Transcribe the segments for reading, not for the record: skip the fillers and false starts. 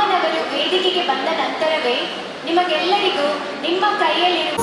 ಅಮ್ಮನವರು ವೇದಿಕೆಗೆ ಬಂದ ನಂತರವೇ ನಿಮಗೆಲ್ಲರಿಗೂ ನಿಮ್ಮ ಕೈಯಲ್ಲಿರುವ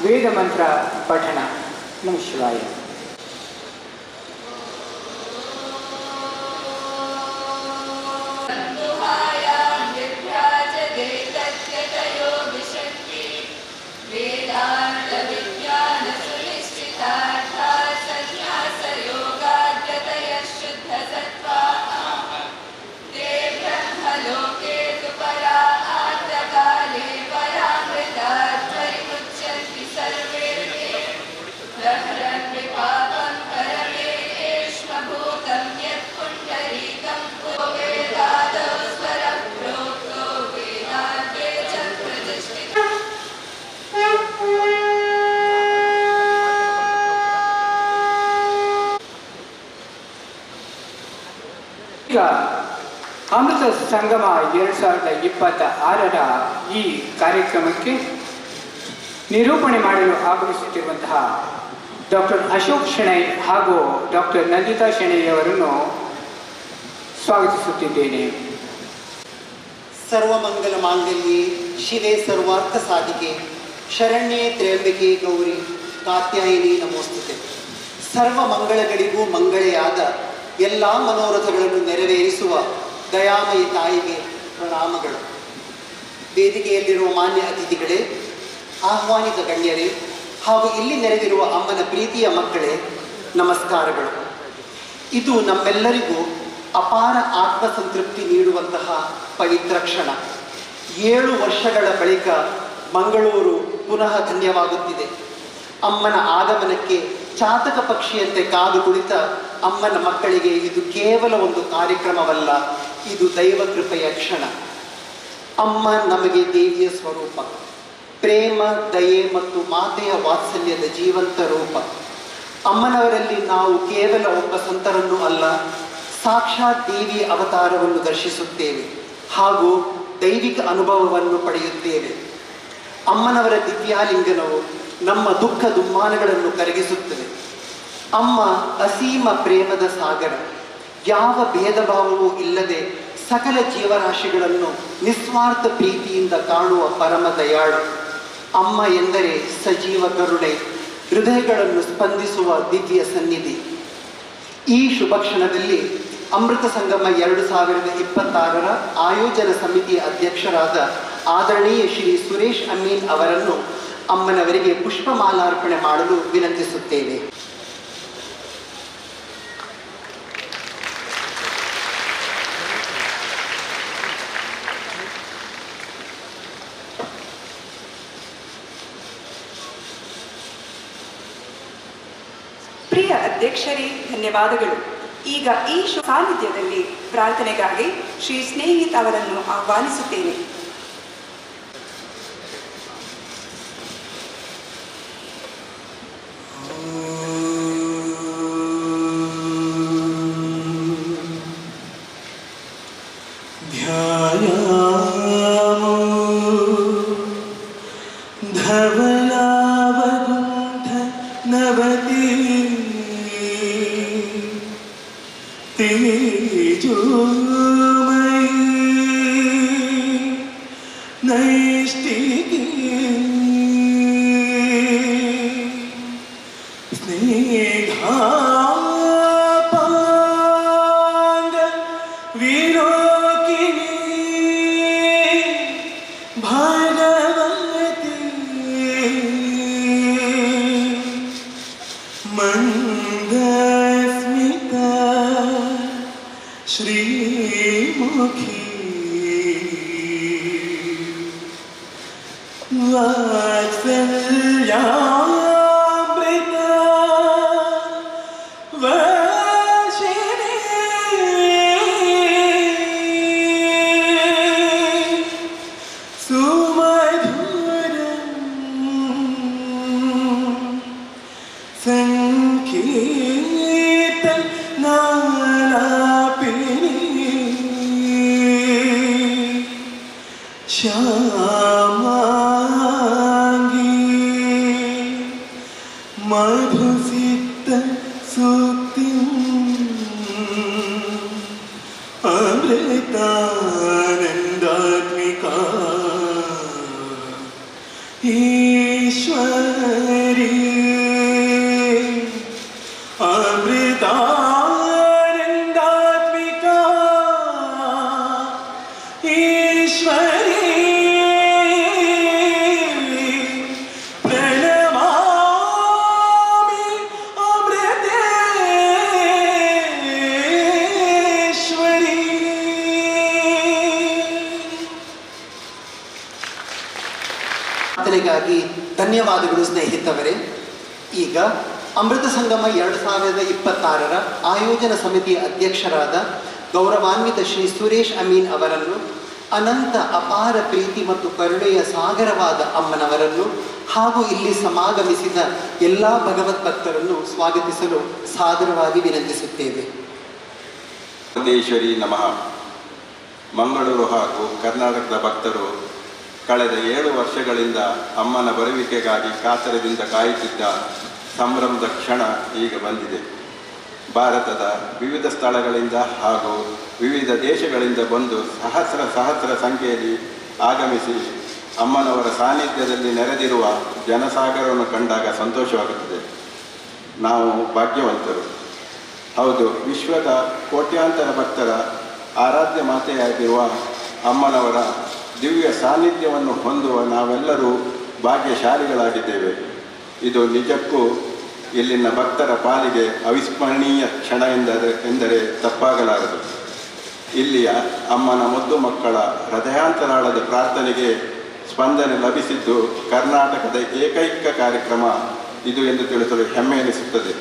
ವೇದ ಮಂತ್ರ ಪಠಣ. ನಮಃ ಶಿವಾಯ. ಈಗ ಅಮೃತ ಸಂಗಮ 2026ರ ಈ ಕಾರ್ಯಕ್ರಮಕ್ಕೆ ನಿರೂಪಣೆ ಮಾಡಲು ಆಗಮಿಸುತ್ತಿರುವಂತಹ ಡಾಕ್ಟರ್ ಅಶೋಕ್ ಶೆಣೈ ಹಾಗೂ ಡಾಕ್ಟರ್ ನಂದಿತಾ ಶೆಣೈಯವರನ್ನು ಸ್ವಾಗತಿಸುತ್ತಿದ್ದೇನೆ. ಸರ್ವಮಂಗಲ ಮಾಂಗಲ್ಯೆ ಶಿವೆ ಸರ್ವಾರ್ಥ ಸಾಧಿಕೆ ಶರಣ್ಯೆ ತ್ರ್ಯಂಬಕೆ ಗೌರಿ ಕಾತ್ಯಾಯಿನಿ ನಮೋಸ್ತುತೆ. ಸರ್ವ ಮಂಗಳಗಳಿಗೂ ಮಂಗಳೆಯಾದ ಎಲ್ಲ ಮನೋರಥಗಳನ್ನು ನೆರವೇರಿಸುವ ದಯಾಮಯಿ ತಾಯಿಗೆ ಪ್ರಣಾಮಗಳು. ವೇದಿಕೆಯಲ್ಲಿರುವ ಮಾನ್ಯ ಅತಿಥಿಗಳೇ, ಆಹ್ವಾನಿತ ಗಣ್ಯರೇ ಹಾಗೂ ಇಲ್ಲಿ ನೆರೆದಿರುವ ಅಮ್ಮನ ಪ್ರೀತಿಯ ಮಕ್ಕಳೇ, ನಮಸ್ಕಾರಗಳು. ಇದು ನಮ್ಮೆಲ್ಲರಿಗೂ ಅಪಾರ ಆತ್ಮಸಂತೃಪ್ತಿ ನೀಡುವಂತಹ ಪವಿತ್ರ ಕ್ಷಣ. 7 ವರ್ಷಗಳ ಬಳಿಕ ಮಂಗಳೂರು ಪುನಃ ಧನ್ಯವಾಗುತ್ತಿದೆ. ಅಮ್ಮನ ಆಗಮನಕ್ಕೆ ಚಾತಕ ಪಕ್ಷಿಯಂತೆ ಕಾದು ಕುಳಿತ ಅಮ್ಮನ ಮಕ್ಕಳಿಗೆ ಇದು ಕೇವಲ ಒಂದು ಕಾರ್ಯಕ್ರಮವಲ್ಲ, ಇದು ದೈವ ಕೃಪೆಯ ಕ್ಷಣ. ಅಮ್ಮ ನಮಗೆ ದೇವಿಯ ಸ್ವರೂಪ, ಪ್ರೇಮ, ದಯೆ ಮತ್ತು ಮಾತೆಯ ವಾತ್ಸಲ್ಯದ ಜೀವಂತ ರೂಪ. ಅಮ್ಮನವರಲ್ಲಿ ನಾವು ಕೇವಲ ಒಬ್ಬ ಸಂತರನ್ನು ಅಲ್ಲ, ಸಾಕ್ಷಾತ್ ದೇವಿಯ ಅವತಾರವನ್ನು ದರ್ಶಿಸುತ್ತೇವೆ ಹಾಗೂ ದೈವಿಕ ಅನುಭವವನ್ನು ಪಡೆಯುತ್ತೇವೆ. ಅಮ್ಮನವರ ದಿವ್ಯಾಲಿಂಗನವು ನಮ್ಮ ದುಃಖ ದುಮ್ಮಾನಗಳನ್ನು ಕರಗಿಸುತ್ತದೆ. ಅಮ್ಮ ಅಸೀಮ ಪ್ರೇಮದ ಸಾಗರ, ಯಾವ ಭೇದ ಭಾವವೂ ಇಲ್ಲದೆ ಸಕಲ ಜೀವರಾಶಿಗಳನ್ನು ನಿಸ್ವಾರ್ಥ ಪ್ರೀತಿಯಿಂದ ಕಾಣುವ ಪರಮ ದಯಾಳು. ಅಮ್ಮ ಎಂದರೆ ಸಜೀವ ಕರುಣೆ, ಹೃದಯಗಳನ್ನು ಸ್ಪಂದಿಸುವ ದಿವ್ಯ ಸನ್ನಿಧಿ. ಈ ಶುಭ ಕ್ಷಣದಲ್ಲಿ ಅಮೃತ ಸಂಗಮ 2026ರ ಆಯೋಜನಾ ಸಮಿತಿಯ ಅಧ್ಯಕ್ಷರಾದ ಆದರಣೀಯ ಶ್ರೀ ಸುರೇಶ್ ಅಮೀನ್ ಅವರನ್ನು ಅಮ್ಮನವರಿಗೆ ಪುಷ್ಪಮಾಲಾರ್ಪಣೆ ಮಾಡಲು ವಿನಂತಿಸುತ್ತೇವೆ. ಪ್ರಿಯ ಅಧ್ಯಕ್ಷರೇ, ಧನ್ಯವಾದಗಳು. ಈಗ ಈ ಸಾನ್ನಿಧ್ಯದಲ್ಲಿ ಪ್ರಾರ್ಥನೆಗಾಗಿ ಶ್ರೀ ಸ್ನೇಹಿತ್ ಅವರನ್ನು ಆಹ್ವಾನಿಸುತ್ತೇನೆ. ಪ್ರಾರ್ಥನೆಗಾಗಿ ಧನ್ಯವಾದಗಳು ಸ್ನೇಹಿತವರೇ. ಈಗ ಅಮೃತ ಸಂಗಮ 2026ರ ಆಯೋಜನಾ ಸಮಿತಿಯ ಅಧ್ಯಕ್ಷರಾದ ಗೌರವಾನ್ವಿತ ಶ್ರೀ ಸುರೇಶ್ ಅಮೀನ್ ಅವರನ್ನು, ಅನಂತ ಅಪಾರ ಪ್ರೀತಿ ಮತ್ತು ಕರುಣೆಯ ಸಾಗರವಾದ ಅಮ್ಮನವರನ್ನು ಹಾಗೂ ಇಲ್ಲಿ ಸಮಾಗಮಿಸಿದ ಎಲ್ಲ ಭಗವತ್ ಭಕ್ತರನ್ನು ಸ್ವಾಗತಿಸಲು ಸಾದರವಾಗಿ ವಿನಂತಿಸುತ್ತೇವೆ. ಚಾಮುಂಡೇಶ್ವರಿ ನಮಃ. ಮಂಗಳೂರು ಹಾಗೂ ಕರ್ನಾಟಕದ ಭಕ್ತರು ಕಳೆದ 7 ವರ್ಷಗಳಿಂದ ಅಮ್ಮನ ಬರುವಿಕೆಗಾಗಿ ಕಾತರದಿಂದ ಕಾಯುತ್ತಿದ್ದ ಸಂಭ್ರಮದ ಕ್ಷಣ ಈಗ ಬಂದಿದೆ. ಭಾರತದ ವಿವಿಧ ಸ್ಥಳಗಳಿಂದ ಹಾಗೂ ವಿವಿಧ ದೇಶಗಳಿಂದ ಬಂದು ಸಹಸ್ರ ಸಂಖ್ಯೆಯಲ್ಲಿ ಆಗಮಿಸಿ ಅಮ್ಮನವರ ಸಾನ್ನಿಧ್ಯದಲ್ಲಿ ನೆರೆದಿರುವ ಜನಸಾಗರವನ್ನು ಕಂಡಾಗ ಸಂತೋಷವಾಗುತ್ತದೆ. ನಾವು ಭಾಗ್ಯವಂತರು. ಹೌದು, ವಿಶ್ವದ ಕೋಟ್ಯಾಂತರ ಭಕ್ತರ ಆರಾಧ್ಯ ಮಾತೆಯಾಗಿರುವ ಅಮ್ಮನವರ ದಿವ್ಯ ಸಾನ್ನಿಧ್ಯವನ್ನು ಹೊಂದುವ ನಾವೆಲ್ಲರೂ ಭಾಗ್ಯಶಾಲಿಗಳಾಗಿದ್ದೇವೆ. ಇದು ನಿಜಕ್ಕೂ ಇಲ್ಲಿನ ಭಕ್ತರ ಪಾಲಿಗೆ ಅವಿಸ್ಮರಣೀಯ ಕ್ಷಣ ಎಂದರೆ ತಪ್ಪಾಗಲಾರದು. ಇಲ್ಲಿಯ ಅಮ್ಮನ ಮುದ್ದು ಮಕ್ಕಳ ಹೃದಯಾಂತರಾಳದ ಪ್ರಾರ್ಥನೆಗೆ ಸ್ಪಂದನೆ ಲಭಿಸಿದ್ದು ಕರ್ನಾಟಕದ ಏಕೈಕ ಕಾರ್ಯಕ್ರಮ ಇದು ಎಂದು ತಿಳಿಸಲು ಹೆಮ್ಮೆ ಎನಿಸುತ್ತದೆ.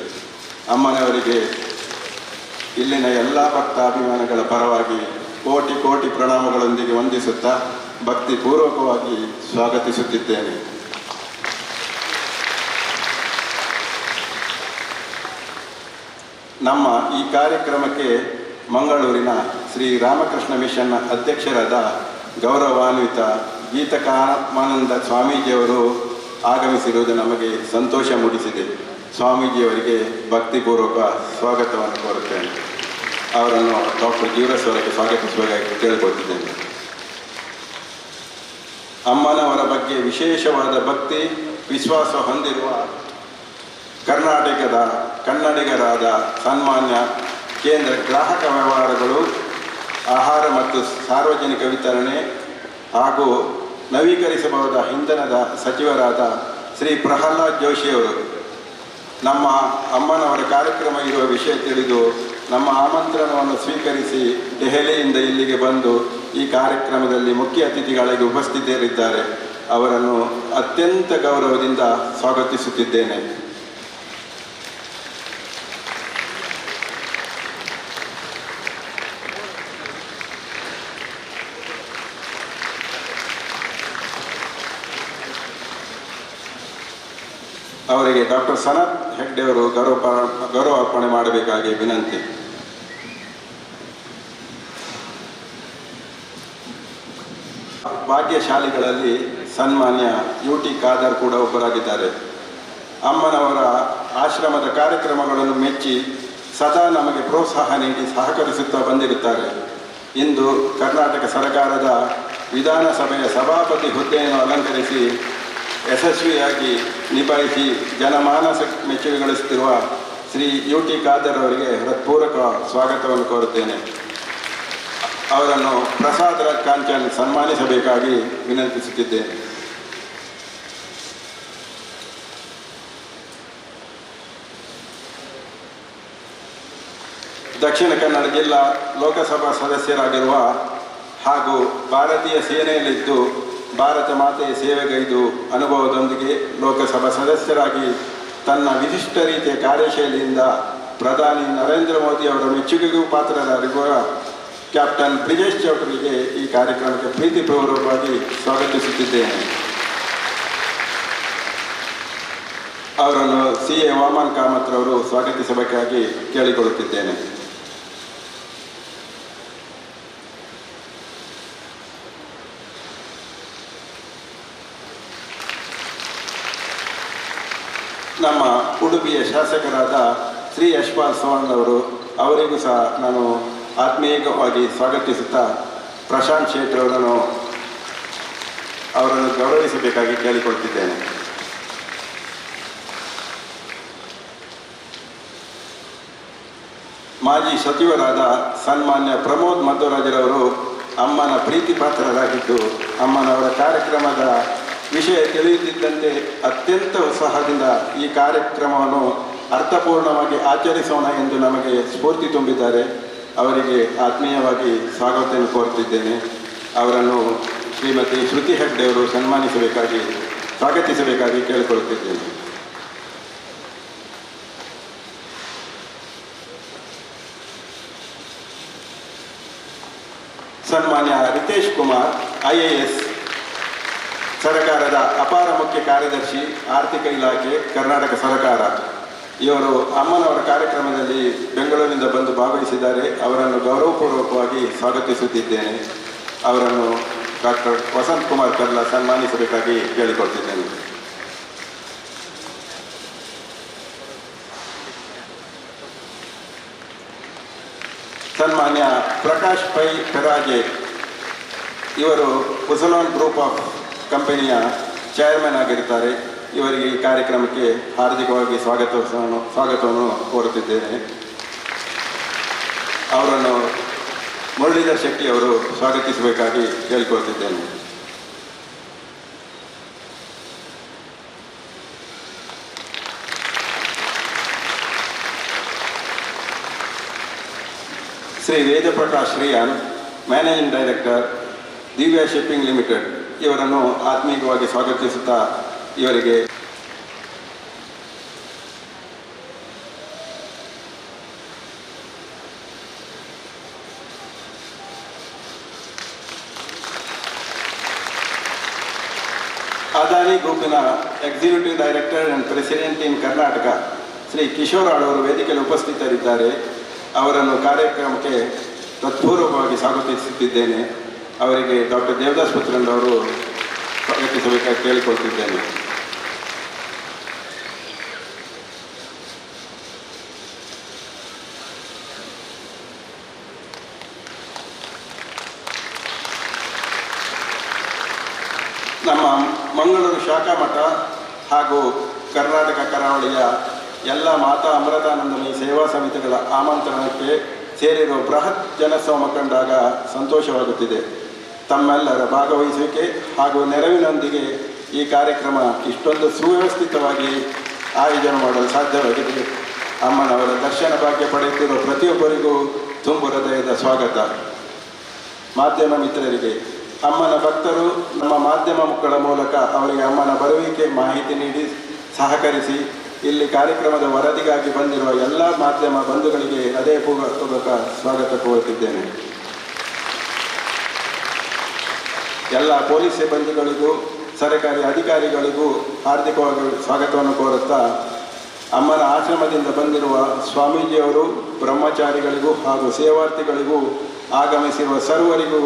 ಅಮ್ಮನವರಿಗೆ ಇಲ್ಲಿನ ಎಲ್ಲ ಭಕ್ತಾಭಿಮಾನಿಗಳ ಪರವಾಗಿ ಕೋಟಿ ಕೋಟಿ ಪ್ರಣಾಮಗಳೊಂದಿಗೆ ವಂದಿಸುತ್ತಾ ಭಕ್ತಿಪೂರ್ವಕವಾಗಿ ಸ್ವಾಗತಿಸುತ್ತಿದ್ದೇನೆ. ನಮ್ಮ ಈ ಕಾರ್ಯಕ್ರಮಕ್ಕೆ ಮಂಗಳೂರಿನ ಶ್ರೀ ರಾಮಕೃಷ್ಣ ಮಿಷನ್ನ ಅಧ್ಯಕ್ಷರಾದ ಗೌರವಾನ್ವಿತ ಗೀತಕಾನಂದ ಸ್ವಾಮೀಜಿಯವರು ಆಗಮಿಸಿರುವುದು ನಮಗೆ ಸಂತೋಷ ಮೂಡಿಸಿದೆ. ಸ್ವಾಮೀಜಿಯವರಿಗೆ ಭಕ್ತಿಪೂರ್ವಕ ಸ್ವಾಗತವನ್ನು ಕೋರುತ್ತೇನೆ. ಅವರನ್ನು ಡಾಕ್ಟರ್ ಜೀವರಸ್ ಅವರಿಗೆ ಸ್ವಾಗತಿಸಬೇಕಾಗಿ ಕೇಳಿಕೊಳ್ತಿದ್ದೇನೆ. ಅಮ್ಮನವರ ಬಗ್ಗೆ ವಿಶೇಷವಾದ ಭಕ್ತಿ ವಿಶ್ವಾಸ ಹೊಂದಿರುವ ಕರ್ನಾಟಕದ ಕನ್ನಡಿಗರಾದ ಸನ್ಮಾನ್ಯ ಕೇಂದ್ರ ಗ್ರಾಹಕ ವ್ಯವಹಾರಗಳು, ಆಹಾರ ಮತ್ತು ಸಾರ್ವಜನಿಕ ವಿತರಣೆ ಹಾಗೂ ನವೀಕರಿಸಬಹುದಾದ ಇಂಧನದ ಸಚಿವರಾದ ಶ್ರೀ ಪ್ರಹ್ಲಾದ್ ಜೋಶಿಯವರು ನಮ್ಮ ಅಮ್ಮನವರ ಕಾರ್ಯಕ್ರಮ ಇರುವ ವಿಷಯ ತಿಳಿದು ನಮ್ಮ ಆಮಂತ್ರಣವನ್ನು ಸ್ವೀಕರಿಸಿ ದೆಹಲಿಯಿಂದ ಇಲ್ಲಿಗೆ ಬಂದು ಈ ಕಾರ್ಯಕ್ರಮದಲ್ಲಿ ಮುಖ್ಯ ಅತಿಥಿಗಳಾಗಿ ಉಪಸ್ಥಿತರಿದ್ದಾರೆ. ಅವರನ್ನು ಅತ್ಯಂತ ಗೌರವದಿಂದ ಸ್ವಾಗತಿಸುತ್ತಿದ್ದೇನೆ. ಅವರಿಗೆ ಡಾಕ್ಟರ್ ಸನತ್ ಹೆಗ್ಡೆ ಅವರು ಗೌರವ ಅರ್ಪಣೆ ಮಾಡಬೇಕಾಗಿ ವಿನಂತಿ. ಭಾಗ್ಯಶಾಲಿಗಳಲ್ಲಿ ಸನ್ಮಾನ್ಯ UT ಖಾದರ್ ಕೂಡ ಒಬ್ಬರಾಗಿದ್ದಾರೆ. ಅಮ್ಮನವರ ಆಶ್ರಮದ ಕಾರ್ಯಕ್ರಮಗಳನ್ನು ಮೆಚ್ಚಿ ಸದಾ ನಮಗೆ ಪ್ರೋತ್ಸಾಹ ನೀಡಿ ಸಹಕರಿಸುತ್ತಾ ಬಂದಿರುತ್ತಾರೆ. ಇಂದು ಕರ್ನಾಟಕ ಸರ್ಕಾರದ ವಿಧಾನಸಭೆಯ ಸಭಾಪತಿ ಹುದ್ದೆಯನ್ನು ಅಲಂಕರಿಸಿ ಯಶಸ್ವಿಯಾಗಿ ನಿಭಾಯಿಸಿ ಜನಮಾನಸ ಮೆಚ್ಚುಗೆಗೊಳಿಸುತ್ತಿರುವ ಶ್ರೀ UT ಖಾದರ್ ಅವರಿಗೆ ಹೃತ್ಪೂರ್ವಕ ಸ್ವಾಗತವನ್ನು ಕೋರುತ್ತೇನೆ. ಅವರನ್ನು ಪ್ರಸಾದ್ ರಾಜ್ ಕಾಂಚನ್ ಸನ್ಮಾನಿಸಬೇಕಾಗಿ ವಿನಂತಿಸುತ್ತಿದ್ದೇನೆ. ದಕ್ಷಿಣ ಕನ್ನಡ ಜಿಲ್ಲಾ ಲೋಕಸಭಾ ಸದಸ್ಯರಾಗಿರುವ ಹಾಗೂ ಭಾರತೀಯ ಸೇನೆಯಲ್ಲಿದ್ದು ಭಾರತ ಮಾತೆಯ ಸೇವೆಗೈದು ಅನುಭವದೊಂದಿಗೆ ಲೋಕಸಭಾ ಸದಸ್ಯರಾಗಿ ತನ್ನ ವಿಶಿಷ್ಟ ರೀತಿಯ ಕಾರ್ಯಶೈಲಿಯಿಂದ ಪ್ರಧಾನಿ ನರೇಂದ್ರ ಮೋದಿ ಅವರ ಮೆಚ್ಚುಗೆಗೂ ಪಾತ್ರರಾಗಿರುವ ಕ್ಯಾಪ್ಟನ್ ಬ್ರಿಜೇಶ್ ಚೌಧರಿಗೆ ಈ ಕಾರ್ಯಕ್ರಮಕ್ಕೆ ಪ್ರೀತಿಪೂರ್ವಕವಾಗಿ ಸ್ವಾಗತಿಸುತ್ತಿದ್ದೇನೆ. ಅವರನ್ನು CA ವಾಮನ್ ಕಾಮತ್ ಅವರು ಸ್ವಾಗತಿಸಬೇಕಾಗಿ ಕೇಳಿಕೊಳ್ಳುತ್ತಿದ್ದೇನೆ. ನಮ್ಮ ಉಡುಪಿಯ ಶಾಸಕರಾದ ಶ್ರೀ ಯಶ್ಪಾಲ್ ಸೋಹನ್ ಅವರಿಗೂ ಸಹ ನಾನು ಆತ್ಮೀಯವಾಗಿ ಸ್ವಾಗತಿಸುತ್ತಾ ಪ್ರಶಾಂತ್ ಶೇಟ್ ಅವರನ್ನು ಗೌರವಿಸಬೇಕಾಗಿ ಕೇಳಿಕೊಳ್ತಿದ್ದೇನೆ. ಮಾಜಿ ಸಚಿವರಾದ ಸನ್ಮಾನ್ಯ ಪ್ರಮೋದ್ ಮಧ್ವರಾಜರವರು ಅಮ್ಮನ ಪ್ರೀತಿ ಪಾತ್ರರಾಗಿದ್ದು ಅಮ್ಮನವರ ಕಾರ್ಯಕ್ರಮದ ವಿಷಯ ತಿಳಿಯುತ್ತಿದ್ದಂತೆ ಅತ್ಯಂತ ಉತ್ಸಾಹದಿಂದ ಈ ಕಾರ್ಯಕ್ರಮವನ್ನು ಅರ್ಥಪೂರ್ಣವಾಗಿ ಆಚರಿಸೋಣ ಎಂದು ನಮಗೆ ಸ್ಫೂರ್ತಿ ತುಂಬಿದ್ದಾರೆ. ಅವರಿಗೆ ಆತ್ಮೀಯವಾಗಿ ಸ್ವಾಗತವನ್ನು ಕೋರುತ್ತಿದ್ದೇನೆ. ಅವರನ್ನು ಶ್ರೀಮತಿ ಶ್ರುತಿ ಹೆಗ್ಡೆ ಅವರು ಸ್ವಾಗತಿಸಬೇಕಾಗಿ ಕೇಳಿಕೊಳ್ಳುತ್ತಿದ್ದೇನೆ. ಸನ್ಮಾನ್ಯ ರಿತೇಶ್ ಕುಮಾರ್ IAS ಸರ್ಕಾರದ ಅಪಾರ ಮುಖ್ಯ ಕಾರ್ಯದರ್ಶಿ, ಆರ್ಥಿಕ ಇಲಾಖೆ, ಕರ್ನಾಟಕ ಸರ್ಕಾರ. ಇವರು ಅಮ್ಮನವರ ಕಾರ್ಯಕ್ರಮದಲ್ಲಿ ಬೆಂಗಳೂರಿನಿಂದ ಬಂದು ಭಾಗವಹಿಸಿದ್ದಾರೆ. ಅವರನ್ನು ಗೌರವಪೂರ್ವಕವಾಗಿ ಸ್ವಾಗತಿಸುತ್ತಿದ್ದೇನೆ. ಅವರನ್ನು ಡಾಕ್ಟರ್ ವಸಂತ್ ಕುಮಾರ್ ಕರ್ಲಾ ಸನ್ಮಾನಿಸಬೇಕಾಗಿ ಕೇಳಿಕೊಳ್ತಿದ್ದೇನೆ. ಸನ್ಮಾನ್ಯ ಪ್ರಕಾಶ್ ಪೈ ಪೆರಾಜೆ ಇವರು ಉಸಲೋನ್ ಗ್ರೂಪ್ ಆಫ್ ಕಂಪನಿಯ ಚೇರ್ಮನ್ ಆಗಿರುತ್ತಾರೆ. ಇವರಿಗೆ ಈ ಕಾರ್ಯಕ್ರಮಕ್ಕೆ ಹಾರ್ದಿಕವಾಗಿ ಸ್ವಾಗತವನ್ನು ಕೋರುತ್ತಿದ್ದೇನೆ. ಅವರನ್ನು ಮುರಳೀಧರ್ ಶೆಟ್ಟಿ ಅವರು ಸ್ವಾಗತಿಸಬೇಕಾಗಿ ಕೇಳಿಕೊಳ್ತಿದ್ದೇನೆ. Shri Vedaprakash Shriyan, managing director, Divya shipping limited, ಇವರನ್ನು ಆತ್ಮೀಯವಾಗಿ ಸ್ವಾಗತಿಸುತ್ತಾ ಇವರಿಗೆ ಅದಾನಿ ಗ್ರೂಪಿನ executive director and president in Karnataka Shri Kishore ಅವರು ವೇದಿಕೆಯಲ್ಲಿ ಉಪಸ್ಥಿತರಿದ್ದಾರೆ. ಅವರನ್ನು ಕಾರ್ಯಕ್ರಮಕ್ಕೆ ಹೃತ್ಪೂರ್ವಕವಾಗಿ ಸ್ವಾಗತಿಸುತ್ತಿದ್ದೇನೆ. ಅವರಿಗೆ ಡಾಕ್ಟರ್ ದೇವದಾಸ್ ಪುತ್ರನ್ ಅವರು ಸ್ವಾಗತಿಸಬೇಕಾಗಿ ಕೇಳಿಕೊಳ್ತಿದ್ದೇನೆ. ನಮ್ಮ ಮಂಗಳೂರು ಶಾಖಾ ಮಠ ಹಾಗೂ ಕರ್ನಾಟಕ ಕರಾವಳಿಯ ಎಲ್ಲ ಮಾತಾ ಅಮೃತಾನಂದಮಯಿ ಸೇವಾ ಸಮಿತಿಗಳ ಆಮಂತ್ರಣಕ್ಕೆ ಸೇರಿರುವ ಬೃಹತ್ ಜನಸ್ತೋಮ ಕಂಡಾಗ ಸಂತೋಷವಾಗುತ್ತಿದೆ. ತಮ್ಮೆಲ್ಲರ ಭಾಗವಹಿಸುವಿಕೆ ಹಾಗೂ ನೆರವಿನೊಂದಿಗೆ ಈ ಕಾರ್ಯಕ್ರಮ ಇಷ್ಟೊಂದು ಸುವ್ಯವಸ್ಥಿತವಾಗಿ ಆಯೋಜನೆ ಮಾಡಲು ಸಾಧ್ಯವಾಗಿದೆ. ಅಮ್ಮನವರ ದರ್ಶನ ಭಾಗ್ಯ ಪಡೆಯುತ್ತಿರುವ ಪ್ರತಿಯೊಬ್ಬರಿಗೂ ತುಂಬು ಹೃದಯದ ಸ್ವಾಗತ. ಮಾಧ್ಯಮ ಮಿತ್ರರಿಗೆ, ಅಮ್ಮನ ಭಕ್ತರು ನಮ್ಮ ಮಾಧ್ಯಮ ಮಕ್ಕಳ ಮೂಲಕ ಅವರಿಗೆ ಅಮ್ಮನ ಬರುವಿಕೆ ಮಾಹಿತಿ ನೀಡಿ ಸಹಕರಿಸಿ ಇಲ್ಲಿ ಕಾರ್ಯಕ್ರಮದ ವರದಿಗಾಗಿ ಬಂದಿರುವ ಎಲ್ಲ ಮಾಧ್ಯಮ ಬಂಧುಗಳಿಗೆ ಹೃದಯಪೂರ್ವಕ ಸ್ವಾಗತ ಕೋರುತ್ತಿದ್ದೇನೆ. ಎಲ್ಲ ಪೊಲೀಸ್ ಸಿಬ್ಬಂದಿಗಳಿಗೂ ಸರ್ಕಾರಿ ಅಧಿಕಾರಿಗಳಿಗೂ ಹಾರ್ದಿಕವಾಗಿ ಸ್ವಾಗತವನ್ನು ಕೋರುತ್ತಾ, ಅಮ್ಮನ ಆಶ್ರಮದಿಂದ ಬಂದಿರುವ ಸ್ವಾಮೀಜಿಯವರು, ಬ್ರಹ್ಮಚಾರಿಗಳಿಗೂ ಹಾಗೂ ಸೇವಾರ್ಥಿಗಳಿಗೂ ಆಗಮಿಸಿರುವ ಸರ್ವರಿಗೂ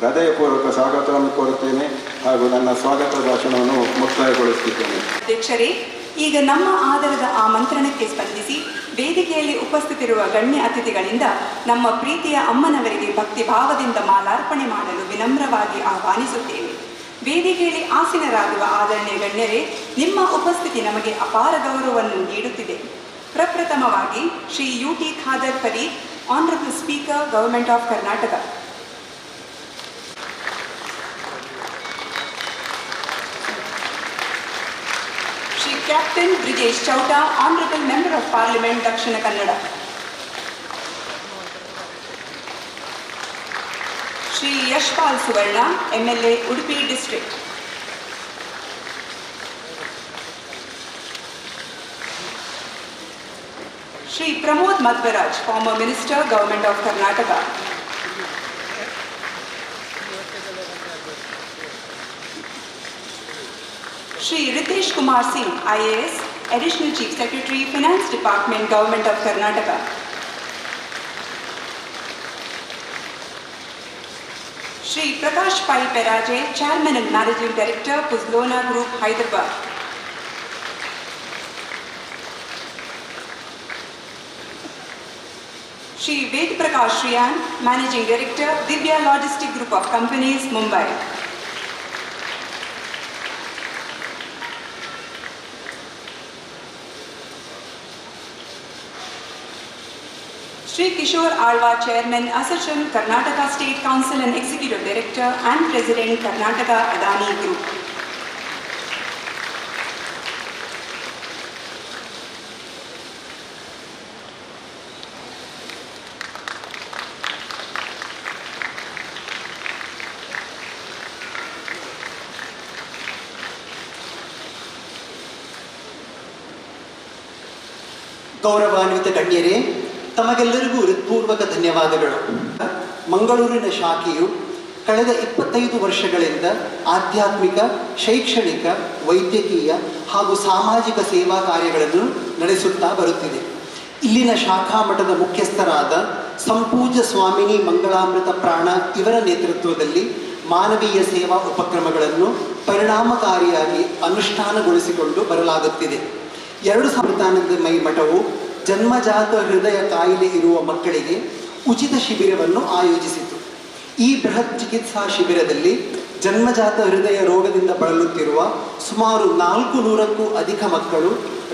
ಹೃದಯಪೂರ್ವಕ ಸ್ವಾಗತವನ್ನು ಕೋರುತ್ತೇನೆ ಹಾಗೂ ನನ್ನ ಸ್ವಾಗತ ಭಾಷಣವನ್ನು ಮುಕ್ತಾಯಗೊಳಿಸುತ್ತಿದ್ದೇನೆ. ಅಧ್ಯಕ್ಷರೇ, ಈಗ ನಮ್ಮ ಆಧಾರದ ಆಮಂತ್ರಣಕ್ಕೆ ಸ್ಪಂದಿಸಿ ವೇದಿಕೆಯಲ್ಲಿ ಉಪಸ್ಥಿತಿರುವ ಗಣ್ಯ ಅತಿಥಿಗಳಿಂದ ನಮ್ಮ ಪ್ರೀತಿಯ ಅಮ್ಮನವರಿಗೆ ಭಕ್ತಿ ಭಾವದಿಂದ ಮಾಲಾರ್ಪಣೆ ಮಾಡಲು ವಿನಮ್ರವಾಗಿ ಆಹ್ವಾನಿಸುತ್ತೇವೆ. ವೇದಿಕೆಯಲ್ಲಿ ಆಸೀನರಾಗುವ ಆದರಣೀಯ ಗಣ್ಯರೇ, ನಿಮ್ಮ ಉಪಸ್ಥಿತಿ ನಮಗೆ ಅಪಾರ ಗೌರವವನ್ನು ನೀಡುತ್ತಿದೆ. ಪ್ರಪ್ರಥಮವಾಗಿ Shri UT Khader Fareed, honourable speaker, government of Karnataka. Shri captain Brijesh Chowta, honourable member of parliament, Dakshina Kannada. Shri Yashpal Suvarna, MLA, Udupi district. Shri Pramod Madhwaraj, former minister, government of Karnataka. Shri Ritesh Kumar Singh, IAS, additional chief secretary, finance department, government of Karnataka. Shri Prakash Pai Peraje, chairman and managing director, Puzzolana group, Hyderabad. Shri Ved Prakash Shriyan, managing director, Divya logistic group of companies, Mumbai. Shri Kishore Alva, Chairman, Association, Karnataka State Council and Executive Director and President, Karnataka Adani Group. ಗೌರವಾನ್ವಿತ ಗಣ್ಯರೇ, ತಮಗೆಲ್ಲರಿಗೂ ಹೃತ್ಪೂರ್ವಕ ಧನ್ಯವಾದಗಳು. ಮಂಗಳೂರಿನ ಶಾಖೆಯು ಕಳೆದ 25 ವರ್ಷಗಳಿಂದ ಆಧ್ಯಾತ್ಮಿಕ, ಶೈಕ್ಷಣಿಕ, ವೈದ್ಯಕೀಯ ಹಾಗೂ ಸಾಮಾಜಿಕ ಸೇವಾ ಕಾರ್ಯಗಳನ್ನು ನಡೆಸುತ್ತಾ ಬರುತ್ತಿದೆ. ಇಲ್ಲಿನ ಶಾಖಾ ಮಠದ ಮುಖ್ಯಸ್ಥರಾದ ಸಂಪೂಜ್ಯ ಸ್ವಾಮಿನಿ ಮಂಗಳಾಮೃತ ಪ್ರಾಣ ಇವರ ನೇತೃತ್ವದಲ್ಲಿ ಮಾನವೀಯ ಸೇವಾ ಉಪಕ್ರಮಗಳನ್ನು ಪರಿಣಾಮಕಾರಿಯಾಗಿ ಅನುಷ್ಠಾನಗೊಳಿಸಿಕೊಂಡು ಬರಲಾಗುತ್ತಿದೆ. 2000 ಮಠವು ಜನ್ಮಜಾತ ಹೃದಯ ಕಾಯಿಲೆ ಇರುವ ಮಕ್ಕಳಿಗೆ ಉಚಿತ ಶಿಬಿರವನ್ನು ಆಯೋಜಿಸಿತು. ಈ ಬೃಹತ್ ಚಿಕಿತ್ಸಾ ಶಿಬಿರದಲ್ಲಿ ಜನ್ಮಜಾತ ಹೃದಯ ರೋಗದಿಂದ ಬಳಲುತ್ತಿರುವ ಸುಮಾರು 400ಕ್ಕೂ ಅಧಿಕ ಮಕ್ಕಳು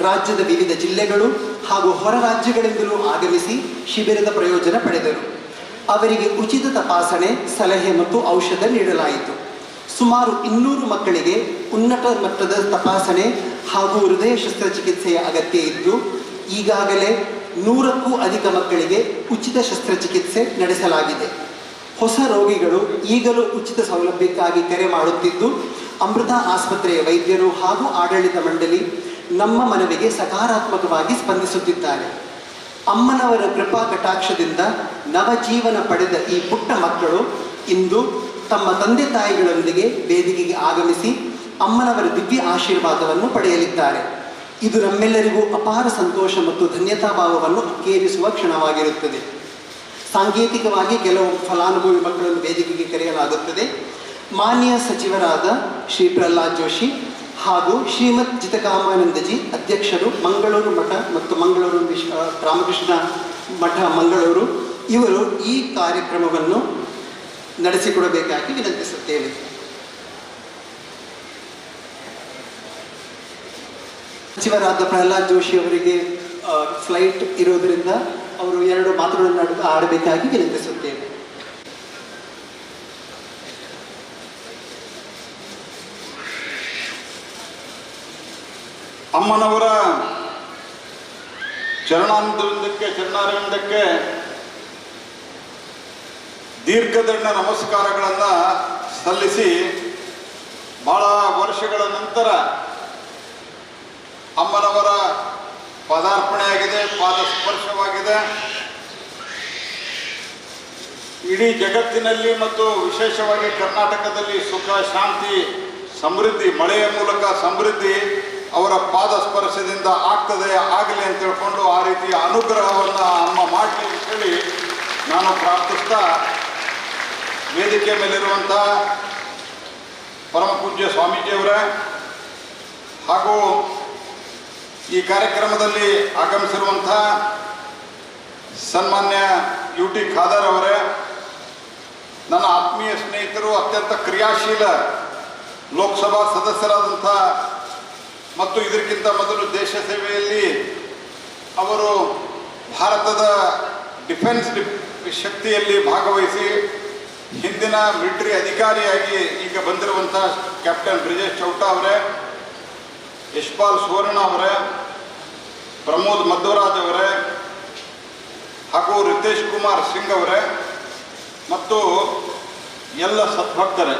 ರಾಜ್ಯದ ವಿವಿಧ ಜಿಲ್ಲೆಗಳು ಹಾಗೂ ಹೊರ ರಾಜ್ಯಗಳಿಂದಲೂ ಆಗಮಿಸಿ ಶಿಬಿರದ ಪ್ರಯೋಜನ ಪಡೆದರು. ಅವರಿಗೆ ಉಚಿತ ತಪಾಸಣೆ, ಸಲಹೆ ಮತ್ತು ಔಷಧ ನೀಡಲಾಯಿತು. ಸುಮಾರು 200 ಮಕ್ಕಳಿಗೆ ಉನ್ನತ ಮಟ್ಟದ ತಪಾಸಣೆ ಹಾಗೂ ಹೃದಯ ಶಸ್ತ್ರಚಿಕಿತ್ಸೆಯ ಅಗತ್ಯ ಇದ್ದು, ಈಗಾಗಲೇ 100ಕ್ಕೂ ಅಧಿಕ ಮಕ್ಕಳಿಗೆ ಉಚಿತ ಶಸ್ತ್ರಚಿಕಿತ್ಸೆ ನಡೆಸಲಾಗಿದೆ. ಹೊಸ ರೋಗಿಗಳು ಈಗಲೂ ಉಚಿತ ಸೌಲಭ್ಯಕ್ಕಾಗಿ ಕರೆ ಮಾಡುತ್ತಿದ್ದು, ಅಮೃತ ಆಸ್ಪತ್ರೆಯ ವೈದ್ಯರು ಹಾಗೂ ಆಡಳಿತ ಮಂಡಳಿ ನಮ್ಮ ಮನವಿಗೆ ಸಕಾರಾತ್ಮಕವಾಗಿ ಸ್ಪಂದಿಸುತ್ತಿದ್ದಾರೆ. ಅಮ್ಮನವರ ಕೃಪಾ ಕಟಾಕ್ಷದಿಂದ ನವಜೀವನ ಪಡೆದ ಈ ಪುಟ್ಟ ಮಕ್ಕಳು ಇಂದು ತಮ್ಮ ತಂದೆ ತಾಯಿಗಳೊಂದಿಗೆ ವೇದಿಕೆಗೆ ಆಗಮಿಸಿ ಅಮ್ಮನವರ ದಿವ್ಯ ಆಶೀರ್ವಾದವನ್ನು ಪಡೆಯಲಿದ್ದಾರೆ. ಇದು ನಮ್ಮೆಲ್ಲರಿಗೂ ಅಪಾರ ಸಂತೋಷ ಮತ್ತು ಧನ್ಯತಾಭಾವವನ್ನು ಕೇರಿಸುವ ಕ್ಷಣವಾಗಿರುತ್ತದೆ. ಸಾಂಕೇತಿಕವಾಗಿ ಕೆಲವು ಫಲಾನುಭವಿ ಮಕ್ಕಳನ್ನು ವೇದಿಕೆಗೆ ಕರೆಯಲಾಗುತ್ತದೆ. ಮಾನ್ಯ ಸಚಿವರಾದ ಶ್ರೀ ಪ್ರಹ್ಲಾದ್ ಜೋಶಿ ಹಾಗೂ ಶ್ರೀಮದ್ ಜಿತಕಾಮಾನಂದಜಿ, ಅಧ್ಯಕ್ಷರು, ಮಂಗಳೂರು ಮಠ ಮತ್ತು ಮಂಗಳೂರು ರಾಮಕೃಷ್ಣ ಮಠ ಮಂಗಳೂರು, ಇವರು ಈ ಕಾರ್ಯಕ್ರಮವನ್ನು ನಡೆಸಿಕೊಡಬೇಕಾಗಿ ವಿನಂತಿಸುತ್ತೇವೆ. ಸಚಿವರಾದ ಪ್ರಹ್ಲಾದ್ ಜೋಶಿ ಅವರಿಗೆ ಫ್ಲೈಟ್ ಇರೋದರಿಂದ ಅವರು 2 ಮಾತುಗಳನ್ನು ಆಡಬೇಕಾಗಿ ವಿನಂತಿಸುತ್ತೇವೆ. ಅಮ್ಮನವರ ಚರಣಾರವಿಂದಕ್ಕೆ ದೀರ್ಘದಂಡ ನಮಸ್ಕಾರಗಳನ್ನು ಸಲ್ಲಿಸಿ ಬಹಳ ವರ್ಷಗಳ ನಂತರ ಅಮ್ಮನವರ ಪದಾರ್ಪಣೆಯಾಗಿದೆ, ಪಾದಸ್ಪರ್ಶವಾಗಿದೆ. ಇಡೀ ಜಗತ್ತಿನಲ್ಲಿ ಮತ್ತು ವಿಶೇಷವಾಗಿ ಕರ್ನಾಟಕದಲ್ಲಿ ಸುಖ, ಶಾಂತಿ, ಸಮೃದ್ಧಿ, ಮಳೆಯ ಮೂಲಕ ಸಮೃದ್ಧಿ ಅವರ ಪಾದ ಸ್ಪರ್ಶದಿಂದ ಆಗ್ತದೆ, ಆಗಲಿ ಅಂತ ತಿಳ್ಕೊಂಡು ಆ ರೀತಿಯ ಅನುಗ್ರಹವನ್ನು ಅಮ್ಮ ಮಾಡಲಿ ಅಂತೇಳಿ ನಾನು ಪ್ರಾರ್ಥಿಸ್ತಾ, ವೇದಿಕೆ ಮೇಲಿರುವಂಥ ಪರಮ ಪೂಜ್ಯ ಸ್ವಾಮೀಜಿಯವರೇ ಹಾಗೂ ಈ ಕಾರ್ಯಕ್ರಮದಲ್ಲಿ ಆಗಮಿಸಿರುವಂಥ ಸನ್ಮಾನ್ಯ UT ಖಾದರ್ ಅವರೇ, ನನ್ನ ಆತ್ಮೀಯ ಸ್ನೇಹಿತರು, ಅತ್ಯಂತ ಕ್ರಿಯಾಶೀಲ ಲೋಕಸಭಾ ಸದಸ್ಯರಾದಂಥ ಮತ್ತು ಇದಕ್ಕಿಂತ ಮೊದಲು ದೇಶ ಸೇವೆಯಲ್ಲಿ ಅವರು ಭಾರತದ ಡಿಫೆನ್ಸ್ ಶಕ್ತಿಯಲ್ಲಿ ಭಾಗವಹಿಸಿ ಹಿಂದಿನ ಮಿಲಿಟರಿ ಅಧಿಕಾರಿಯಾಗಿ ಈಗ ಬಂದಿರುವಂಥ ಕ್ಯಾಪ್ಟನ್ ಬ್ರಿಜೇಶ್ ಚೌಟಾ ಅವರೇ, ಯಶ್ಪಾಲ್ ಸುವರ್ಣ ಅವರೇ, ಪ್ರಮೋದ್ ಮಧ್ವರಾಜ್ ಅವರೇ ಹಾಗೂ ರಿತೇಶ್ ಕುಮಾರ್ ಸಿಂಗ್ ಅವರೇ ಮತ್ತು ಎಲ್ಲ ಸದ್ಭಕ್ತರೇ,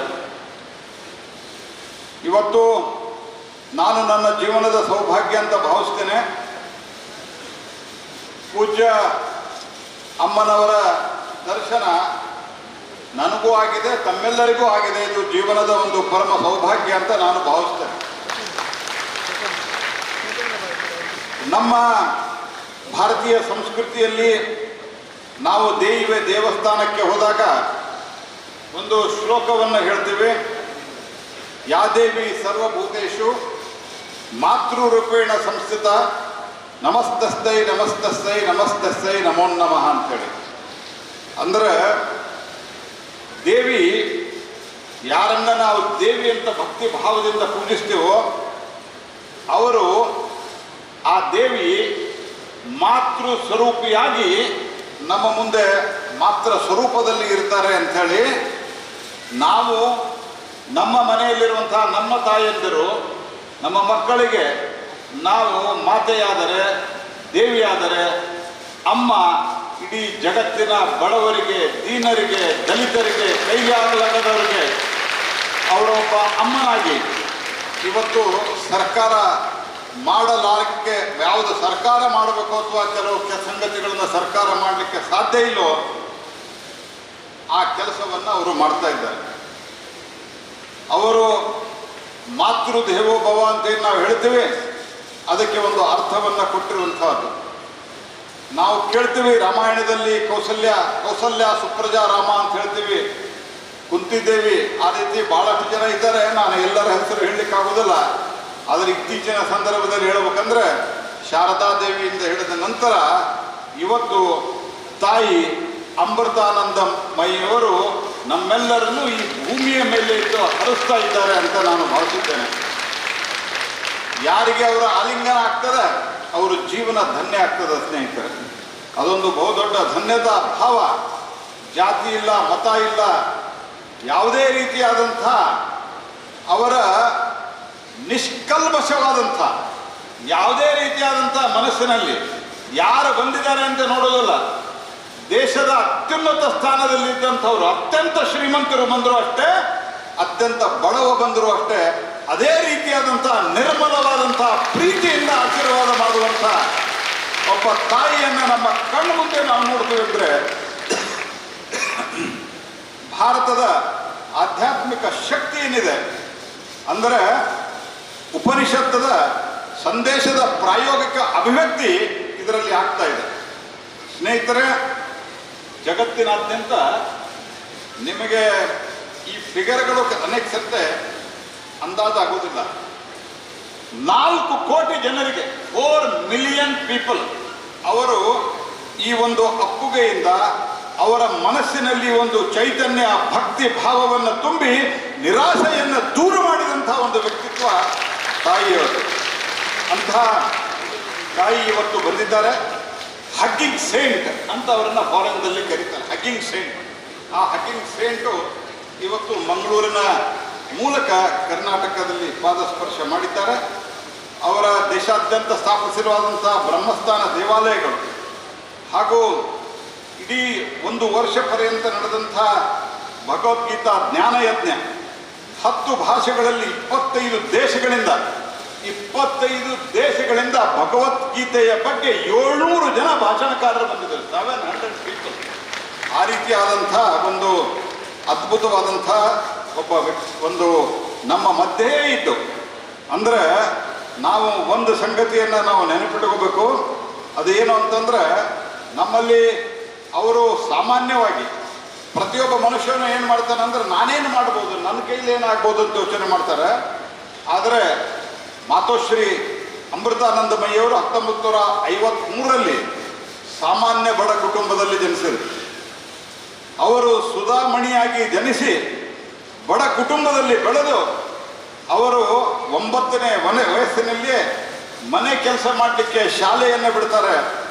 ಇವತ್ತು ನಾನು ನನ್ನ ಜೀವನದ ಸೌಭಾಗ್ಯ ಅಂತ ಭಾವಿಸ್ತೇನೆ. ಪೂಜ್ಯ ಅಮ್ಮನವರ ದರ್ಶನ ನನಗೂ ಆಗಿದೆ, ತಮ್ಮೆಲ್ಲರಿಗೂ ಆಗಿದೆ. ಇದು ಜೀವನದ ಒಂದು ಪರಮ ಸೌಭಾಗ್ಯ ಅಂತ ನಾನು ಭಾವಿಸ್ತೇನೆ. ನಮ್ಮ ಭಾರತೀಯ ಸಂಸ್ಕೃತಿಯಲ್ಲಿ ನಾವು ದೇವಸ್ಥಾನಕ್ಕೆ ಹೋದಾಗ ಒಂದು ಶ್ಲೋಕವನ್ನು ಹೇಳ್ತೀವಿ, ಯಾ ದೇವಿ ಸರ್ವಭೂತೇಷು ಮಾತೃರೂಪೇಣ ಸಂಸ್ಥಿತ ನಮಸ್ತಸ್ಥೈ ನಮಸ್ತಸ್ಥೈ ನಮಸ್ತಸ್ಥೈ ನಮೋ ನಮಃ ಅಂತೇಳಿ. ಅಂದರೆ ದೇವಿ ಯಾರನ್ನ ನಾವು ದೇವಿ ಅಂತ ಭಕ್ತಿ ಭಾವದಿಂದ ಪೂಜಿಸ್ತೀವೋ ಅವರು ಆ ದೇವಿ ಮಾತೃ ಸ್ವರೂಪಿಯಾಗಿ ನಮ್ಮ ಮುಂದೆ ಮಾತೃ ಸ್ವರೂಪದಲ್ಲಿ ಇರ್ತಾರೆ ಅಂಥೇಳಿ ನಾವು ನಮ್ಮ ಮನೆಯಲ್ಲಿರುವಂತಹ ನಮ್ಮ ತಾಯಿಯಂದಿರು ನಮ್ಮ ಮಕ್ಕಳಿಗೆ ನಾವು ಮಾತೆಯಾದರೆ, ದೇವಿಯಾದರೆ, ಅಮ್ಮ ಇಡೀ ಜಗತ್ತಿನ ಬಡವರಿಗೆ, ದೀನರಿಗೆ, ದಲಿತರಿಗೆ, ಕೈಲಾಗಲಾಗದವರಿಗೆ ಅವರೊಬ್ಬ ಅಮ್ಮನಾಗಿ ಇವತ್ತು ಸರ್ಕಾರ ಮಾಡಲಾರಕ್ಕೆ, ಯಾವುದು ಸರ್ಕಾರ ಮಾಡಬೇಕು ಅಥವಾ ಕೆಲವು ಸಂಗತಿಗಳನ್ನು ಸರ್ಕಾರ ಮಾಡಲಿಕ್ಕೆ ಸಾಧ್ಯ ಇಲ್ಲೋ ಆ ಕೆಲಸವನ್ನು ಅವರು ಮಾಡ್ತಾ ಇದ್ದಾರೆ. ಅವರು ಮಾತೃ ದೇವೋಭವ ಅಂತ ಏನು ನಾವು ಹೇಳ್ತೀವಿ, ಅದಕ್ಕೆ ಒಂದು ಅರ್ಥವನ್ನು ಕೊಟ್ಟಿರುವಂತಹದ್ದು. ನಾವು ಕೇಳ್ತೀವಿ ರಾಮಾಯಣದಲ್ಲಿ ಕೌಸಲ್ಯ ಸುಪ್ರಜಾ ರಾಮ ಅಂತ ಹೇಳ್ತೀವಿ, ಕುಂತಿದೇವಿ, ಆ ರೀತಿ ಬಹಳಷ್ಟು ಜನ ಇದ್ದಾರೆ. ನಾನು ಎಲ್ಲರ ಹೆಸರು ಹೇಳಲಿಕ್ಕಾಗೋದಿಲ್ಲ. ಆದರೆ ಇತ್ತೀಚಿನ ಸಂದರ್ಭದಲ್ಲಿ ಹೇಳ್ಬೇಕಂದ್ರೆ ಶಾರದಾದೇವಿಯಿಂದ ಹೇಳಿದ ನಂತರ ಇವತ್ತು ತಾಯಿ ಅಮೃತಾನಂದಮಯಿಯವರು ನಮ್ಮೆಲ್ಲರನ್ನೂ ಈ ಭೂಮಿಯ ಮೇಲೆ ಇದ್ದು ಹರಿಸ್ತಾ ಇದ್ದಾರೆ ಅಂತ ನಾನು ಭಾವಿಸುತ್ತೇನೆ. ಯಾರಿಗೆ ಅವರ ಆಲಿಂಗನ ಆಗ್ತದೆ ಅವರು ಜೀವನ ಧನ್ಯ ಆಗ್ತದೆ ಸ್ನೇಹಿತರೆ. ಅದೊಂದು ಬಹುದೊಡ್ಡ ಧನ್ಯತಾ ಭಾವ. ಜಾತಿ ಇಲ್ಲ, ಮತ ಇಲ್ಲ, ಯಾವುದೇ ರೀತಿಯಾದಂಥ ಅವರ ನಿಷ್ಕಲ್ಮಶವಾದಂಥ ಯಾವುದೇ ರೀತಿಯಾದಂಥ ಮನಸ್ಸಿನಲ್ಲಿ ಯಾರು ಬಂದಿದ್ದಾರೆ ಅಂತ ನೋಡೋದಿಲ್ಲ. ದೇಶದ ಅತ್ಯುನ್ನತ ಸ್ಥಾನದಲ್ಲಿದ್ದಂಥವ್ರು ಅತ್ಯಂತ ಶ್ರೀಮಂತರು ಬಂದರು ಅಷ್ಟೇ, ಅತ್ಯಂತ ಬಡವ ಬಂದರು ಅಷ್ಟೇ, ಅದೇ ರೀತಿಯಾದಂಥ ನಿರ್ಮಲವಾದಂಥ ಪ್ರೀತಿಯಿಂದ ಆಶೀರ್ವಾದ ಮಾಡುವಂಥ ಒಬ್ಬ ತಾಯಿಯನ್ನು ನಮ್ಮ ಕಣ್ಣು ಮುಂದೆ ನಾವು ನೋಡ್ತೀವಿ. ಅಂದರೆ ಭಾರತದ ಆಧ್ಯಾತ್ಮಿಕ ಶಕ್ತಿ ಏನಿದೆ ಅಂದರೆ ಉಪನಿಷತ್ತದ ಸಂದೇಶದ ಪ್ರಾಯೋಗಿಕ ಅಭಿವ್ಯಕ್ತಿ ಇದರಲ್ಲಿ ಆಗ್ತಾ ಇದೆ. ಸ್ನೇಹಿತರೆ, ಜಗತ್ತಿನಾದ್ಯಂತ ನಿಮಗೆ ಈ ಫಿಗರ್ಗಳು ಅನೇಕ ಸರ್ತೆ ಅಂದಾಜಾಗೋದಿಲ್ಲ. 4 ಕೋಟಿ ಜನರಿಗೆ 4 ಮಿಲಿಯನ್ ಪೀಪಲ್ ಅವರು ಈ ಒಂದು ಅಪ್ಪುಗೆಯಿಂದ ಅವರ ಮನಸ್ಸಿನಲ್ಲಿ ಒಂದು ಚೈತನ್ಯ ಭಕ್ತಿ ಭಾವವನ್ನು ತುಂಬಿ ನಿರಾಶೆಯನ್ನು ದೂರ ಮಾಡಿದಂಥ ಒಂದು ವ್ಯಕ್ತಿತ್ವ ತಾಯಿಯವರು. ಅಂತಹ ತಾಯಿ ಇವತ್ತು ಬಂದಿದ್ದಾರೆ. ಹಗ್ಗಿಂಗ್ ಸೇಂಟ್ ಅಂತ ಅವರನ್ನು ಫಾರಿನ್ದಲ್ಲಿ ಕರೀತಾರೆ, ಹಗ್ಗಿಂಗ್ ಸೇಂಟ್. ಆ ಹಗ್ಗಿಂಗ್ ಸೇಂಟು ಇವತ್ತು ಮಂಗಳೂರಿನ ಮೂಲಕ ಕರ್ನಾಟಕದಲ್ಲಿ ಪಾದಸ್ಪರ್ಶ ಮಾಡಿದ್ದಾರೆ. ಅವರ ದೇಶಾದ್ಯಂತ ಸ್ಥಾಪಿಸಿರುವಂಥ ಬ್ರಹ್ಮಸ್ಥಾನ ದೇವಾಲಯಗಳು ಹಾಗೂ ಇಡೀ 1 ವರ್ಷ ಪರ್ಯಂತ ನಡೆದಂಥ ಭಗವದ್ಗೀತಾ ಜ್ಞಾನಯಜ್ಞ 10 ಭಾಷೆಗಳಲ್ಲಿ 25 ದೇಶಗಳಿಂದ ಭಗವದ್ಗೀತೆಯ ಬಗ್ಗೆ 700 ಜನ ಭಾಷಣಕಾರರು ಬಂದಿದ್ದಾರೆ, 700 ಪೀಪಲ್. ಆ ರೀತಿಯಾದಂಥ ಒಂದು ಅದ್ಭುತವಾದಂಥ ಒಂದು ನಮ್ಮ ಮಧ್ಯೆ ಇದ್ದು. ಅಂದರೆ ನಾವು ಒಂದು ಸಂಗತಿಯನ್ನು ನಾವು ನೆನಪಿಟ್ಕೋಬೇಕು. ಅದೇನು ಅಂತಂದ್ರೆ, ನಮ್ಮಲ್ಲಿ ಅವರು ಸಾಮಾನ್ಯವಾಗಿ ಪ್ರತಿಯೊಬ್ಬ ಮನುಷ್ಯನು ಏನು ಮಾಡ್ತಾನೆ ಅಂದ್ರೆ, ನಾನೇನು ಮಾಡ್ಬೋದು, ನನ್ನ ಕೈಲಿ ಏನಾಗ್ಬೋದು ಅಂತ ಯೋಚನೆ ಮಾಡ್ತಾರೆ. ಆದರೆ ಮಾತೋಶ್ರೀ ಅಮೃತಾನಂದಮಯಿಯವರು 1953ರಲ್ಲಿ ಸಾಮಾನ್ಯ ಬಡ ಕುಟುಂಬದಲ್ಲಿ ಜನಿಸಿದರು. ಅವರು ಸುಧಾಮಣಿಯಾಗಿ ಜನಿಸಿ ಬಡ ಕುಟುಂಬದಲ್ಲಿ ಬೆಳೆದು ಅವರು 9ನೇ ವಯಸ್ಸಿನಲ್ಲಿಯೇ ಮನೆ ಕೆಲಸ ಮಾಡಲಿಕ್ಕೆ ಶಾಲೆಯನ್ನು ಬಿಡ್ತಾರೆ.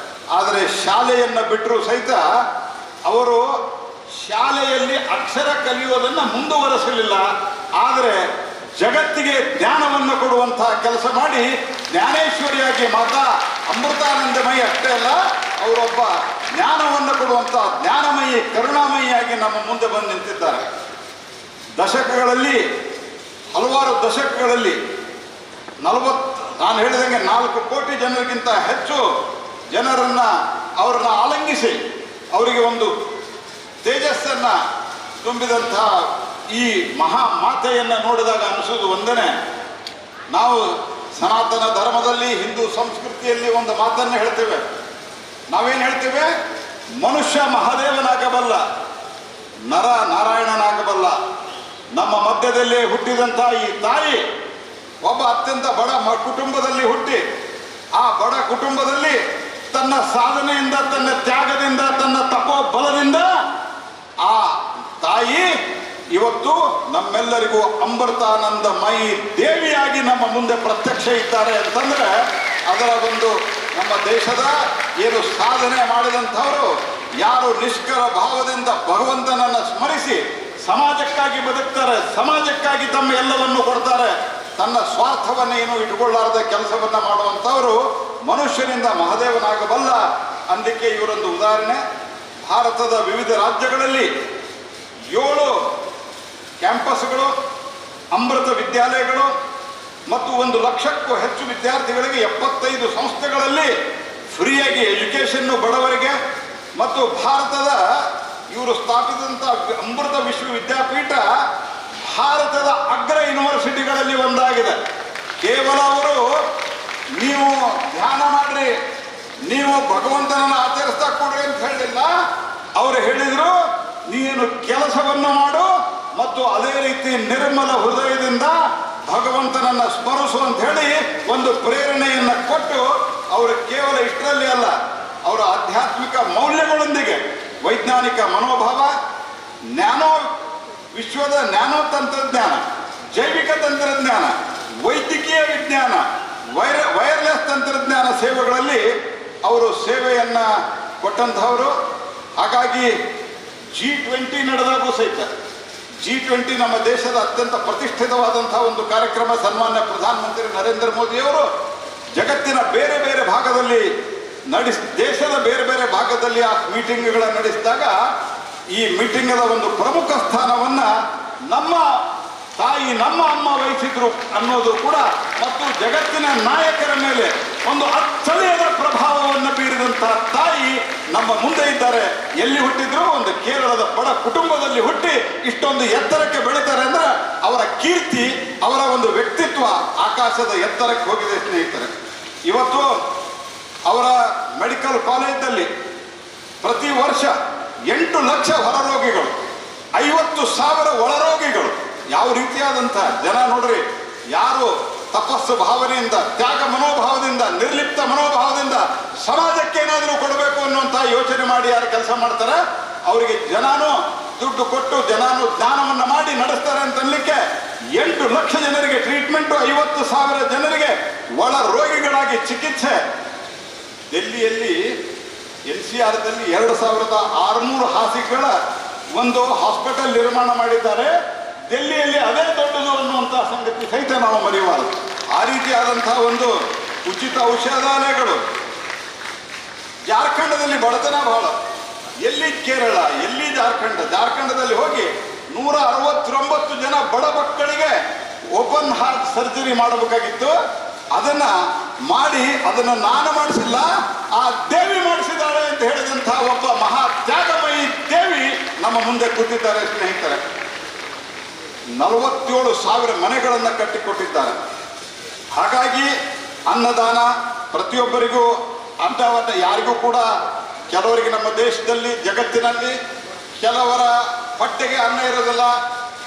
ಆದರೆ ಶಾಲೆಯನ್ನು ಬಿಟ್ಟರೂ ಸಹಿತ ಅವರು ಶಾಲೆಯಲ್ಲಿ ಅಕ್ಷರ ಕಲಿಯೋದನ್ನು ಮುಂದುವರೆಸಲಿಲ್ಲ. ಆದರೆ ಜಗತ್ತಿಗೆ ಜ್ಞಾನವನ್ನು ಕೊಡುವಂತಹ ಕೆಲಸ ಮಾಡಿ ಜ್ಞಾನೇಶ್ವರಿಯಾಗಿ ಮಾತಾ ಅಮೃತಾನಂದಮಯಿ ಅಷ್ಟೇ ಅಲ್ಲ, ಅವರೊಬ್ಬ ಜ್ಞಾನವನ್ನು ಕೊಡುವಂಥ ಜ್ಞಾನಮಯಿ ಕರುಣಾಮಯಿಯಾಗಿ ನಮ್ಮ ಮುಂದೆ ಬಂದು ನಿಂತಿದ್ದಾರೆ. ಹಲವಾರು ದಶಕಗಳಲ್ಲಿ ನಾನು ಹೇಳಿದಂಗೆ 4 ಕೋಟಿ ಜನರಿಗಿಂತ ಹೆಚ್ಚು ಅವರನ್ನು ಆಲಂಗಿಸಿ ಅವರಿಗೆ ಒಂದು ತೇಜಸ್ಸನ್ನು ತುಂಬಿದಂಥ ಈ ಮಹಾ ಮಾತೆಯನ್ನು ನೋಡಿದಾಗ ಅನಿಸೋದು ಒಂದನೇ, ನಾವು ಸನಾತನ ಧರ್ಮದಲ್ಲಿ ಹಿಂದೂ ಸಂಸ್ಕೃತಿಯಲ್ಲಿ ಒಂದು ಮಾತನ್ನು ಹೇಳ್ತೇವೆ. ನಾವೇನು ಹೇಳ್ತೇವೆ? ಮನುಷ್ಯ ಮಹಾದೇವನಾಗಬಲ್ಲ, ನರ ನಾರಾಯಣನಾಗಬಲ್ಲ. ನಮ್ಮ ಮಧ್ಯದಲ್ಲೇ ಹುಟ್ಟಿದಂಥ ಈ ತಾಯಿ ಒಬ್ಬ ಅತ್ಯಂತ ಬಡ ಕುಟುಂಬದಲ್ಲಿ ಹುಟ್ಟಿ, ಆ ಬಡ ಕುಟುಂಬದಲ್ಲಿ ತನ್ನ ಸಾಧನೆಯಿಂದ, ತನ್ನ ತ್ಯಾಗದಿಂದ, ತನ್ನ ತಪೋಬಲದಿಂದ ಆ ತಾಯಿ ಇವತ್ತು ನಮ್ಮೆಲ್ಲರಿಗೂ ಅಮೃತಾನಂದಮಯಿ ದೇವಿಯಾಗಿ ನಮ್ಮ ಮುಂದೆ ಪ್ರತ್ಯಕ್ಷ ಇದ್ದಾರೆ ಅಂತಂದ್ರೆ, ಅದರ ಒಂದು ನಮ್ಮ ದೇಶದ ಏನು ಸಾಧನೆ ಮಾಡಿದಂಥವರು, ಯಾರು ನಿಷ್ಕರ ಭಾವದಿಂದ ಭಗವಂತನನ್ನು ಸ್ಮರಿಸಿ ಸಮಾಜಕ್ಕಾಗಿ ಬದುಕ್ತಾರೆ, ಸಮಾಜಕ್ಕಾಗಿ ತಮ್ಮ ಎಲ್ಲವನ್ನು ಕೊಡ್ತಾರೆ, ತನ್ನ ಸ್ವಾರ್ಥವನ್ನೇನು ಇಟ್ಕೊಳ್ಳಾರದ ಕೆಲಸವನ್ನು ಮಾಡುವಂಥವರು ಮನುಷ್ಯನಿಂದ ಮಹಾದೇವನಾಗಬಲ್ಲ ಅಂದಕ್ಕೆ ಇವರೊಂದು ಉದಾಹರಣೆ. ಭಾರತದ ವಿವಿಧ ರಾಜ್ಯಗಳಲ್ಲಿ 7 ಕ್ಯಾಂಪಸ್ಗಳು, ಅಮೃತ ವಿದ್ಯಾಲಯಗಳು ಮತ್ತು 1 ಲಕ್ಷಕ್ಕೂ ಹೆಚ್ಚು ವಿದ್ಯಾರ್ಥಿಗಳಿಗೆ 75 ಸಂಸ್ಥೆಗಳಲ್ಲಿ ಫ್ರೀಯಾಗಿ ಎಜುಕೇಷನ್ನು ಬಡವರಿಗೆ. ಮತ್ತು ಭಾರತದ ಇವರು ಸ್ಥಾಪಿಸಿದಂಥ ಅಮೃತ ವಿಶ್ವವಿದ್ಯಾಪೀಠ ಭಾರತದ ಅಗ್ರ ಯೂನಿವರ್ಸಿಟಿಗಳಲ್ಲಿ ಒಂದಾಗಿದೆ. ಕೇವಲ ಅವರು ನೀವು ಧ್ಯಾನ ಮಾಡ್ರಿ, ನೀವು ಭಗವಂತನನ್ನು ಆಚರಿಸ್ತಾ ಕೊಡ್ರಿ ಅಂತ ಹೇಳಿಲ್ಲ. ಅವರು ಹೇಳಿದ್ರು, ನೀನು ಕೆಲಸವನ್ನು ಮಾಡು ಮತ್ತು ಅದೇ ರೀತಿ ನಿರ್ಮಲ ಹೃದಯದಿಂದ ಭಗವಂತನನ್ನು ಸ್ಮರಿಸು ಅಂತ ಹೇಳಿ ಒಂದು ಪ್ರೇರಣೆಯನ್ನು ಕೊಟ್ಟು, ಅವರು ಕೇವಲ ಇಷ್ಟರಲ್ಲಿ ಅಲ್ಲ, ಅವರ ಆಧ್ಯಾತ್ಮಿಕ ಮೌಲ್ಯಗಳೊಂದಿಗೆ ವೈಜ್ಞಾನಿಕ ಮನೋಭಾವ, ವಿಶ್ವದ ನ್ಯಾನೋ ತಂತ್ರಜ್ಞಾನ, ಜೈವಿಕ ತಂತ್ರಜ್ಞಾನ, ವೈದ್ಯಕೀಯ ವಿಜ್ಞಾನ, ವೈರ್ಲೆಸ್ ತಂತ್ರಜ್ಞಾನ ಸೇವೆಗಳಲ್ಲಿ ಅವರು ಸೇವೆಯನ್ನು ಕೊಟ್ಟಂತಹವರು. ಹಾಗಾಗಿ G20 ನಡೆದಾಗೂ ಸಹಿತ, G20 ನಮ್ಮ ದೇಶದ ಅತ್ಯಂತ ಪ್ರತಿಷ್ಠಿತವಾದಂತಹ ಒಂದು ಕಾರ್ಯಕ್ರಮ. ಸನ್ಮಾನ್ಯ ಪ್ರಧಾನಮಂತ್ರಿ ನರೇಂದ್ರ ಮೋದಿಯವರು ಜಗತ್ತಿನ ಬೇರೆ ಬೇರೆ ಭಾಗದಲ್ಲಿ ದೇಶದ ಬೇರೆ ಬೇರೆ ಭಾಗದಲ್ಲಿ ಆ ಮೀಟಿಂಗ್ಗಳನ್ನು ನಡೆಸಿದಾಗ ಈ ಮೀಟಿಂಗದ ಒಂದು ಪ್ರಮುಖ ಸ್ಥಾನವನ್ನು ನಮ್ಮ ತಾಯಿ, ನಮ್ಮ ಅಮ್ಮ ವಹಿಸಿದ್ರು ಅನ್ನೋದು ಕೂಡ, ಮತ್ತು ಜಗತ್ತಿನ ನಾಯಕರ ಮೇಲೆ ಒಂದು ಅಚ್ಚಳಿಯದ ಪ್ರಭಾವವನ್ನು ಬೀರಿದಂಥ ತಾಯಿ ನಮ್ಮ ಮುಂದೆ ಇದ್ದಾರೆ. ಎಲ್ಲಿ ಹುಟ್ಟಿದ್ರು? ಒಂದು ಕೇರಳದ ಬಡ ಕುಟುಂಬದಲ್ಲಿ ಹುಟ್ಟಿ ಇಷ್ಟೊಂದು ಎತ್ತರಕ್ಕೆ ಬೆಳೀತಾರೆ ಅಂದ್ರೆ ಅವರ ಕೀರ್ತಿ, ಅವರ ಒಂದು ವ್ಯಕ್ತಿತ್ವ ಆಕಾಶದ ಎತ್ತರಕ್ಕೆ ಹೋಗಿದೆ ಸ್ನೇಹಿತರೆ. ಇವತ್ತು ಅವರ ಮೆಡಿಕಲ್ ಕಾಲೇಜಲ್ಲಿ ಪ್ರತಿ ವರ್ಷ 8 ಲಕ್ಷ ಹೊರರೋಗಿಗಳು, 50,000 ಒಳರೋಗಿಗಳು. ಯಾವ ರೀತಿಯಾದಂಥ ಜನ ನೋಡ್ರಿ, ಯಾರು ತಪಸ್ಸು ಭಾವನೆಯಿಂದ, ತ್ಯಾಗ ಮನೋಭಾವದಿಂದ, ನಿರ್ಲಿಪ್ತ ಮನೋಭಾವದಿಂದ ಸಮಾಜಕ್ಕೆ ಏನಾದರೂ ಕೊಡಬೇಕು ಅನ್ನುವಂಥ ಯೋಚನೆ ಮಾಡಿ ಯಾರು ಕೆಲಸ ಮಾಡ್ತಾರೆ, ಅವರಿಗೆ ಜನನೂ ದುಡ್ಡು ಕೊಟ್ಟು ಜನನೂ ಜ್ಞಾನವನ್ನು ಮಾಡಿ ನಡೆಸ್ತಾರೆ ಅಂತ ಅನ್ಲಿಕ್ಕೆ 8 ಲಕ್ಷ ಜನರಿಗೆ ಟ್ರೀಟ್ಮೆಂಟು, 50,000 ಜನರಿಗೆ ಒಳ ರೋಗಿಗಳಾಗಿ ಚಿಕಿತ್ಸೆ, ಡೆಲ್ಲಿಯಲ್ಲಿ NCRದಲ್ಲಿ 2600 ಹಾಸಿಗೆಗಳ ಒಂದು ಹಾಸ್ಪಿಟಲ್ ನಿರ್ಮಾಣ ಮಾಡಿದ್ದಾರೆ. ಡೆಲ್ಲಿಯಲ್ಲಿ ಅದೇ ದೊಡ್ಡದು ಅನ್ನುವಂತಹ ಸಂಗತಿ ಸಹಿತ ನಾವು ಮರೆಯಬಾರದು. ಆ ರೀತಿಯಾದಂತಹ ಒಂದು ಉಚಿತ ಔಷಧಾಲಯಗಳು. ಜಾರ್ಖಂಡದಲ್ಲಿ ಬಡತನ ಬಹಳ. ಎಲ್ಲಿ ಕೇರಳ, ಎಲ್ಲಿ ಜಾರ್ಖಂಡದಲ್ಲಿ ಹೋಗಿ 169 ಜನ ಬಡ ಮಕ್ಕಳಿಗೆ ಓಪನ್ ಹಾರ್ಟ್ ಸರ್ಜರಿ ಮಾಡಬೇಕಾಗಿತ್ತು. ಅದನ್ನ ಮಾಡಿ, ಅದನ್ನು ನಾನು ಮಾಡಿಸಿಲ್ಲ, ಆ ದೇವಿ ಮಾಡಿಸಿದ್ದಾಳೆ ಅಂತ ಹೇಳಿದಂತಹ ಒಬ್ಬ ಮಹಾ ತ್ಯಾಗಮಯಿ ದೇವಿ ನಮ್ಮ ಮುಂದೆ ಕೂತಿದ್ದಾರೆ ಸ್ನೇಹಿತರೆ. 47,000 ಮನೆಗಳನ್ನು ಕಟ್ಟಿಕೊಟ್ಟಿದ್ದಾರೆ. ಹಾಗಾಗಿ ಅನ್ನದಾನ ಪ್ರತಿಯೊಬ್ಬರಿಗೂ ಅನ್ನವನ್ನು ಯಾರಿಗೂ ಕೂಡ, ಕೆಲವರಿಗೆ ನಮ್ಮ ದೇಶದಲ್ಲಿ ಜಗತ್ತಿನಲ್ಲಿ ಕೆಲವರ ಹೊಟ್ಟೆಗೆ ಅನ್ನ ಇರೋದಿಲ್ಲ,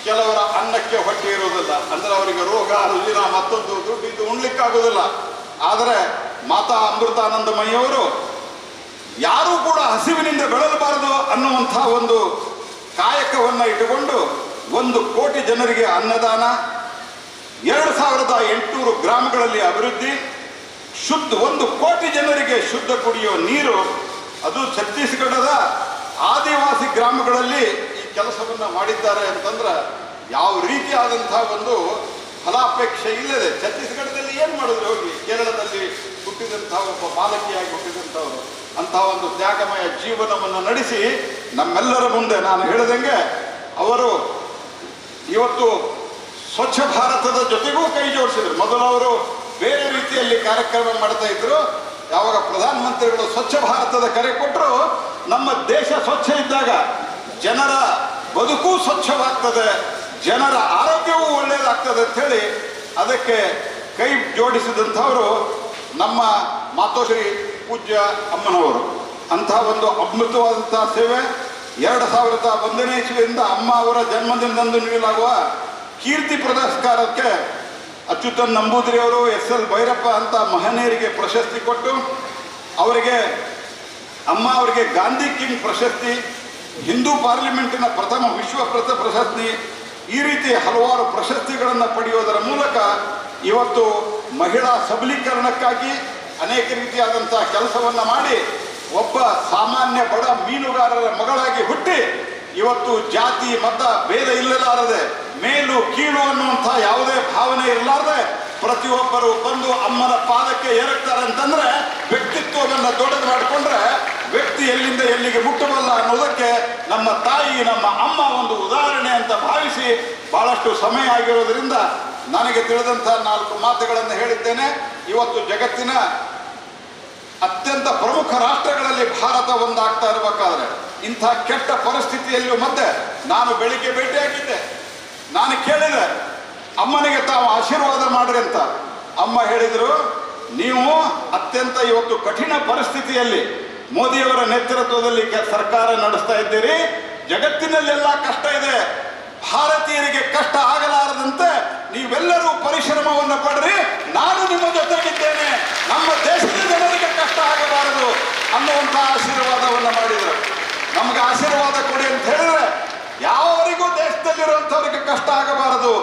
ಕೆಲವರ ಅನ್ನಕ್ಕೆ ಹೊಟ್ಟೆ ಇರೋದಿಲ್ಲ. ಅಂದ್ರೆ ಅವರಿಗೆ ರೋಗ ರುಜಿನ ಮತ್ತೊಂದು ದುಡ್ಡಿದ್ದು ಉಣ್ಲಿಕ್ಕಾಗೋದಿಲ್ಲ. ಆದರೆ ಮಾತಾ ಅಮೃತಾನಂದಮಯಿಯವರು ಯಾರೂ ಕೂಡ ಹಸಿವಿನಿಂದ ಬೆಳಲಬಾರದು ಅನ್ನುವಂಥ ಒಂದು ಕಾಯಕವನ್ನು ಇಟ್ಟುಕೊಂಡು 1 ಕೋಟಿ ಜನರಿಗೆ ಅನ್ನದಾನ, 2800 ಗ್ರಾಮಗಳಲ್ಲಿ ಅಭಿವೃದ್ಧಿ, 1 ಕೋಟಿ ಜನರಿಗೆ ಶುದ್ಧ ಕುಡಿಯುವ ನೀರು. ಅದು ಛತ್ತೀಸ್ಗಢದ ಆದಿವಾಸಿ ಗ್ರಾಮಗಳಲ್ಲಿ ಈ ಕೆಲಸವನ್ನು ಮಾಡಿದ್ದಾರೆ ಅಂತಂದ್ರೆ ಯಾವ ರೀತಿಯಾದಂತಹ ಒಂದು ಫಲಾಪೇಕ್ಷೆ ಇಲ್ಲದೆ. ಛತ್ತೀಸ್ಗಢದಲ್ಲಿ ಏನು ಮಾಡಿದ್ರು ಹೋಗಿ, ಕೇರಳದಲ್ಲಿ ಹುಟ್ಟಿದಂತಹ ಒಬ್ಬ ಬಾಲಕಿಯಾಗಿ ಹುಟ್ಟಿದಂಥವರು ಅಂತಹ ಒಂದು ತ್ಯಾಗಮಯ ಜೀವನವನ್ನು ನಡೆಸಿ ನಮ್ಮೆಲ್ಲರ ಮುಂದೆ ನಾನು ಹೇಳಿದಂಗೆ ಅವರು ಇವತ್ತು ಸ್ವಚ್ಛ ಭಾರತದ ಜೊತೆಗೂ ಕೈ ಜೋಡಿಸಿದ್ರು. ಮೊದಲು ಅವರು ಬೇರೆ ರೀತಿಯಲ್ಲಿ ಕಾರ್ಯಕ್ರಮ ಮಾಡ್ತಾ ಇದ್ರು. ಯಾವಾಗ ಪ್ರಧಾನಮಂತ್ರಿಗಳು ಸ್ವಚ್ಛ ಭಾರತದ ಕರೆ ಕೊಟ್ಟರು, ನಮ್ಮ ದೇಶ ಸ್ವಚ್ಛ ಇದ್ದಾಗ ಜನರ ಬದುಕು ಸ್ವಚ್ಛವಾಗ್ತದೆ, ಜನರ ಆರೋಗ್ಯವೂ ಒಳ್ಳೆಯದಾಗ್ತದೆ ಅಂಥೇಳಿ ಅದಕ್ಕೆ ಕೈ ಜೋಡಿಸಿದಂಥವರು ನಮ್ಮ ಮಾತೋಶ್ರೀ ಪೂಜ್ಯ ಅಮ್ಮನವರು. ಅಂತಹ ಒಂದು ಅದ್ಭುತವಾದಂತಹ ಸೇವೆ. 2001ನೇ ಇಸ್ವಿಯಿಂದ ಅಮ್ಮ ಅವರ ಜನ್ಮದಿನದಂದು ನೀಡಲಾಗುವ ಕೀರ್ತಿ ಪುರಸ್ಕಾರಕ್ಕೆ ಅಚ್ಯುತನ್ ನಂಬೂದಿರಿ ಅವರು, SL ಭೈರಪ್ಪ ಅಂತ ಮಹನೀಯರಿಗೆ ಪ್ರಶಸ್ತಿ ಕೊಟ್ಟು ಅವರಿಗೆ ಅಮ್ಮ ಅವರಿಗೆ ಗಾಂಧಿ ಕಿಂಗ್ ಪ್ರಶಸ್ತಿ, ಹಿಂದೂ ಪಾರ್ಲಿಮೆಂಟಿನ ಪ್ರಥಮ ವಿಶ್ವ ಪ್ರಶಸ್ತಿ, ಈ ರೀತಿ ಹಲವಾರು ಪ್ರಶಸ್ತಿಗಳನ್ನು ಪಡೆಯುವುದರ ಮೂಲಕ ಇವತ್ತು ಮಹಿಳಾ ಸಬಲೀಕರಣಕ್ಕಾಗಿ ಅನೇಕ ರೀತಿಯಾದಂತಹ ಕೆಲಸವನ್ನು ಮಾಡಿ ಒಬ್ಬ ಸಾಮಾನ್ಯ ಬಡ ಮೀನುಗಾರರ ಮಗಳಾಗಿ ಹುಟ್ಟಿ ಇವತ್ತು ಜಾತಿ ಮತ ಭೇದ ಇಲ್ಲಲಾರದೆ, ಮೇಲು ಕೀಳು ಅನ್ನುವಂಥ ಯಾವುದೇ ಭಾವನೆ ಇರಲಾರದೆ ಪ್ರತಿಯೊಬ್ಬರು ಬಂದು ಅಮ್ಮನ ಪಾದಕ್ಕೆ ಎರಗ್ತಾರೆ ಅಂತಂದ್ರೆ ವ್ಯಕ್ತಿತ್ವವನ್ನು ದೊಡ್ಡದು ಮಾಡಿಕೊಂಡ್ರೆ ವ್ಯಕ್ತಿ ಎಲ್ಲಿಂದ ಎಲ್ಲಿಗೆ ಮುಟ್ಟಬಲ್ಲ ಅನ್ನೋದಕ್ಕೆ ನಮ್ಮ ತಾಯಿ, ನಮ್ಮ ಅಮ್ಮ ಒಂದು ಉದಾಹರಣೆ ಅಂತ ಭಾವಿಸಿ ಬಹಳಷ್ಟು ಸಮಯ ಆಗಿರೋದ್ರಿಂದ ನನಗೆ ತಿಳಿದಂಥ 4 ಮಾತುಗಳನ್ನು ಹೇಳಿದ್ದೇನೆ. ಇವತ್ತು ಜಗತ್ತಿನ ಅತ್ಯಂತ ಪ್ರಮುಖ ರಾಷ್ಟ್ರಗಳಲ್ಲಿ ಭಾರತ ಒಂದಾಗ್ತಾ ಇರಬೇಕಾದ್ರೆ ಇಂಥ ಕೆಟ್ಟ ಪರಿಸ್ಥಿತಿಯಲ್ಲೂ ಮತ್ತೆ ನಾನು ಬೆಳಿಗ್ಗೆ ಭೇಟಿಯಾಗಿದ್ದೆ. ನಾನು ಕೇಳಿದೆ ಅಮ್ಮನಿಗೆ ತಾವು ಆಶೀರ್ವಾದ ಮಾಡ್ರಿ ಅಂತ. ಅಮ್ಮ ಹೇಳಿದರು, ನೀವು ಅತ್ಯಂತ ಇವತ್ತು ಕಠಿಣ ಪರಿಸ್ಥಿತಿಯಲ್ಲಿ ಮೋದಿಯವರ ನೇತೃತ್ವದಲ್ಲಿ ಸರ್ಕಾರ ನಡೆಸ್ತಾ ಇದ್ದೀರಿ. ಜಗತ್ತಿನಲ್ಲೆಲ್ಲ ಕಷ್ಟ ಇದೆ, ಭಾರತೀಯರಿಗೆ ಕಷ್ಟ ಆಗಲಾರದಂತೆ ನೀವೆಲ್ಲರೂ ಪರಿಶ್ರಮವನ್ನು ಪಡ್ರಿ, ನಾನು ನಿಮ್ಮ ಜೊತೆಗಿದ್ದೇನೆ, ನಮ್ಮ ದೇಶದ ಜನರಿಗೆ ಕಷ್ಟ ಆಗಬಾರದು ಅನ್ನುವಂಥ ಆಶೀರ್ವಾದವನ್ನು ಮಾಡಿದರು. ನಮಗೆ ಆಶೀರ್ವಾದ ಕೊಡಿ ಅಂತ ಹೇಳಿದ್ರೆ ಯಾವರಿಗೂ ದೇಶದಲ್ಲಿರುವಂಥವ್ರಿಗೆ ಕಷ್ಟ ಆಗಬಾರದು,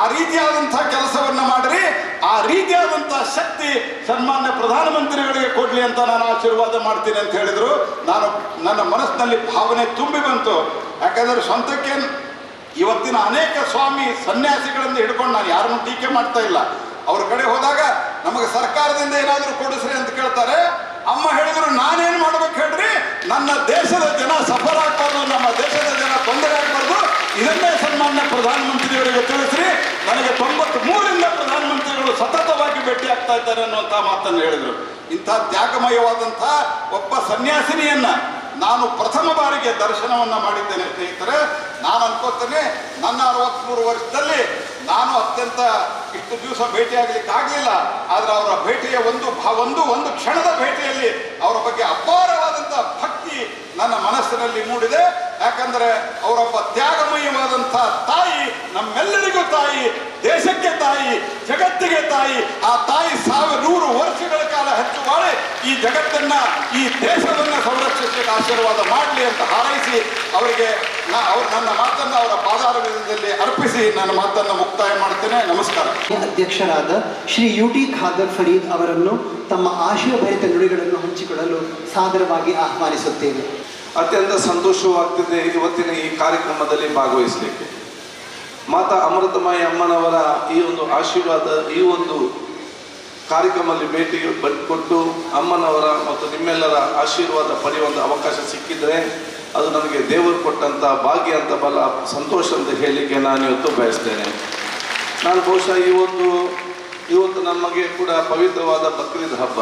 ಆ ರೀತಿಯಾದಂಥ ಕೆಲಸವನ್ನು ಮಾಡಿರಿ, ಆ ರೀತಿಯಾದಂತಹ ಶಕ್ತಿ ಸನ್ಮಾನ್ಯ ಪ್ರಧಾನಮಂತ್ರಿಗಳಿಗೆ ಕೊಡ್ಲಿ ಅಂತ ನಾನು ಆಶೀರ್ವಾದ ಮಾಡ್ತೀನಿ ಅಂತ ಹೇಳಿದ್ರು. ನನ್ನ ಮನಸ್ಸಿನಲ್ಲಿ ಭಾವನೆ ತುಂಬಿ ಬಂತು. ಯಾಕಂದ್ರೆ ಸ್ವಂತಕ್ಕೆ ಇವತ್ತಿನ ಅನೇಕ ಸ್ವಾಮಿ ಸನ್ಯಾಸಿಗಳನ್ನು ಹಿಡ್ಕೊಂಡು ನಾನು ಯಾರನ್ನು ಟೀಕೆ ಮಾಡ್ತಾ ಇಲ್ಲ. ಅವ್ರ ಕಡೆ ಹೋದಾಗ ನಮಗೆ ಸರ್ಕಾರದಿಂದ ಏನಾದರೂ ಕೊಡಿಸ್ರಿ ಅಂತ ಕೇಳ್ತಾರೆ. ಅಮ್ಮ ಹೇಳಿದ್ರು, ನಾನೇನು ಮಾಡ್ಬೇಕು ಹೇಳ್ರಿ, ನನ್ನ ದೇಶದ ಜನ ಸಫರ್ ಆಗ್ಬಾರ್ದು, ನಮ್ಮ ದೇಶದ ಜನ ತೊಂದರೆ ಆಗ್ಬಾರ್ದು, ಇದನ್ನೇ ಸನ್ಮಾನ್ಯ ಪ್ರಧಾನಮಂತ್ರಿಯವರಿಗೆ ತಿಳಿಸ್ರಿ. ನನಗೆ 93ರಿಂದ ಪ್ರಧಾನಮಂತ್ರಿಗಳು ಸತತವಾಗಿ ಭೇಟಿ ಆಗ್ತಾ ಇದ್ದಾರೆ ಅನ್ನುವಂಥ ಮಾತನ್ನು ಹೇಳಿದರು. ಇಂಥ ತ್ಯಾಗಮಯವಾದಂಥ ಒಬ್ಬ ಸನ್ಯಾಸಿನಿಯನ್ನ ನಾನು ಪ್ರಥಮ ಬಾರಿಗೆ ದರ್ಶನವನ್ನು ಮಾಡಿದ್ದೇನೆ ಸ್ನೇಹಿತರೆ. ನಾನು ಅನ್ಕೋತೇನೆ ನನ್ನ 63 ವರ್ಷದಲ್ಲಿ ನಾನು ಅತ್ಯಂತ ಇಷ್ಟು ದಿವಸ ಭೇಟಿಯಾಗಲಿಕ್ಕೆ ಆಗಲಿಲ್ಲ. ಆದರೆ ಅವರ ಭೇಟಿಯ ಒಂದು ಕ್ಷಣದ ಭೇಟಿಯಲ್ಲಿ ಅವರ ಬಗ್ಗೆ ಅಪಾರವಾದಂಥ ಭಕ್ತಿ ನನ್ನ ಮನಸ್ಸಿನಲ್ಲಿ ಮೂಡಿದೆ. ಯಾಕಂದರೆ ಅವರೊಬ್ಬ ತ್ಯಾಗಮಯವಾದಂಥ ತಾಯಿ, ನಮ್ಮೆಲ್ಲರಿಗೂ ತಾಯಿ, ದೇಶಕ್ಕೆ ತಾಯಿ, ಜಗತ್ತಿಗೆ ತಾಯಿ. ಆ ತಾಯಿ 100 ವರ್ಷಗಳ ಕಾಲ ಹೆಚ್ಚು ಬಾಳಿ ಈ ಜಗತ್ತನ್ನ, ಈ ದೇಶವನ್ನು ಜೊತೆಗೆ ಆಶೀರ್ವಾದ ಮಾಡಲಿ ಅಂತ ಹಾರೈಸಿ ಅವರಿಗೆ ನನ್ನ ಮಾತನ್ನು ಅವರ ಪಾದಾರವಿಂದದಲ್ಲಿ ಅರ್ಪಿಸಿ ನನ್ನ ಮಾತನ್ನು ಮುಕ್ತಾಯ ಮಾಡ್ತೇನೆ. ನಮಸ್ಕಾರ. ಅಧ್ಯಕ್ಷರಾದ ಶ್ರೀ UT ಖಾದರ್ ಫರೀದ್ ಅವರನ್ನು ತಮ್ಮ ಆಶಯಭರಿತ ನುಡಿಗಳನ್ನು ಹಂಚಿಕೊಳ್ಳಲು ಸಾದರವಾಗಿ ಆಹ್ವಾನಿಸುತ್ತೇವೆ. ಅತ್ಯಂತ ಸಂತೋಷವಾಗ್ತಿದೆ ಇವತ್ತಿನ ಈ ಕಾರ್ಯಕ್ರಮದಲ್ಲಿ ಭಾಗವಹಿಸಲಿಕ್ಕೆ. ಮಾತಾ ಅಮೃತಮಯಿ ಅಮ್ಮನವರ ಈ ಒಂದು ಆಶೀರ್ವಾದ, ಈ ಒಂದು ಕಾರ್ಯಕ್ರಮದಲ್ಲಿ ಭೇಟಿ ಕೊಟ್ಟು ಅಮ್ಮನವರ ಮತ್ತು ನಿಮ್ಮೆಲ್ಲರ ಆಶೀರ್ವಾದ ಪಡೆಯುವಂಥ ಅವಕಾಶ ಸಿಕ್ಕಿದರೆ ಅದು ನನಗೆ ದೇವರು ಕೊಟ್ಟಂಥ ಭಾಗ್ಯ ಅಂತ ಬಲ ಸಂತೋಷ ಅಂತ ಹೇಳಲಿಕ್ಕೆ ನಾನು ಇವತ್ತು ಬಯಸ್ತೇನೆ. ನಾನು ಬಹುಶಃ ಇವತ್ತು ನಮಗೆ ಕೂಡ ಪವಿತ್ರವಾದ ಬಕ್ರೀದ್ ಹಬ್ಬ.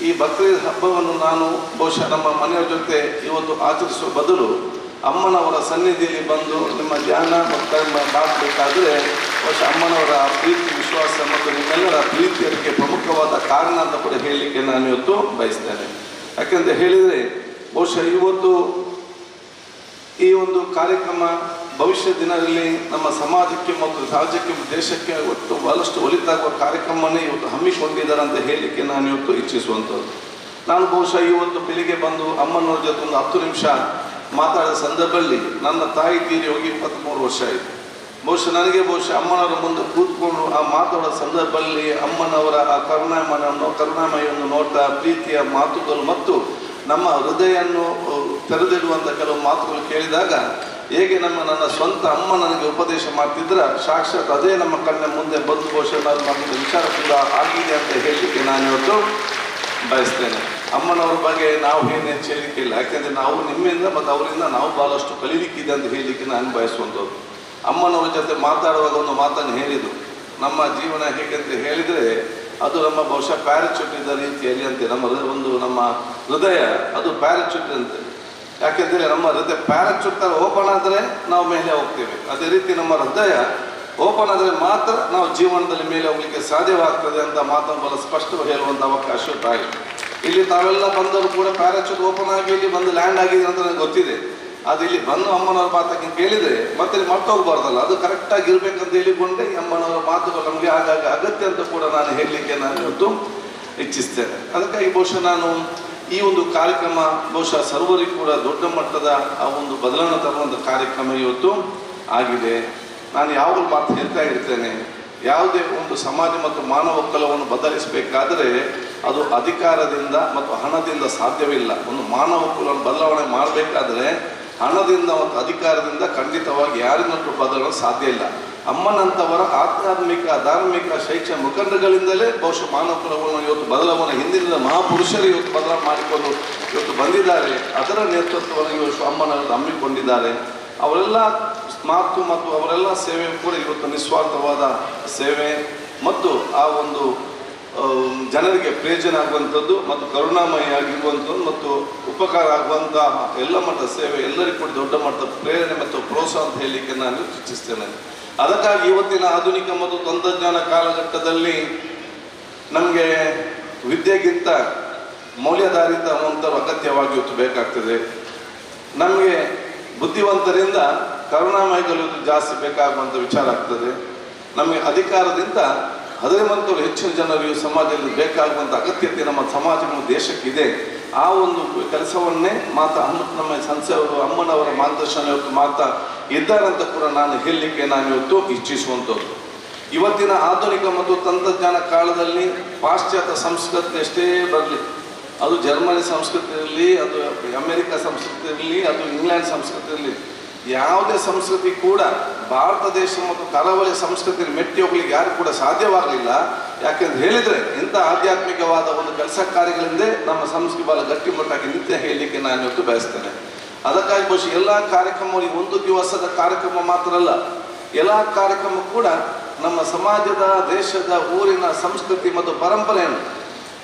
ಈ ಬಕ್ರೀದ್ ಹಬ್ಬವನ್ನು ನಾನು ಬಹುಶಃ ನಮ್ಮ ಮನೆಯವರ ಜೊತೆ ಇವತ್ತು ಆಚರಿಸುವ ಬದಲು ಅಮ್ಮನವರ ಸನ್ನಿಧಿಯಲ್ಲಿ ಬಂದು ನಿಮ್ಮ ಧ್ಯಾನ ಮತ್ತು ಮಾಡಬೇಕಾದ್ರೆ ಬಹುಶಃ ಅಮ್ಮನವರ ಪ್ರೀತಿ, ವಿಶ್ವಾಸ ಮತ್ತು ನಿಮ್ಮೆಲ್ಲರ ಪ್ರೀತಿಯಕ್ಕೆ ಪ್ರಮುಖವಾದ ಕಾರಣ ಅಂತ ಕೂಡ ಹೇಳಲಿಕ್ಕೆ ನಾನು ಇವತ್ತು ಬಯಸ್ತೇನೆ. ಯಾಕೆಂತ ಹೇಳಿದರೆ ಬಹುಶಃ ಇವತ್ತು ಈ ಒಂದು ಕಾರ್ಯಕ್ರಮ ಭವಿಷ್ಯ ದಿನದಲ್ಲಿ ನಮ್ಮ ಸಮಾಜಕ್ಕೆ ಮತ್ತು ರಾಜ್ಯಕ್ಕೆ ದೇಶಕ್ಕೆ ಒಟ್ಟು ಬಹಳಷ್ಟು ಒಳಿತಾಗುವ ಕಾರ್ಯಕ್ರಮವನ್ನೇ ಇವತ್ತು ಹಮ್ಮಿಕೊಂಡಿದ್ದಾರೆ ಅಂತ ಹೇಳಲಿಕ್ಕೆ ನಾನು ಇವತ್ತು ಇಚ್ಛಿಸುವಂಥದ್ದು. ನಾನು ಬಹುಶಃ ಇವತ್ತು ಬೆಳಿಗ್ಗೆ ಬಂದು ಅಮ್ಮನವ್ರ ಜೊತೆ ಒಂದು 10 ನಿಮಿಷ ಮಾತಾಡಿದ ಸಂದರ್ಭದಲ್ಲಿ ನನ್ನ ತಾಯಿ ತೀರಿ ಹೋಗಿ 23 ವರ್ಷ ಆಯಿತು. ಬಹುಶಃ ಅಮ್ಮನವರ ಮುಂದೆ ಕೂತ್ಕೊಂಡು ಆ ಮಾತಾಡೋ ಸಂದರ್ಭದಲ್ಲಿ ಅಮ್ಮನವರ ಆ ಕರುಣಾಮಯನ್ನು ನೋಡ್ತಾ ಪ್ರೀತಿಯ ಮಾತುಗಳು ಮತ್ತು ನಮ್ಮ ಹೃದಯನ್ನು ತೆರೆದಿಡುವಂಥ ಕೆಲವು ಮಾತುಗಳು ಕೇಳಿದಾಗ ಹೇಗೆ ನನ್ನ ಸ್ವಂತ ಅಮ್ಮ ನನಗೆ ಉಪದೇಶ ಮಾಡ್ತಿದ್ರ ಸಾಕ್ಷಾತ್ ಅದೇ ನಮ್ಮ ಕಣ್ಣ ಮುಂದೆ ಬಂದು ಬಹುಶಃ ನಮಗೆ ವಿಚಾರ ಕೂಡ ಆಗಿದೆ ಅಂತ ಹೇಳಲಿಕ್ಕೆ ನಾನು ಇವತ್ತು ಬಯಸ್ತೇನೆ. ಅಮ್ಮನವ್ರ ಬಗ್ಗೆ ನಾವು ಏನು ಹೇಳಲಿಕ್ಕೆ ಇಲ್ಲ, ಯಾಕೆಂದರೆ ನಾವು ನಿಮ್ಮಿಂದ ಮತ್ತು ಅವರಿಂದ ನಾವು ಭಾಳಷ್ಟು ಕಲೀಲಿಕ್ಕಿದೆ ಅಂತ ಹೇಳಲಿಕ್ಕೆ ನಾನು ಬಯಸುವಂಥದ್ದು. ಅಮ್ಮನವ್ರ ಜೊತೆ ಮಾತಾಡುವಾಗ ಒಂದು ಮಾತನ್ನು ಹೇಳಿದ್ದು, ನಮ್ಮ ಜೀವನ ಹೇಗೆಂತ ಹೇಳಿದರೆ ಅದು ನಮ್ಮ ಬಹುಶಃ ಪ್ಯಾರಾಚೂಟ್ ಇದ್ದ ರೀತಿಯಲ್ಲಿ ಅಂತೆ. ನಮ್ಮ ಹೃದಯ ಅದು ಪ್ಯಾರಾಚೂಟ್ ಅಂತೆ. ಯಾಕೆಂದರೆ ನಮ್ಮ ಹೃದಯ ಪ್ಯಾರಾಚೂಟ್ ಥರ ಓಪನ್ ಆದರೆ ನಾವು ಮೇಲೆ ಹೋಗ್ತೇವೆ. ಅದೇ ರೀತಿ ನಮ್ಮ ಹೃದಯ ಓಪನ್ ಆದರೆ ಮಾತ್ರ ನಾವು ಜೀವನದಲ್ಲಿ ಮೇಲೆ ಹೋಗ್ಲಿಕ್ಕೆ ಸಾಧ್ಯವಾಗ್ತದೆ ಅಂತ ಮಾತನ್ನು ಬಹಳ ಸ್ಪಷ್ಟವಾಗಿ ಹೇಳುವಂಥ ಅವಕಾಶ ಆಗಿದೆ. ಇಲ್ಲಿ ತಾವೆಲ್ಲ ಬಂದವರು ಕೂಡ ಪ್ಯಾರಾಚೂಟ್ ಓಪನ್ ಆಗಿ ಇಲ್ಲಿ ಬಂದು ಲ್ಯಾಂಡ್ ಆಗಿದೆ ಅಂತ ನನಗೆ ಗೊತ್ತಿದೆ. ಅದು ಇಲ್ಲಿ ಬಂದು ಅಮ್ಮನವ್ರ ಮಾತಕ್ಕೆ ಕೇಳಿದರೆ ಮತ್ತೆ ಮರ್ತೋಗ್ಬಾರ್ದಲ್ಲ, ಅದು ಕರೆಕ್ಟಾಗಿ ಇರಬೇಕಂತ ಹೇಳಿಕೊಂಡೆ ಅಮ್ಮನವರ ಮಾತುಗಳು ನಮಗೆ ಆಗಾಗ ಅಗತ್ಯ ಅಂತ ಕೂಡ ನಾನು ಹೇಳಲಿಕ್ಕೆ ನಾನು ಇವತ್ತು ಇಚ್ಛಿಸ್ತೇನೆ. ಅದಕ್ಕಾಗಿ ಬಹುಶಃ ನಾನು ಈ ಒಂದು ಕಾರ್ಯಕ್ರಮ ಬಹುಶಃ ಸರ್ವರಿಗೂ ಕೂಡ ದೊಡ್ಡ ಮಟ್ಟದ ಆ ಒಂದು ಬದಲಾವಣೆ ತರುವಂಥ ಕಾರ್ಯಕ್ರಮ ಇವತ್ತು ಆಗಿದೆ. ನಾನು ಯಾವಾಗಲೂ ಮಾತು ಹೇಳ್ತಾ ಇರ್ತೇನೆ, ಯಾವುದೇ ಒಂದು ಸಮಾಜ ಮತ್ತು ಮಾನವ ಕುಲವನ್ನು ಬದಲಿಸಬೇಕಾದರೆ ಅದು ಅಧಿಕಾರದಿಂದ ಮತ್ತು ಹಣದಿಂದ ಸಾಧ್ಯವಿಲ್ಲ. ಒಂದು ಮಾನವ ಕುಲವನ್ನು ಬದಲಾವಣೆ ಮಾಡಬೇಕಾದ್ರೆ ಹಣದಿಂದ ಮತ್ತು ಅಧಿಕಾರದಿಂದ ಖಂಡಿತವಾಗಿ ಯಾರಿಂದಲೂ ಬದಲಾವಣೆ ಸಾಧ್ಯ ಇಲ್ಲ. ಅಮ್ಮನಂಥವರ ಆಧ್ಯಾತ್ಮಿಕ, ಧಾರ್ಮಿಕ, ಶೈಕ್ಷಣಿಕ ಮುಖಂಡಗಳಿಂದಲೇ ಬಹುಶಃ ಮಾನವ ಕುಲವನ್ನು ಇವತ್ತು ಬದಲಾವಣೆ ಹಿಂದಿನ ಮಹಾಪುರುಷರು ಇವತ್ತು ಬದಲಾವಣೆ ಮಾಡಿಕೊಂಡು ಇವತ್ತು ಬಂದಿದ್ದಾರೆ. ಅದರ ನೇತೃತ್ವವನ್ನು ಇವತ್ತು ಅಮ್ಮನವರು ಹಮ್ಮಿಕೊಂಡಿದ್ದಾರೆ. ಅವರೆಲ್ಲ ಮಾತು ಮತ್ತು ಅವರೆಲ್ಲ ಸೇವೆ ಕೂಡ ಇವತ್ತು ನಿಸ್ವಾರ್ಥವಾದ ಸೇವೆ ಮತ್ತು ಆ ಒಂದು ಜನರಿಗೆ ಪ್ರಯೋಜನ ಆಗುವಂಥದ್ದು ಮತ್ತು ಕರುಣಾಮಯಿ ಆಗಿರುವಂಥದ್ದು ಮತ್ತು ಉಪಕಾರ ಆಗುವಂಥ ಎಲ್ಲ ಮಟ್ಟದ ಸೇವೆ ಎಲ್ಲರಿಗೂ ಕೂಡ ದೊಡ್ಡ ಮಟ್ಟದ ಪ್ರೇರಣೆ ಮತ್ತು ಪ್ರೋತ್ಸಾಹ ಅಂತ ಹೇಳಲಿಕ್ಕೆ ನಾನು ಸೂಚಿಸ್ತೇನೆ. ಅದಕ್ಕಾಗಿ ಇವತ್ತಿನ ಆಧುನಿಕ ಮತ್ತು ತಂತ್ರಜ್ಞಾನ ಕಾಲಘಟ್ಟದಲ್ಲಿ ನಮಗೆ ವಿದ್ಯೆಗಿಂತ ಮೌಲ್ಯಾಧಾರಿತ ಒಂಥರ ಅಗತ್ಯವಾಗಿ ಇವತ್ತು ಬೇಕಾಗ್ತದೆ. ನಮಗೆ ಬುದ್ಧಿವಂತರಿಂದ ಕರುಣಾಮಯಿಗಳು ಜಾಸ್ತಿ ಬೇಕಾಗುವಂಥ ವಿಚಾರ ಆಗ್ತದೆ. ನಮಗೆ ಅಧಿಕಾರದಿಂದ 11 ಹೆಚ್ಚಿನ ಜನರು ಈ ಸಮಾಜದಲ್ಲಿ ಬೇಕಾಗುವಂಥ ಅಗತ್ಯತೆ ನಮ್ಮ ಸಮಾಜ ಮತ್ತು ದೇಶಕ್ಕಿದೆ. ಆ ಒಂದು ಕೆಲಸವನ್ನೇ ಮಾತಾ ಅಮೃತಮಯಿ ಸಂಸ್ಥೆಯವರು ಅಮ್ಮನವರ ಮಾರ್ಗದರ್ಶನ ಇವತ್ತು ಮಾಡ್ತಾ ಇದ್ದಾರಂತ ಕೂಡ ನಾನು ಹೇಳಲಿಕ್ಕೆ ನಾನು ಇವತ್ತು ಇಚ್ಛಿಸುವಂಥದ್ದು. ಇವತ್ತಿನ ಆಧುನಿಕ ಮತ್ತು ತಂತ್ರಜ್ಞಾನ ಕಾಲದಲ್ಲಿ ಪಾಶ್ಚಾತ್ಯ ಸಂಸ್ಕೃತಿ ಎಷ್ಟೇ ಬರಲಿ, ಅದು ಜರ್ಮನಿ ಸಂಸ್ಕೃತಿ ಇರಲಿ, ಅದು ಅಮೆರಿಕ ಸಂಸ್ಕೃತಿ ಇರಲಿ, ಅದು ಇಂಗ್ಲೆಂಡ್ ಸಂಸ್ಕೃತಿ ಇರಲಿ, ಯಾವುದೇ ಸಂಸ್ಕೃತಿ ಕೂಡ ಭಾರತ ದೇಶ ಮತ್ತು ಕರಾವಳಿ ಸಂಸ್ಕೃತಿಯನ್ನು ಮೆಟ್ಟಿ ಹೋಗ್ಲಿಕ್ಕೆ ಯಾರು ಕೂಡ ಸಾಧ್ಯವಾಗಲಿಲ್ಲ. ಯಾಕೆಂತ ಹೇಳಿದರೆ ಇಂಥ ಆಧ್ಯಾತ್ಮಿಕವಾದ ಒಂದು ಕೆಲಸ ಕಾರ್ಯಗಳಿಂದ ನಮ್ಮ ಸಂಸ್ಕೃತಿ ಬಹಳ ಗಟ್ಟಿಮುಟ್ಟಾಗಿ ನಿತ್ಯ ಹೇಳಲಿಕ್ಕೆ ನಾನು ಇವತ್ತು ಬಯಸ್ತೇನೆ. ಅದಕ್ಕಾಗಿ ಬಹುಶಃ ಎಲ್ಲ ಕಾರ್ಯಕ್ರಮಗಳಿಗೆ ಒಂದು ದಿವಸದ ಕಾರ್ಯಕ್ರಮ ಮಾತ್ರ ಅಲ್ಲ, ಎಲ್ಲ ಕಾರ್ಯಕ್ರಮ ಕೂಡ ನಮ್ಮ ಸಮಾಜದ, ದೇಶದ, ಊರಿನ ಸಂಸ್ಕೃತಿ ಮತ್ತು ಪರಂಪರೆಯನ್ನು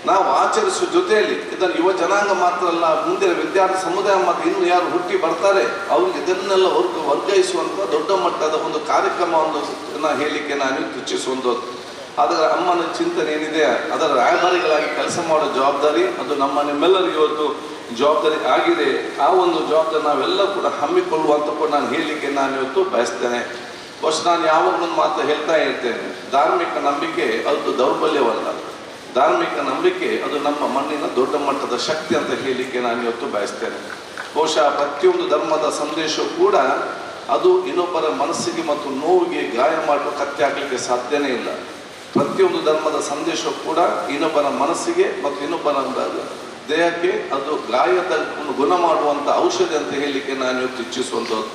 ನಾವು ಆಚರಿಸುವ ಜೊತೆಯಲ್ಲಿ ಇದನ್ನು ಯುವ ಜನಾಂಗ ಮಾತ್ರ ಅಲ್ಲ, ಮುಂದಿನ ವಿದ್ಯಾರ್ಥಿ ಸಮುದಾಯ ಮತ್ತು ಇನ್ನು ಯಾರು ಹುಟ್ಟಿ ಬರ್ತಾರೆ ಅವ್ರಿಗೆ ಇದನ್ನೆಲ್ಲ ವರ್ಗಾಯಿಸುವಂಥ ದೊಡ್ಡ ಮಟ್ಟದ ಒಂದು ಕಾರ್ಯಕ್ರಮವನ್ನು ಹೇಳಲಿಕ್ಕೆ ನಾನು ಇಚ್ಛಿಸುವಂಥದ್ದು. ಅದರ ಅಮ್ಮನ ಚಿಂತನೆ ಏನಿದೆ ಅದರ ರಾಯಭಾರಿಗಳಾಗಿ ಕೆಲಸ ಮಾಡೋ ಜವಾಬ್ದಾರಿ ಅದು ನಿಮ್ಮೆಲ್ಲರಿಗೂ ಇವತ್ತು ಜವಾಬ್ದಾರಿ ಆಗಿದೆ. ಆ ಒಂದು ಜವಾಬ್ದಾರಿ ನಾವೆಲ್ಲ ಕೂಡ ಹಮ್ಮಿಕೊಳ್ಳುವಂತ ಕೂಡ ನಾನು ಹೇಳಲಿಕ್ಕೆ ನಾನು ಇವತ್ತು ಬಯಸ್ತೇನೆ. ಬಹುಶಃ ನಾನು ಯಾವಾಗಲೂ ಮಾತು ಹೇಳ್ತಾ ಇರ್ತೇನೆ, ಧಾರ್ಮಿಕ ನಂಬಿಕೆ ಅದು ದೌರ್ಬಲ್ಯವಲ್ಲ. ಧಾರ್ಮಿಕ ನಂಬಿಕೆ ಅದು ನಮ್ಮ ಮಣ್ಣಿನ ದೊಡ್ಡ ಮಟ್ಟದ ಶಕ್ತಿ ಅಂತ ಹೇಳಲಿಕ್ಕೆ ನಾನು ಇವತ್ತು ಬಯಸ್ತೇನೆ. ಬಹುಶಃ ಪ್ರತಿಯೊಂದು ಧರ್ಮದ ಸಂದೇಶವೂ ಕೂಡ ಅದು ಇನ್ನೊಬ್ಬರ ಮನಸ್ಸಿಗೆ ಮತ್ತು ನೋವಿಗೆ ಗಾಯ ಮಾಡುವ ಕತ್ತೆ ಹಾಕಲಿಕ್ಕೆ ಸಾಧ್ಯನೇ ಇಲ್ಲ. ಪ್ರತಿಯೊಂದು ಧರ್ಮದ ಸಂದೇಶವೂ ಕೂಡ ಇನ್ನೊಬ್ಬರ ಮನಸ್ಸಿಗೆ ಮತ್ತು ಇನ್ನೊಬ್ಬರ ದೇಹಕ್ಕೆ ಅದು ಗಾಯದ ಗುಣ ಮಾಡುವಂಥ ಔಷಧಿ ಅಂತ ಹೇಳಲಿಕ್ಕೆ ನಾನು ಇವತ್ತು ಇಚ್ಛಿಸುವಂಥದ್ದು.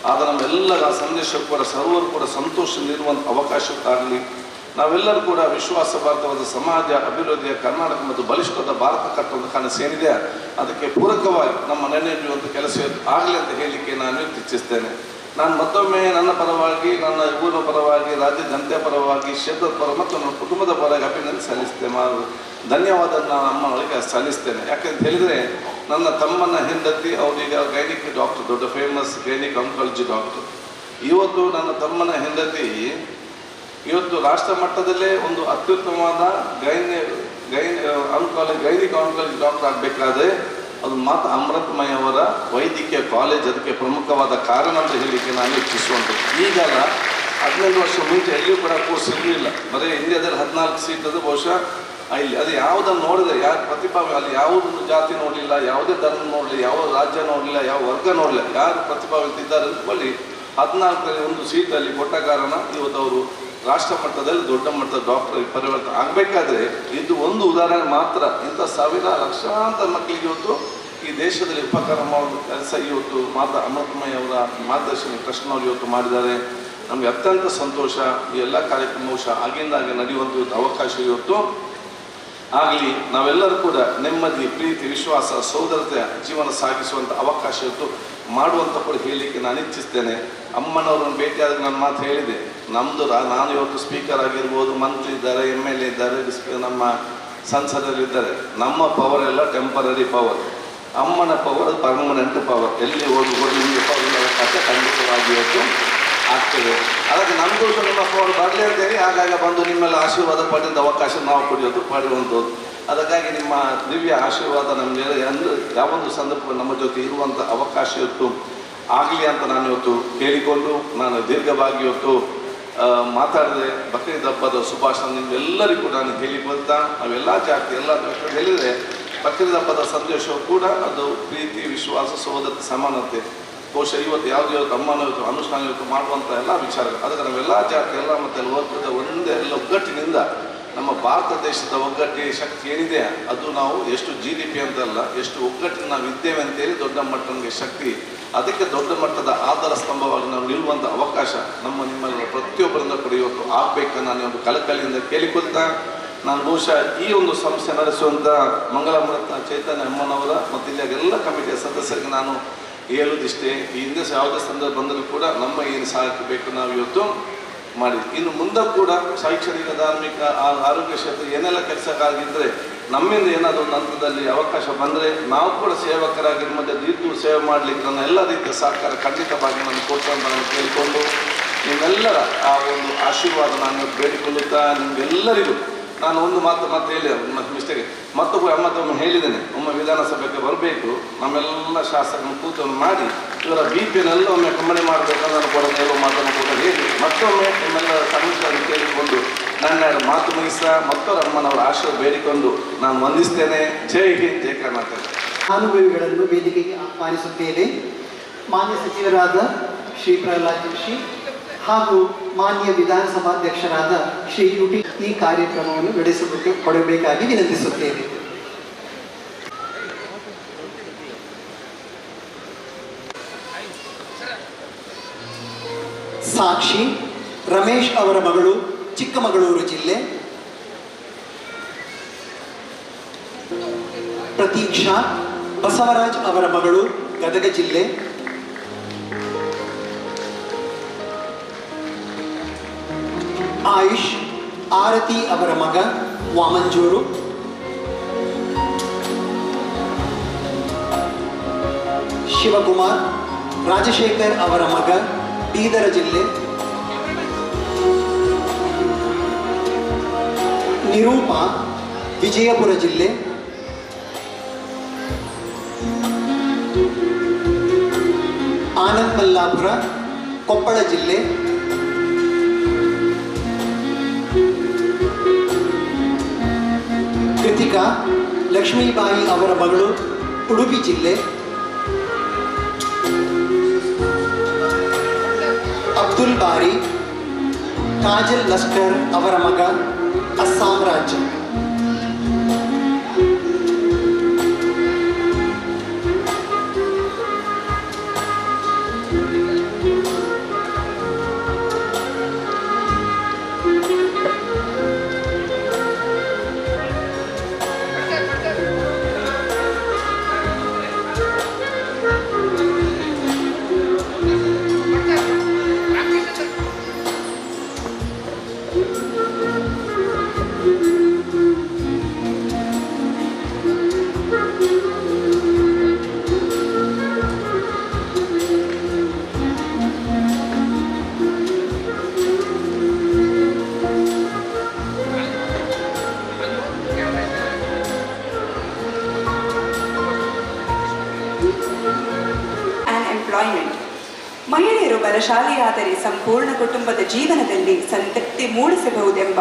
ಆದರೆ ನಮ್ಮೆಲ್ಲರ ಸಂದೇಶ ಕೂಡ ಸರ್ವರು ಕೂಡ ಸಂತೋಷ ನೀಡುವಂಥ ಅವಕಾಶಕ್ಕಾಗಲಿ, ನಾವೆಲ್ಲರೂ ಕೂಡ ವಿಶ್ವಾಸ ಭಾರತವಾದ ಸಮಾಜ ಅಭಿವೃದ್ಧಿಯ ಕರ್ನಾಟಕ ಮತ್ತು ಬಲಿಷ್ಠದ ಭಾರತ ಕಟ್ಟುವಂಥ ಕನಸೇನಿದೆ ಅದಕ್ಕೆ ಪೂರಕವಾಗಿ ನಮ್ಮ ನೆನೆಯುವಂಥ ಕೆಲಸ ಆಗಲಿ ಅಂತ ಹೇಳಲಿಕ್ಕೆ ನಾನು ಇಚ್ಛಿಸ್ತೇನೆ. ನಾನು ಮತ್ತೊಮ್ಮೆ ನನ್ನ ಪರವಾಗಿ, ನನ್ನ ಊರಿನ ಪರವಾಗಿ, ರಾಜ್ಯ ಜನತೆಯ ಪರವಾಗಿ, ಕ್ಷೇತ್ರದ ಪರ ಮತ್ತು ನನ್ನ ಕುಟುಂಬದ ಪರವಾಗಿ ಅಭಿನಂದನೆ ಸಲ್ಲಿಸ್ತೇನೆ, ಧನ್ಯವಾದ ನಾನು ಅಮ್ಮನೊಳಗೆ ಸಲ್ಲಿಸ್ತೇನೆ. ಯಾಕೆಂತ ಹೇಳಿದರೆ ನನ್ನ ತಮ್ಮನ ಹೆಂಡತಿ ಅವರೀಗ ಗೈನಿಕ್ ಡಾಕ್ಟರ್, ದೊಡ್ಡ ಫೇಮಸ್ ಗೈನಿಕ್ ಆಂಕಾಲಜಿ ಡಾಕ್ಟರ್. ಇವತ್ತು ನನ್ನ ತಮ್ಮನ ಹೆಂಡತಿ ಇವತ್ತು ರಾಷ್ಟ್ರ ಮಟ್ಟದಲ್ಲೇ ಒಂದು ಅತ್ಯುತ್ತಮವಾದ ಗೈನಿಕ್ ಆಂಕಾಲಜಿ ಡಾಕ್ಟರ್ ಆಗಬೇಕಾದ್ರೆ ಅದು ಮಾತ್ರ ಅಮೃತಮಯ ಅವರ ವೈದ್ಯಕೀಯ ಕಾಲೇಜ್ ಅದಕ್ಕೆ ಪ್ರಮುಖವಾದ ಕಾರಣ ಅಂತ ಹೇಳಲಿಕ್ಕೆ ನಾನು ಇಚ್ಛಿಸುವಂಥದ್ದು. ಈಗಲ್ಲ 15 ವರ್ಷ ಮುಂಚೆ ಎಲ್ಲಿಯೂ ಕೂಡ ಕೋರ್ಸ್ ಇರಲಿಲ್ಲ. ಬರೀ ಇಂಡಿಯಾದಲ್ಲಿ 14 ಸೀಟ್ ಅದು ಬಹುಶಃ ಇಲ್ಲಿ ಅದು ಯಾವುದನ್ನು ನೋಡಿದ್ರೆ ಯಾರು ಪ್ರತಿಭಾವಿ ಅಲ್ಲಿ ಯಾವುದೊಂದು ಜಾತಿ ನೋಡಲಿಲ್ಲ, ಯಾವುದೇ ಧರ್ಮ ನೋಡಲಿಲ್ಲ, ಯಾವ ರಾಜ್ಯ ನೋಡಲಿಲ್ಲ, ಯಾವ ವರ್ಗ ನೋಡಲಿಲ್ಲ, ಯಾರು ಪ್ರತಿಭಾವಿತಿದ್ದಾರೆ ಅಂತೇಳಿ 14ರಲ್ಲಿ ಒಂದು ಸೀಟಲ್ಲಿ ಕೊಟ್ಟ ಕಾರಣ ಇವತ್ತು ಅವರು ರಾಷ್ಟ್ರ ಮಟ್ಟದಲ್ಲಿ ದೊಡ್ಡ ಮಟ್ಟದ ಡಾಕ್ಟರ್ ಪರಿವರ್ತನೆ ಆಗಬೇಕಾದ್ರೆ ಇದು ಒಂದು ಉದಾಹರಣೆ ಮಾತ್ರ. ಇಂಥ ಸಾವಿರ ಲಕ್ಷಾಂತರ ಮಕ್ಕಳಿಗೆ ಇವತ್ತು ಈ ದೇಶದಲ್ಲಿ ಉಪಕಾರ ಮಾಡುವ ಕೆಲಸ ಇವತ್ತು ಮಾತಾ ಅಮೃತಮಯ ಅವರ ಮಾರ್ಗದರ್ಶನ ಟ್ರಸ್ಟ್ನವರು ಇವತ್ತು ಮಾಡಿದ್ದಾರೆ. ನಮಗೆ ಅತ್ಯಂತ ಸಂತೋಷ. ಈ ಎಲ್ಲ ಕಾರ್ಯಕ್ರಮವು ಸಹ ಆಗಿಂದಾಗೆ ನಡೆಯುವಂಥ ಅವಕಾಶ ಇವತ್ತು ಆಗಲಿ. ನಾವೆಲ್ಲರೂ ಕೂಡ ನೆಮ್ಮದಿ, ಪ್ರೀತಿ, ವಿಶ್ವಾಸ, ಸೋದರತೆಯ ಜೀವನ ಸಾಗಿಸುವಂಥ ಅವಕಾಶ ಇವತ್ತು ಮಾಡುವಂಥ ಕೂಡ ಹೇಳಲಿಕ್ಕೆ ನಾನು ಇಚ್ಛಿಸ್ತೇನೆ. ಅಮ್ಮನವ್ರನ್ನ ಭೇಟಿಯಾದಾಗ ನಾನು ಮಾತು ಹೇಳಿದೆ, ನಮ್ಮದು ನಾನು ಇವತ್ತು ಸ್ಪೀಕರ್ ಆಗಿರ್ಬೋದು, ಮಂತ್ರಿ ಇದ್ದಾರೆ, MLA ಇದ್ದಾರೆ, ನಮ್ಮ ಸಂಸದರಿದ್ದಾರೆ. ನಮ್ಮ ಪವರ್ ಎಲ್ಲ ಟೆಂಪರರಿ ಪವರ್, ಅಮ್ಮನ ಪವರ್ ಪರ್ಮನೆಂಟ್ ಪವರ್. ಎಲ್ಲಿ ಹೋಗಿ ನಿಮಗೆ ಪವರ್ ಅವಕಾಶ ಖಂಡಿತವಾಗಿ ಇವತ್ತು ಆಗ್ತದೆ. ಅದಕ್ಕೆ ನಮಗೂ ಸಹ ನಿಮ್ಮ ಪವರ್ ಬರಲಿ ಅಂತೇಳಿ ಆಗಾಗ ಬಂದು ನಿಮ್ಮೆಲ್ಲ ಆಶೀರ್ವಾದ ಪಡೆದ ಅವಕಾಶ ನಾವು ಪಡೆಯುವಂಥದ್ದು. ಅದಕ್ಕಾಗಿ ನಿಮ್ಮ ದಿವ್ಯ ಆಶೀರ್ವಾದ ನಮಗೆ ಯಾವೊಂದು ಸಂದರ್ಭ ನಮ್ಮ ಜೊತೆ ಇರುವಂಥ ಅವಕಾಶ ಇವತ್ತು ಆಗಲಿ ಅಂತ ನಾನು ಇವತ್ತು ಕೇಳಿಕೊಂಡು ನಾನು ದೀರ್ಘವಾಗಿ ಇವತ್ತು ಮಾತಾಡಿದೆ. ಬಕ್ರೀದ್ ಹಬ್ಬದ ಶುಭಾಶಯ ನಿಮ್ಮೆಲ್ಲರಿಗೂ ನಾನು ಹೇಳಿಕೊಳ್ತಾ, ನಾವೆಲ್ಲ ಜಾತಿ ಎಲ್ಲ ಹೇಳಿದರೆ ಬಕ್ರೀದ್ ಹಬ್ಬದ ಸಂದೇಶವು ಕೂಡ ಅದು ಪ್ರೀತಿ, ವಿಶ್ವಾಸ, ಸೋದರತೆ, ಸಮಾನತೆ. ಬಹುಶಃ ಇವತ್ತು ಯಾವುದೇ ಇವತ್ತು ಅಮ್ಮನ ಇವತ್ತು ಅನುಷ್ಠಾನ ಇವತ್ತು ಮಾಡುವಂಥ ಎಲ್ಲ ವಿಚಾರಗಳು ಅದಕ್ಕೆ ನಾವೆಲ್ಲ ಜಾತಿ ಎಲ್ಲ ಮತ್ತು ವರ್ಗದ ಒಂದೇ ಎಲ್ಲ ಒಗ್ಗಟ್ಟಿನಿಂದ ನಮ್ಮ ಭಾರತ ದೇಶದ ಒಗ್ಗಟ್ಟಿನ ಶಕ್ತಿ ಏನಿದೆ ಅದು ನಾವು ಎಷ್ಟು GDP ಅಂತಲ್ಲ, ಎಷ್ಟು ಒಗ್ಗಟ್ಟಿನ ನಾವು ಇದ್ದೇವೆ ಅಂತೇಳಿ ದೊಡ್ಡ ಮಟ್ಟದ ಶಕ್ತಿ. ಅದಕ್ಕೆ ದೊಡ್ಡ ಮಟ್ಟದ ಆಧಾರ ಸ್ತಂಭವಾಗಿ ನಾವು ನಿಲ್ಲುವಂಥ ಅವಕಾಶ ನಿಮ್ಮೆಲ್ಲ ಪ್ರತಿಯೊಬ್ಬರಿಂದ ಕೂಡ ಇವತ್ತು ಆಗಬೇಕನ್ನು ನಾನು ಒಂದು ಕಳಕಳಿಯಿಂದ ಕೇಳಿಕೊಳ್ತಾ, ನಾನು ಬಹುಶಃ ಈ ಒಂದು ಸಂಸ್ಥೆ ನಡೆಸುವಂಥ ಮಂಗಳಾಮೃತ ಚೈತನ್ಯ ಅಮ್ಮನವರ ಮತ್ತು ಇಲ್ಲಿಯಾಗೆಲ್ಲ ಕಮಿಟಿಯ ಸದಸ್ಯರಿಗೆ ನಾನು ಹೇಳುವುದಿಷ್ಟೇ. ಈ ಹಿಂದೆ ಯಾವುದೇ ಸಂದರ್ಭ ಬಂದರೂ ಕೂಡ ನಮ್ಮ ಏನು ಸಹಾಯಕ್ಕೆ ಬೇಕು ನಾವು ಇವತ್ತು ಮಾಡಿ ಇನ್ನು ಮುಂದೆ ಕೂಡ ಶೈಕ್ಷಣಿಕ, ಧಾರ್ಮಿಕ, ಆರೋಗ್ಯ ಕ್ಷೇತ್ರ ಏನೆಲ್ಲ ಕೆಲಸಕ್ಕಾಗಿದ್ದರೆ ನಮ್ಮಿಂದ ಏನಾದರೂ ಒಂದು ಹಂತದಲ್ಲಿ ಅವಕಾಶ ಬಂದರೆ ನಾವು ಕೂಡ ಸೇವಕರಾಗಿ ಮತ್ತೆ ಇದ್ದು ಸೇವೆ ಮಾಡಲಿಕ್ಕೆ ನನ್ನ ಎಲ್ಲ ರೀತಿಯ ಸಹಕಾರ ಖಂಡಿತವಾಗಿ ನಾನು ಕೊಡ್ತಂತ ನಾನು ಕೇಳಿಕೊಂಡು ನಿಮ್ಮೆಲ್ಲರ ಆ ಒಂದು ಆಶೀರ್ವಾದ ನಾನು ಬೇಡಿಕೊಳ್ಳುತ್ತಾ ನಿಮಗೆಲ್ಲರಿಗೂ ನಾನು ಒಂದು ಮಾತು ಹೇಳಿ ಮಿಸ್ಟೇಕ್ ಮತ್ತೊಮ್ಮೆ ಹೇಳಿದ್ದೇನೆ. ಒಮ್ಮೆ ವಿಧಾನಸಭೆಗೆ ಬರಬೇಕು, ನಮ್ಮೆಲ್ಲ ಶಾಸಕರನ್ನು ಕೂತನ್ನು ಮಾಡಿ ಇವರ BPನೆಲ್ಲ ಒಮ್ಮೆ ಕಮ್ಮಿ ಮಾಡಬೇಕು ನಾನು ಕೂಡ ಹೇಳುವ ಮಾತನ್ನು ಕೂಡ ಹೇಳಿ ಮತ್ತೊಮ್ಮೆ ನಿಮ್ಮೆಲ್ಲರ ಸಮಸ್ಯೆಯನ್ನು ಕೇಳಿಕೊಂಡು ನನ್ನ ಮಾತು ಮುಗಿಸ ಮತ್ತೊಬ್ಬರ ಅಮ್ಮನವರ ಆಶೀರ್ವಾದ ಬೇಡಿಕೊಂಡು ನಾನು ವಂದಿಸ್ತೇನೆ. ಜೈ ಹಿಂದ್, ಜೈ ಕರ್ನಾಟಕ. ಅನುಭವಿಗಳನ್ನು ವೇದಿಕೆಗೆ ಆಹ್ವಾನಿಸುತ್ತೇವೆ. ಮಾನ್ಯ ಸಚಿವರಾದ ಶ್ರೀ ಪ್ರಹ್ಲಾದ್ ಜೋಶಿ ಹಾಗೂ ಮಾನ್ಯ ವಿಧಾನಸಭಾಧ್ಯಕ್ಷರಾದ ಶ್ರೀ UT ಈ ಕಾರ್ಯಕ್ರಮವನ್ನು ನಡೆಸಿಬಿಟ್ಟು ಕೊಡಬೇಕಾಗಿ ವಿನಂತಿಸುತ್ತೇವೆ. ಸಾಕ್ಷಿ ರಮೇಶ್ ಅವರ ಮಗಳು ಚಿಕ್ಕಮಗಳೂರು ಜಿಲ್ಲೆ, ಪ್ರತೀಕ್ಷಾ ಬಸವರಾಜ್ ಅವರ ಮಗಳು ಗದಗ ಜಿಲ್ಲೆ, ಆಯುಷ್ ಆರತಿ ಅವರ ಮಗ ವಾಮಂಜೂರು, ಶಿವಕುಮಾರ್ ರಾಜಶೇಖರ್ ಅವರ ಮಗ ಬೀದರ ಜಿಲ್ಲೆ, ನಿರೂಪ ವಿಜಯಪುರ ಜಿಲ್ಲೆ, ಆನಂದ್ ಮಲ್ಲಾಪುರ ಕೊಪ್ಪಳ ಜಿಲ್ಲೆ, ಈಗ ಲಕ್ಷ್ಮೀಬಾಯಿ ಅವರ ಮಗಳು ಉಡುಪಿ ಜಿಲ್ಲೆ, ಅಬ್ದುಲ್ ಬಾರಿ ಕಾಜಲ್ ಲಸ್ಕರ್ ಅವರ ಮಗ ಅಸ್ಸಾಂ ರಾಜ್ಯ. ಮಹಿಳೆಯರು ಬಲಶಾಲಿಯಾದರೆ ಸಂಪೂರ್ಣ ಕುಟುಂಬದ ಜೀವನದಲ್ಲಿ ಸಂತೃಪ್ತಿ ಮೂಡಿಸಬಹುದೆಂಬ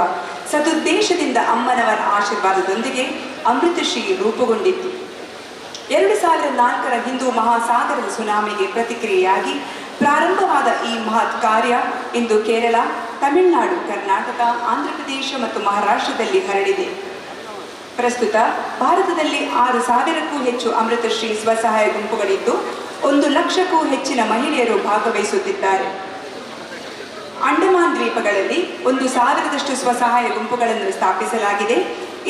ಸದುದ್ದೇಶದಿಂದ ಅಮ್ಮನವರ ಆಶೀರ್ವಾದದೊಂದಿಗೆ ಅಮೃತಶ್ರೀ ರೂಪುಗೊಂಡಿತ್ತು. 2004ರ ಹಿಂದೂ ಮಹಾಸಾಗರದ ಸುನಾಮಿಗೆ ಪ್ರತಿಕ್ರಿಯೆಯಾಗಿ ಪ್ರಾರಂಭವಾದ ಈ ಮಹತ್ ಕಾರ್ಯ ಇಂದು ಕೇರಳ, ತಮಿಳುನಾಡು, ಕರ್ನಾಟಕ, ಆಂಧ್ರಪ್ರದೇಶ ಮತ್ತು ಮಹಾರಾಷ್ಟ್ರದಲ್ಲಿ ಹರಡಿದೆ. ಪ್ರಸ್ತುತ ಭಾರತದಲ್ಲಿ 6,000ಕ್ಕೂ ಹೆಚ್ಚು ಅಮೃತಶ್ರೀ ಸ್ವಸಹಾಯ ಗುಂಪುಗಳಿದ್ದು 1 ಲಕ್ಷಕ್ಕೂ ಹೆಚ್ಚಿನ ಮಹಿಳೆಯರು ಭಾಗವಹಿಸುತ್ತಿದ್ದಾರೆ. ಅಂಡಮಾನ್ ದ್ವೀಪಗಳಲ್ಲಿ 1,000ದಷ್ಟು ಸ್ವಸಹಾಯ ಗುಂಪುಗಳನ್ನು ಸ್ಥಾಪಿಸಲಾಗಿದೆ.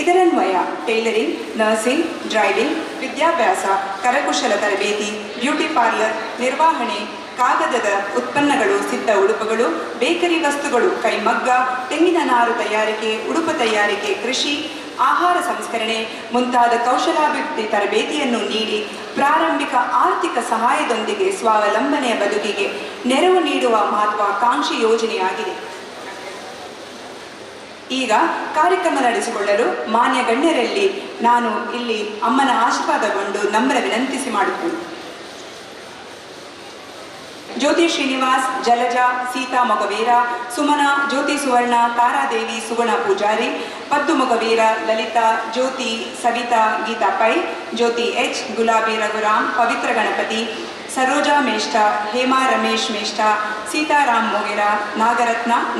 ಇದರನ್ವಯ ಟೈಲರಿಂಗ್, ನರ್ಸಿಂಗ್, ಡ್ರೈವಿಂಗ್, ವಿದ್ಯಾಭ್ಯಾಸ, ಕರಕುಶಲ ತರಬೇತಿ, ಬ್ಯೂಟಿ ಪಾರ್ಲರ್ ನಿರ್ವಹಣೆ, ಕಾಗದದ ಉತ್ಪನ್ನಗಳು, ಸಿದ್ಧ ಉಡುಪುಗಳು, ಬೇಕರಿ ವಸ್ತುಗಳು, ಕೈಮಗ್ಗ, ತೆಂಗಿನ ನಾರು ತಯಾರಿಕೆ, ಉಡುಪು ತಯಾರಿಕೆ, ಕೃಷಿ, ಆಹಾರ ಸಂಸ್ಕರಣೆ ಮುಂತಾದ ಕೌಶಲಾಭಿವೃದ್ಧಿ ತರಬೇತಿಯನ್ನು ನೀಡಿ ಪ್ರಾರಂಭಿಕ ಆರ್ಥಿಕ ಸಹಾಯದೊಂದಿಗೆ ಸ್ವಾವಲಂಬನೆಯ ಬದುಕಿಗೆ ನೆರವು ನೀಡುವ ಮಹತ್ವಾಕಾಂಕ್ಷಿ ಯೋಜನೆಯಾಗಿದೆ. ಈಗ ಕಾರ್ಯಕ್ರಮ ನಡೆಸಿಕೊಳ್ಳಲು ಮಾನ್ಯ ಗಣ್ಯರಲ್ಲಿ ನಾನು ಇಲ್ಲಿ ಅಮ್ಮನ ಆಶೀರ್ವಾದಗೊಂಡು ನಮ್ರ ವಿನಂತಿಸಿ ಮಾಡುತ್ತೇನೆ. ಜ್ಯೋತಿ ಶ್ರೀನಿವಾಸ್, ಜಲಜಾ, ಸೀತಾ ಮೊಗವೀರ, ಸುಮನ, ಜ್ಯೋತಿ ಸುವರ್ಣ, ತಾರಾದೇವಿ, ಸುಗುಣ ಪೂಜಾರಿ, ಪದ್ದು ಮೊಗವೀರ, ಲಲಿತಾ, ಜ್ಯೋತಿ, ಸವಿತಾ, ಗೀತಾ ಪೈ, ಜ್ಯೋತಿ ಎಚ್, ಗುಲಾಬಿ ರಘುರಾಮ್, ಪವಿತ್ರ ಗಣಪತಿ, ಸರೋಜಾ ಮೇಷ್ಟ, ಹೇಮಾ ರಮೇಶ್ ಮೇಷ್ಟ, ಸೀತಾರಾಮ್ ಮೊಗೇರ,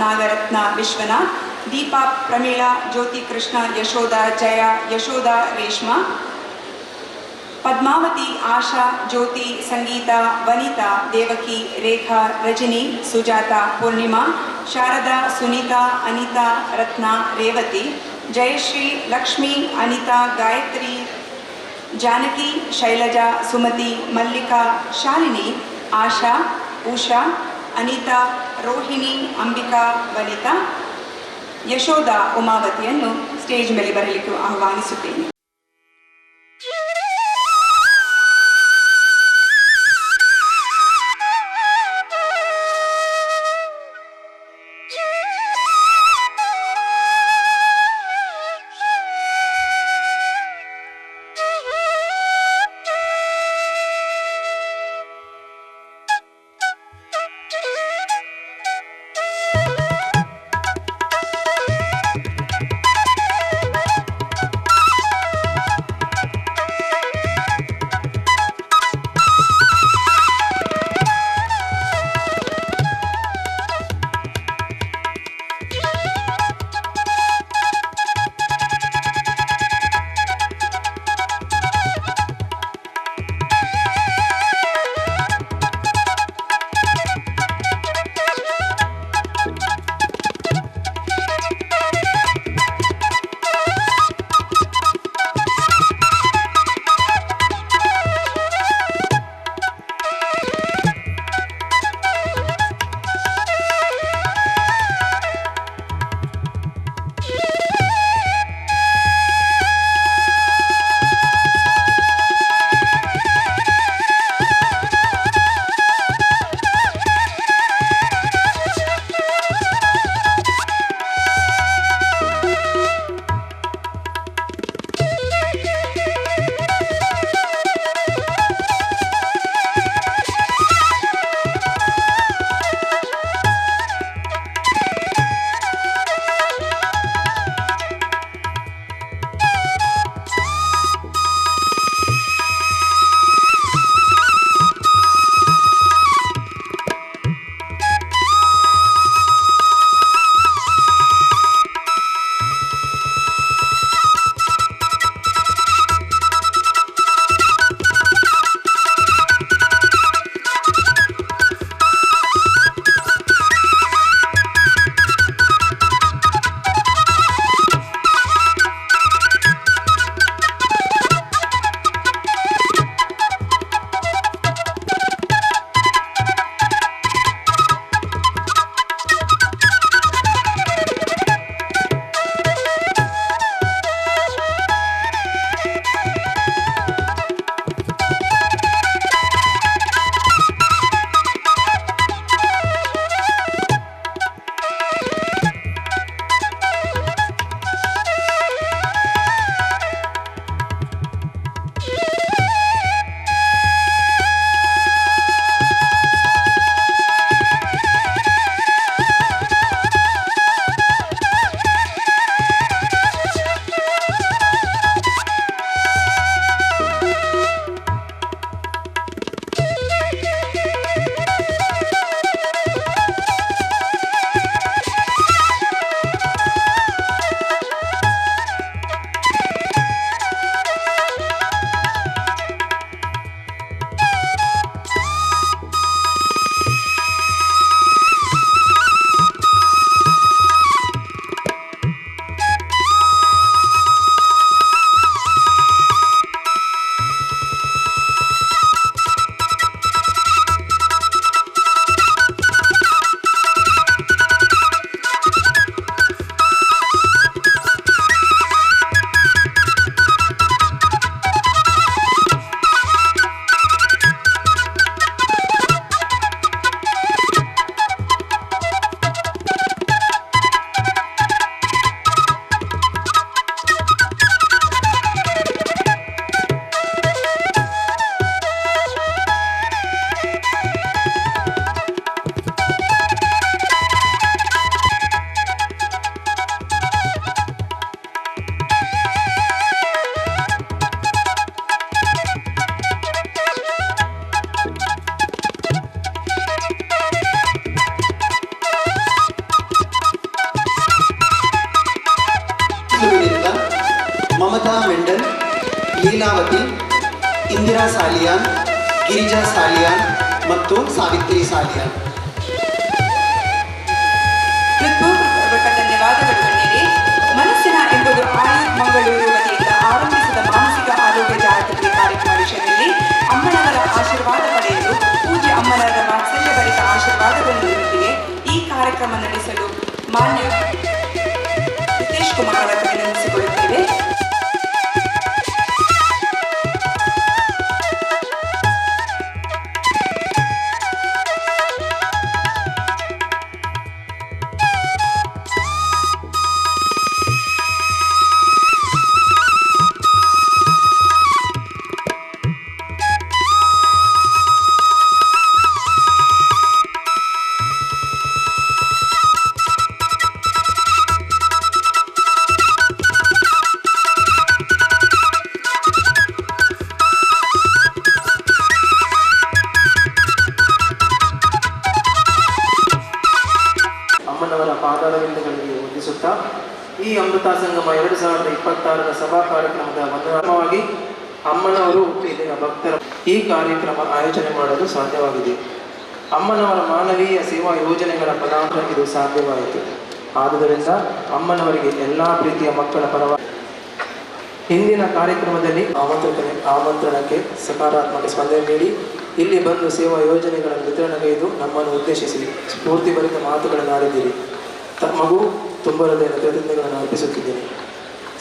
ನಾಗರತ್ನ ವಿಶ್ವನಾಥ್, ದೀಪಾ, ಪ್ರಮೀಳಾ, ಜ್ಯೋತಿ ಕೃಷ್ಣ, ಯಶೋಧ, ಜಯ, ಯಶೋಧ, ರೇಷ್ಮಾ, ಪದ್ಮಾವತಿ, ಆಶಾ, ಜ್ಯೋತಿ, ಸಂಗೀತ, ವನಿತಾ, ದೇವಕಿ, ರೇಖಾ, ರಜನಿ, ಸುಜಾತ, ಪೂರ್ಣಿಮಾ, ಶಾರದಾ, ಸುನೀತಾ, ಅನಿತಾ, ರತ್ನ, ರೇವತಿ, ಜಯಶ್ರೀ, ಲಕ್ಷ್ಮಿ, ಅನಿತಾ, ಗಾಯತ್ರಿ, ಜಾನಕಿ, ಶೈಲಜಾ, ಸುಮತಿ, ಮಲ್ಲಿಕಾ, ಶಾಲಿನಿ, ಆಶಾ, ಉಷಾ, ಅನಿತಾ, ರೋಹಿಣಿ, ಅಂಬಿಕಾ, ವನಿತಾ, ಯಶೋಧ, ಉಮಾವತಿಯನ್ನು ಸ್ಟೇಜ್ ಮೇಲೆ ಬರಲಿಕ್ಕೆ ಆಹ್ವಾನಿಸುತ್ತೇನೆ. ಸಾಲಿಯಾನ್, ಗಿರಿಜಾ ಸಾಲಿಯಾನ್ ಮತ್ತು ಸಾವಿತ್ರಿ ಸಾಲಿಯಾನ್. ಹೃತ್ಪೂರ್ವಕ ಧನ್ಯವಾದಗಳು ಗಣ್ಯರೇ. ಮನಸ್ಸಿನ ಎಂಬುದು ಆಯುರ್ ಮಂಗಳೂರು ವತಿಯಿಂದ ಆರಂಭಿಸಿದ ಮಾನಸಿಕ ಆರೋಗ್ಯ ಜಾಗೃತಿ ಕಾರ್ಯಕ್ರಮ ವಿಷಯದಲ್ಲಿ ಅಮ್ಮನವರ ಆಶೀರ್ವಾದ ಪಡೆಯಲು ಪೂಜ್ಯ ಅಮ್ಮನವರ ವಾತ್ಸಲ್ಯಭರಿತ ಆಶೀರ್ವಾದಗಳೊಂದಿಗೆ ಈ ಕಾರ್ಯಕ್ರಮ ನಡೆಸಲು ಮಾನ್ಯ ನಿತೀಶ್ ಕುಮಾರ್ ಅವರನ್ನು ವಿನಂತಿಸಿಕೊಳ್ಳುತ್ತೇವೆ. ಅಮ್ಮನವರ ಪಾದಾರವಿಂದಗಳಿಗೆ ವಂದಿಸುತ್ತಾ ಈ ಅಮೃತ ಸಂಗಮ 2026ರ ಸಭಾ ಕಾರ್ಯಕ್ರಮದ ವಂದನವಾಗಿ ಅಮ್ಮನವರು ಇಲ್ಲಿನ ಭಕ್ತರ ಈ ಕಾರ್ಯಕ್ರಮ ಆಯೋಜನೆ ಮಾಡಲು ಸಾಧ್ಯವಾಗಿದೆ. ಅಮ್ಮನವರ ಮಾನವೀಯ ಸೇವಾ ಯೋಜನೆಗಳ ಫಲಾಂತರ ಇದು ಸಾಧ್ಯವಾಯಿತು. ಆದುದರಿಂದ ಅಮ್ಮನವರಿಗೆ ಎಲ್ಲ ಪ್ರೀತಿಯ ಮಕ್ಕಳ ಪರವಾಗಿ ಹಿಂದಿನ ಕಾರ್ಯಕ್ರಮದಲ್ಲಿ ಆಮಂತ್ರಣಕ್ಕೆ ಸಕಾರಾತ್ಮಕ ಸ್ಪಂದನೆ ನೀಡಿ ಇಲ್ಲಿ ಬಂದು ಸೇವಾ ಯೋಜನೆಗಳ ವಿತರಣೆಗೈದು ನಮ್ಮನ್ನು ಉದ್ದೇಶಿಸಿ ಸ್ಫೂರ್ತಿಭರಿತ ಮಾತುಗಳನ್ನು ಆಡಿದ್ದೀರಿ. ತಮಗೂ ತುಂಬ ಹೃದಯದ ಕೃತಜ್ಞತೆಗಳನ್ನು ಅರ್ಪಿಸುತ್ತಿದ್ದೇನೆ.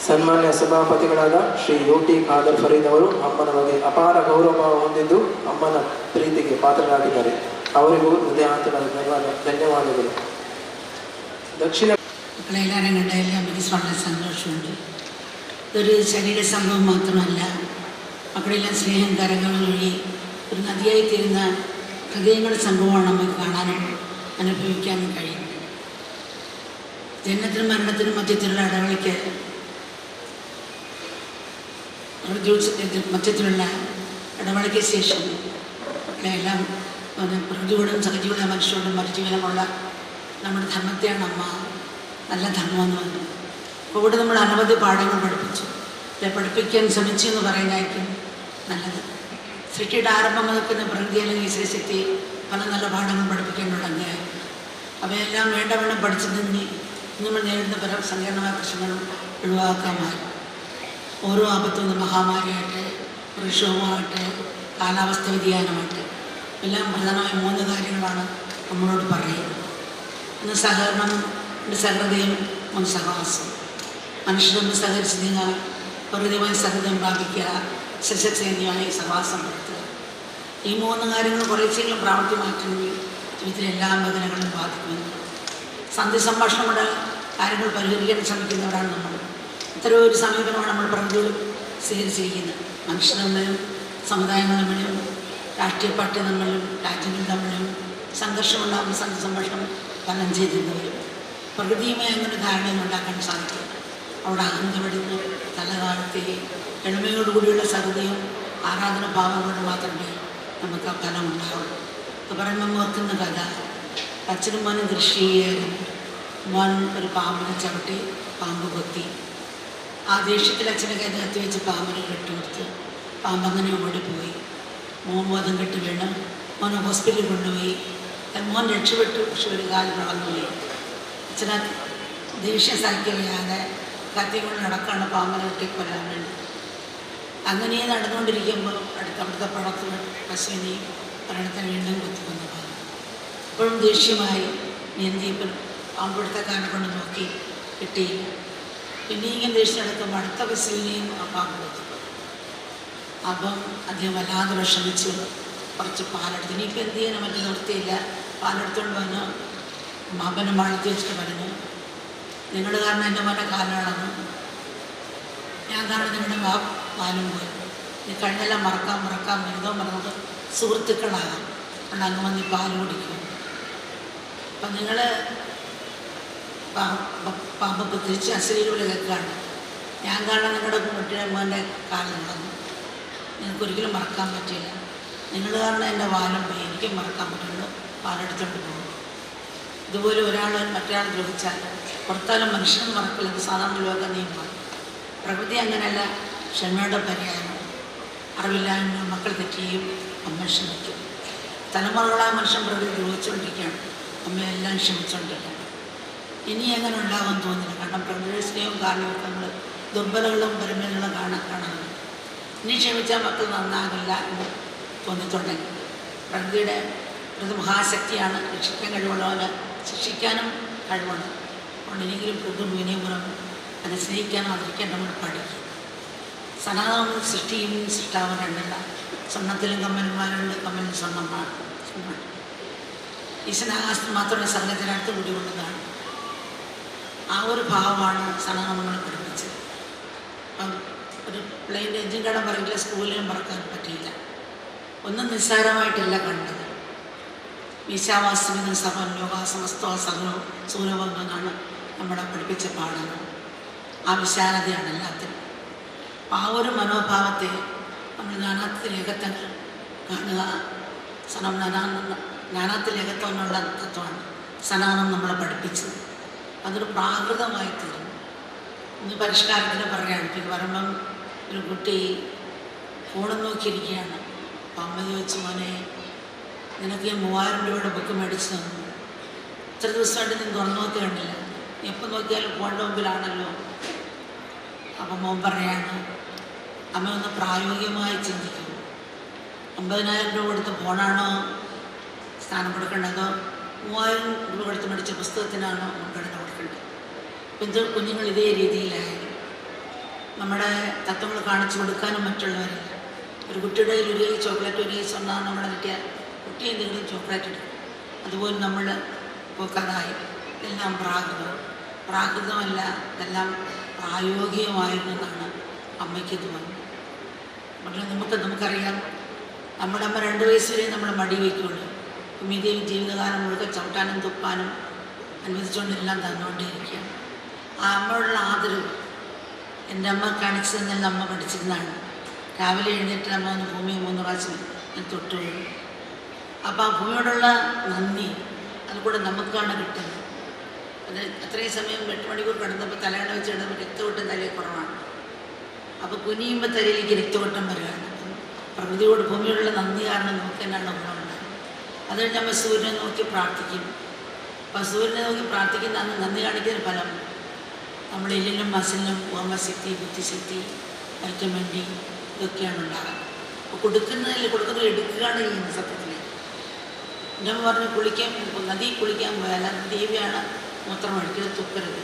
ಸನ್ಮಾನ್ಯ ಸಭಾಪತಿಗಳಾದ ಶ್ರೀ ಯುಟಿ ಖಾದರ್ ಫರೀದ್ ಅವರು ಅಮ್ಮನ ಬಗ್ಗೆ ಅಪಾರ ಗೌರವ ಹೊಂದಿದ್ದು ಅಮ್ಮನ ಪ್ರೀತಿಗೆ ಪಾತ್ರರಾಗಿದ್ದಾರೆ. ಅವರಿಗೂ ഹൃദയാന്തര ധന്യവാദಗಳು. ദക്ഷിണ മക്കളെല്ലാവരും കണ്ടതിൽ എനിക്ക് വളരെ സന്തോഷമുണ്ട്. ഇതൊരു ശരീര സംഭവം മാത്രമല്ല, മക്കളെല്ലാം സ്നേഹം കരങ്ങൾ വഴി ഒരു നദിയായി തീരുന്ന ഹൃദയങ്ങളുടെ സംഭവമാണ് നമുക്ക് കാണാനും അനുഭവിക്കാനും കഴിയുന്നത്. ജനനത്തിനും മരണത്തിനും മധ്യത്തിലുള്ള ഇടവേളയ്ക്ക് മധ്യത്തിലുള്ള ഇടവേളയ്ക്ക് ശേഷം മക്കളെല്ലാം പ്രകൃതിയോടും സഹജീവിയുടെ മനുഷ്യരോടും മരുജീവനമുള്ള നമ്മുടെ ധർമ്മത്തെയാണ് അമ്മ നല്ല ധർമ്മമെന്ന് പറഞ്ഞു. അപ്പോൾ ഇവിടെ നമ്മൾ അനവധി പാഠങ്ങൾ പഠിപ്പിച്ചു. പഠിപ്പിക്കാൻ ശ്രമിച്ചു എന്ന് പറയുന്നതായിരിക്കും നല്ലത്. സൃഷ്ടിയുടെ ആരംഭം മുതൽക്കുന്ന പ്രകൃതി അല്ലെങ്കിൽ ഈശ്വരശക്തി പല നല്ല പാഠങ്ങൾ പഠിപ്പിക്കാൻ തുടങ്ങിയായി. അവയെല്ലാം വേണ്ടവണ്ണം പഠിച്ചു നിന്ന് നമ്മൾ നേരിടുന്ന പല സങ്കീർണമായ പ്രശ്നങ്ങളും ഒഴിവാക്കാമായി. ഓരോ ആപത്തും മഹാമാരിയായിട്ട്, പ്രക്ഷോഭമായിട്ട്, കാലാവസ്ഥ വ്യതിയാനമായിട്ട് എല്ലാം പ്രധാനമായ 3 കാര്യങ്ങളാണ് നമ്മളോട് പറയുന്നത്. ഒന്ന് സഹകരണം, സഹൃദയം, ഒന്ന് സഹവാസം. മനുഷ്യരൊന്ന് സഹകരിച്ച് നീങ്ങാൻ പ്രകൃതിയുമായി സഹൃദയം പ്രാപിക്കുക, സസ്യസേനയുമായി സഹവാസം നടത്തുക. ഈ 3 കാര്യങ്ങൾ കുറേശ്ശെങ്കിലും പ്രാവർത്തികമാക്കണമെങ്കിൽ ജീവിതത്തിലെ എല്ലാ മേഖലകളും ബാധിക്കുമെന്ന്. സന്ധി സംഭാഷണങ്ങളുടെ കാര്യങ്ങൾ പരിഹരിക്കാൻ ശ്രമിക്കുന്നവരാണ് നമ്മൾ. ഇത്തരം ഒരു സമീപനമാണ് നമ്മൾ പ്രകൃതി സ്വീകരിച്ചിരിക്കുന്നത്. മനുഷ്യർ തമ്മിലും സമുദായങ്ങൾ തമ്മിലും രാഷ്ട്രീയ പാർട്ടി തമ്മിലും രാജ്യങ്ങൾ തമ്മിലും സംഘർഷമുണ്ടാകുന്ന സന്ധി സംഭാഷണം ഫലം ചെയ്തിരുന്നവരും പ്രകൃതിയുമായി അങ്ങനെ ധാരണ ഉണ്ടാക്കാൻ സാധിക്കും. അവിടെ അഹന്തപെടുന്നു തലതാഴ്ത്തി എളിമയോടുകൂടിയുള്ള സഹൃദയും ആരാധന ഭാവങ്ങളോട് മാത്രമേ നമുക്ക് ആ ഫലം ഉണ്ടാവുള്ളൂ. അത് പറയുമ്പോൾ ഓർക്കുന്ന കഥ, അച്ഛനും മോനും കൃഷി ചെയ്യായിരുന്നു. മോൻ ഒരു പാമ്പിനെ ചവിട്ടി പാമ്പ് കൊത്തി. ആ ദേഷ്യത്തിൽ അച്ഛനെ കൈ കത്തി വെച്ച് പാമ്പിനെ കെട്ടുകൊടുത്ത് പാമ്പ് അങ്ങനെ ഓടിപ്പോയി. മോൻ ബോധം കെട്ട് വീണ്. മോനെ ഹോസ്പിറ്റലിൽ കൊണ്ടുപോയി. മോൻ രക്ഷപ്പെട്ടു. പക്ഷെ ഒരു കാലം വളർന്നുപോയി. അച്ഛനെ ദേഷ്യം സഹിക്കറിയാതെ കത്തി കൊണ്ട് നടക്കാണ് പാമ്പിനെ വെട്ടി കൊല്ലാൻ വേണ്ടി. അങ്ങനെ നടന്നുകൊണ്ടിരിക്കുമ്പോൾ അവിടുത്തെ പടത്ത് പശുവിനെയും ഒരിടത്തെ വീണ്ടും കുത്തിക്കൊന്നു പാമ്പ്. അപ്പോഴും ദേഷ്യമായി നീന്തിയപ്പോൾ പാമ്പെടുത്തക്കാരനെ കൊണ്ട് നോക്കി കിട്ടിയില്ല. പിന്നെ ഇങ്ങനെ ദേഷ്യം എടുക്കുമ്പോൾ അടുത്ത പശുവിനെയും ആ പാമ്പ് കുത്തി. അപ്പം അദ്ദേഹം വല്ലാതെ വിഷമിച്ചു. കുറച്ച് പാലെടുത്തു. ഇനിയിപ്പോൾ എന്ത് ചെയ്യാനും മറ്റു നിർത്തിയില്ല. പാലെടുത്തുകൊണ്ട് വന്നു മാമ്പനെ വളർത്തി വെച്ചിട്ട് പറഞ്ഞു, നിങ്ങൾ കാരണം എൻ്റെ മോനെ കാലിളന്നു, ഞാൻ കാരണം നിങ്ങളുടെ പാലും പോയി. നീ കഴിഞ്ഞെല്ലാം മറക്കാൻ വരുന്നോ പറഞ്ഞത് സുഹൃത്തുക്കളാകാം. അതുകൊണ്ട് അങ്ങ് വന്ന് പാൽ കുടിക്കും. അപ്പം നിങ്ങൾ പാമ്പ് തിരിച്ച് അശ്ലീലൂടെ കേൾക്കുകയാണ്. ഞാൻ കാരണം നിങ്ങളുടെ കുട്ടിയുടെ മോൻ്റെ കാലിളന്നു, നിങ്ങൾക്കൊരിക്കലും മറക്കാൻ പറ്റില്ല. നിങ്ങൾ കാരണം എൻ്റെ വാലും പോയി, എനിക്കും മറക്കാൻ പറ്റുള്ളൂ. പാലെടുത്തോണ്ട് പോകും. ഇതുപോലെ ഒരാൾ മറ്റൊരാൾ ദ്രോഹിച്ചാൽ പുറത്താലും മനുഷ്യനും മറക്കില്ല. സാധാരണ ലോക നിയമമാണ്. പ്രകൃതി അങ്ങനെയല്ല, ക്ഷമയുടെ പര്യായമാണ്. അറിവില്ലായ്മ മക്കൾ തെറ്റുകയും അമ്മ ക്ഷമിക്കും. തലമുറകളായ മനുഷ്യൻ പ്രകൃതി ദ്രോഹിച്ചുകൊണ്ടിരിക്കുകയാണ്. അമ്മയെല്ലാം ക്ഷമിച്ചുകൊണ്ടിരിക്കുകയാണ്. ഇനി എങ്ങനെ ഉണ്ടാകുമെന്ന് തോന്നുന്നില്ല. കാരണം പ്രകൃതി സ്നേഹവും കാരണമൊക്കെ നമ്മൾ ദുർബലകളും പരിമിതികളും കാണുന്നത്. ഇനി ക്ഷമിച്ചാൽ മക്കൾ നന്നാകില്ല എന്ന് തോന്നിത്തുണ്ടെങ്കിൽ പ്രകൃതിയുടെ ഒരു മഹാശക്തിയാണ്. രക്ഷിക്കാൻ കഴിവുള്ളവരെ ശിക്ഷിക്കാനും കഴിവുണ്ട്. അതുകൊണ്ട് ഇനിയെങ്കിലും പ്രകൃതി വിനയപുരം അതിനെ സ്നേഹിക്കാനും ആദരിക്കാൻ നമ്മൾ പഠിക്കും. സനാതന സൃഷ്ടിയും സൃഷ്ടാവും രണ്ടല്ല. സ്വർണ്ണത്തിലും കമ്മന്മാരുണ്ട്, കമ്മലിൽ സ്വർണ്ണമാണ്. ഈശ്വരാകാശത്ത് മാത്രമേ സകലത്തിനടുത്ത് കൂടികൊണ്ടതാണ്. ആ ഒരു ഭാവമാണ് സനാതനം നമ്മളെ പഠിപ്പിച്ചത്. അപ്പം ഒരു പ്ലെയിൻ എഞ്ചിൻ കടം പറയില്ല, സ്കൂളിലും പറക്കാൻ പറ്റിയില്ല. ഒന്നും നിസ്സാരമായിട്ടല്ല കണ്ടത്. ഈശാവാസ്മിതം സർവം ലോക സമസ്ത സർവം സൂര്യഭംഗമാണ് നമ്മളെ പഠിപ്പിച്ച പാഠങ്ങൾ. ആ വിശാലതയാണ് എല്ലാത്തിനും. ആ ഒരു മനോഭാവത്തെ നമ്മൾ ജ്ഞാനാത്തിൽ ഏകത്വങ്ങൾ കാണുക. ജ്ഞാനാത്തിൽ ഏകത്വം എന്നുള്ള തത്വമാണ് സനാതനം നമ്മളെ പഠിപ്പിച്ചത്. അതൊരു പ്രാകൃതമായി തീർന്നു. ഇന്ന് പരിഷ്കാരത്തിന് പറയുകയാണ്. പിന്നെ പറയുമ്പം ഒരു കുട്ടി ഫോണും നോക്കിയിരിക്കുകയാണ്. അപ്പം അമ്മ ചോദിച്ചു, മോനെ നിനക്ക് ഞാൻ 3000 രൂപയുടെ ബുക്ക് മേടിച്ച് തന്നു. ഇത്ര ദിവസമായിട്ട് നീ തുറന്നു നോക്കി കണ്ടില്ല. എപ്പോൾ നോക്കിയാലും ഫോണിൻ്റെ മുമ്പിലാണല്ലോ. അപ്പം മോൻ പറയാണ്, അമ്മ ഒന്ന് പ്രായോഗികമായി ചിന്തിക്കും. 50,000 രൂപ കൊടുത്ത ഫോണാണോ സ്ഥാനം കൊടുക്കേണ്ടതോ 3000 രൂപ കൊടുത്ത് മേടിച്ച പുസ്തകത്തിനാണോ മുൻഗണന കൊടുക്കേണ്ടത്? ഇത് കുഞ്ഞുങ്ങൾ ഇതേ രീതിയിലായി നമ്മുടെ തത്വങ്ങൾ കാണിച്ചു കൊടുക്കാനും മറ്റുള്ളവരില്ല. ഒരു കുട്ടിയുടെ ഒരു കൈ ചോക്ലേറ്റ് ഒരു കൈ സ്വർണ്ണമാണ് നമ്മളെ കിട്ടിയാൽ കുട്ടി എന്തെങ്കിലും ചോക്ലേറ്റ് എടുക്കും. അതുപോലെ നമ്മൾ പോക്കാതായി. ഇതെല്ലാം പ്രാകൃതമല്ല, ഇതെല്ലാം പ്രായോഗികമായിരുന്നു എന്നാണ് അമ്മയ്ക്ക് തോന്നുന്നത്. പക്ഷേ നമുക്കറിയാം, നമ്മുടെ അമ്മ 2 വയസ്സ് വരെ നമ്മൾ മടി വയ്ക്കുള്ളൂ. ഉമ്മീദേവി ജീവിതകാലം മുഴുവൻ ചവിട്ടാനും തുപ്പാനും അനുവദിച്ചുകൊണ്ടെല്ലാം തന്നുകൊണ്ടേയിരിക്കുകയാണ്. ആ അമ്മയോടുള്ള ആദരവ് എൻ്റെ അമ്മ കാണിച്ചു തന്നെല്ലാം അമ്മ പഠിച്ചിരുന്നതാണ്. രാവിലെ എഴുന്നേറ്റ് അമ്മ ഒന്ന് ഭൂമിയെ 3 പ്രാവശ്യം ഞാൻ തൊട്ടു വീഴും. അപ്പോൾ ആ ഭൂമിയോടുള്ള നന്ദി അതുകൂടെ നമുക്കാണ് കിട്ടുന്നത്. അത് അത്രയും സമയം 8 മണിക്കൂർ കിടന്നപ്പോൾ തലയണ വെച്ച് കിടന്നപ്പോൾ രക്തയോട്ടം തലയിൽ കുറവാണ്. അപ്പോൾ കുനിയുമ്പോൾ തലയിലേക്ക് രക്തയോട്ടം വരികയാണ്. പ്രകൃതിയോട് ഭൂമിയോടുള്ള നന്ദി കാരണം നമുക്ക് തന്നെയാണ് ഗുണമുണ്ടാകും. അത് കഴിഞ്ഞ് നമ്മൾ സൂര്യനെ നോക്കി പ്രാർത്ഥിക്കും. അപ്പോൾ സൂര്യനെ നോക്കി പ്രാർത്ഥിക്കുന്ന അന്ന് നന്ദി കാണിക്കുന്ന ഫലം നമ്മുടെ എല്ലിലും മസിലിനും ഓർമ്മശക്തി, ബുദ്ധിശക്തി, വൈറ്റമിൻ ഡി ഇതൊക്കെയാണ് ഉണ്ടാകുക. അപ്പോൾ കൊടുക്കുന്നതിൽ എടുക്കുകയാണ് ചെയ്യുന്നത്. സത്യത്തിൽ എൻ്റെ അമ്മ പറഞ്ഞ് നദി കുളിക്കാൻ പോയാൽ ദേവിയാണ് മൂത്രം അടിക്കുന്നത്, തുപ്പരുത്.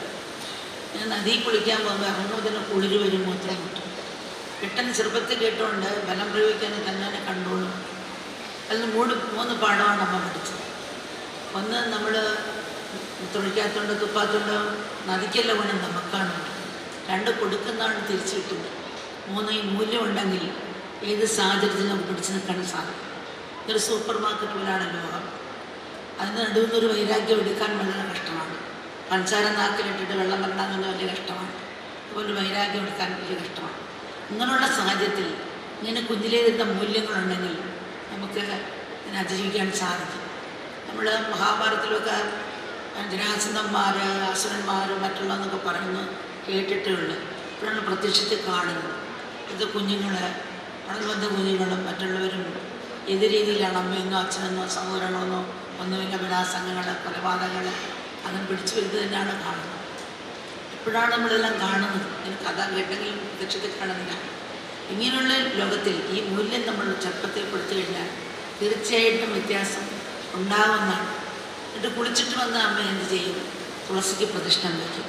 ഞാൻ നദി കുളിക്കാൻ പോകുമ്പോൾ ഇറങ്ങുമ്പോൾ കുളിര് വരും, മൂത്രം കിട്ടും. പെട്ടെന്ന് ചെറുപ്പത്തിൽ കേട്ടുകൊണ്ട് ബലം പ്രയോഗിക്കാൻ തന്നെ കണ്ടോളും. അതിൽ 3 പാഠമാണ് അമ്മ പഠിച്ചത്. ഒന്ന്, നമ്മൾ തൊഴിക്കാത്തതുകൊണ്ട് തുപ്പാത്തതുകൊണ്ട് നദിക്കല്ല ഗുണം നമുക്കാണ്. 2 കൊടുക്കുന്നതാണ് തിരിച്ചു കിട്ടുന്നത്. 3, ഈ മൂല്യമുണ്ടെങ്കിൽ ഏത് സാഹചര്യത്തിൽ നമുക്ക് പിടിച്ചു നിൽക്കാൻ സാധിക്കും. ഇതൊരു സൂപ്പർ മാർക്കറ്റ് പോലാണ് ലോകം. അതിന് നടുവിൽ നിന്നൊരു വൈരാഗ്യം എടുക്കാൻ വളരെ കഷ്ടമാണ്. പഞ്ചാര നാക്കിലിട്ടിട്ട് വെള്ളം വരണമെന്ന് വലിയ കഷ്ടമാണ്. അതുപോലെ വൈരാഗ്യം എടുക്കാൻ വലിയ കഷ്ടമാണ്. ഇങ്ങനെയുള്ള സാഹചര്യത്തിൽ ഇങ്ങനെ കുഞ്ഞിലേരുന്ന മൂല്യങ്ങളുണ്ടെങ്കിൽ നമുക്ക് ഇതിനെ അതിജീവിക്കാൻ സാധിക്കും. നമ്മൾ മഹാഭാരതത്തിലൊക്കെ ജരാസന്ധന്മാർ, അസുരന്മാർ, മറ്റുള്ളതെന്നൊക്കെ പറയുന്നു കേട്ടിട്ടേ ഉള്ളൂ. ഇപ്പോഴാണ് പ്രത്യക്ഷത്തിൽ കാണുന്നത്. ഇത് കുഞ്ഞുങ്ങൾ, വളർന്നുവന്ന കുഞ്ഞുങ്ങളും മറ്റുള്ളവരും ഏത് രീതിയിലാണ് അമ്മയെന്നോ അച്ഛനെന്നോ സഹോദരങ്ങളെന്നോ ഒന്നുമില്ല ബലാത്സംഗങ്ങൾ, കൊലപാതകങ്ങൾ അങ്ങനെ പിടിച്ചു വരുന്നത് തന്നെയാണ് കാണുന്നത്. ഇപ്പോഴാണ് നമ്മളിതെല്ലാം കാണുന്നത്. ഇതിന് കഥ കേട്ടെങ്കിലും പ്രത്യക്ഷത്തിൽ കാണുന്നില്ല. ഇങ്ങനെയുള്ള ലോകത്തിൽ ഈ മൂല്യം നമ്മൾ ചെറുപ്പത്തിൽ കൊടുത്തു കഴിഞ്ഞാൽ തീർച്ചയായിട്ടും വ്യത്യാസം ഉണ്ടാകുമെന്നാണ്. എന്നിട്ട് കുളിച്ചിട്ട് വന്ന അമ്മ എന്ത് ചെയ്യും? തുളസിക്ക് പ്രതിഷ്ഠം വയ്ക്കും.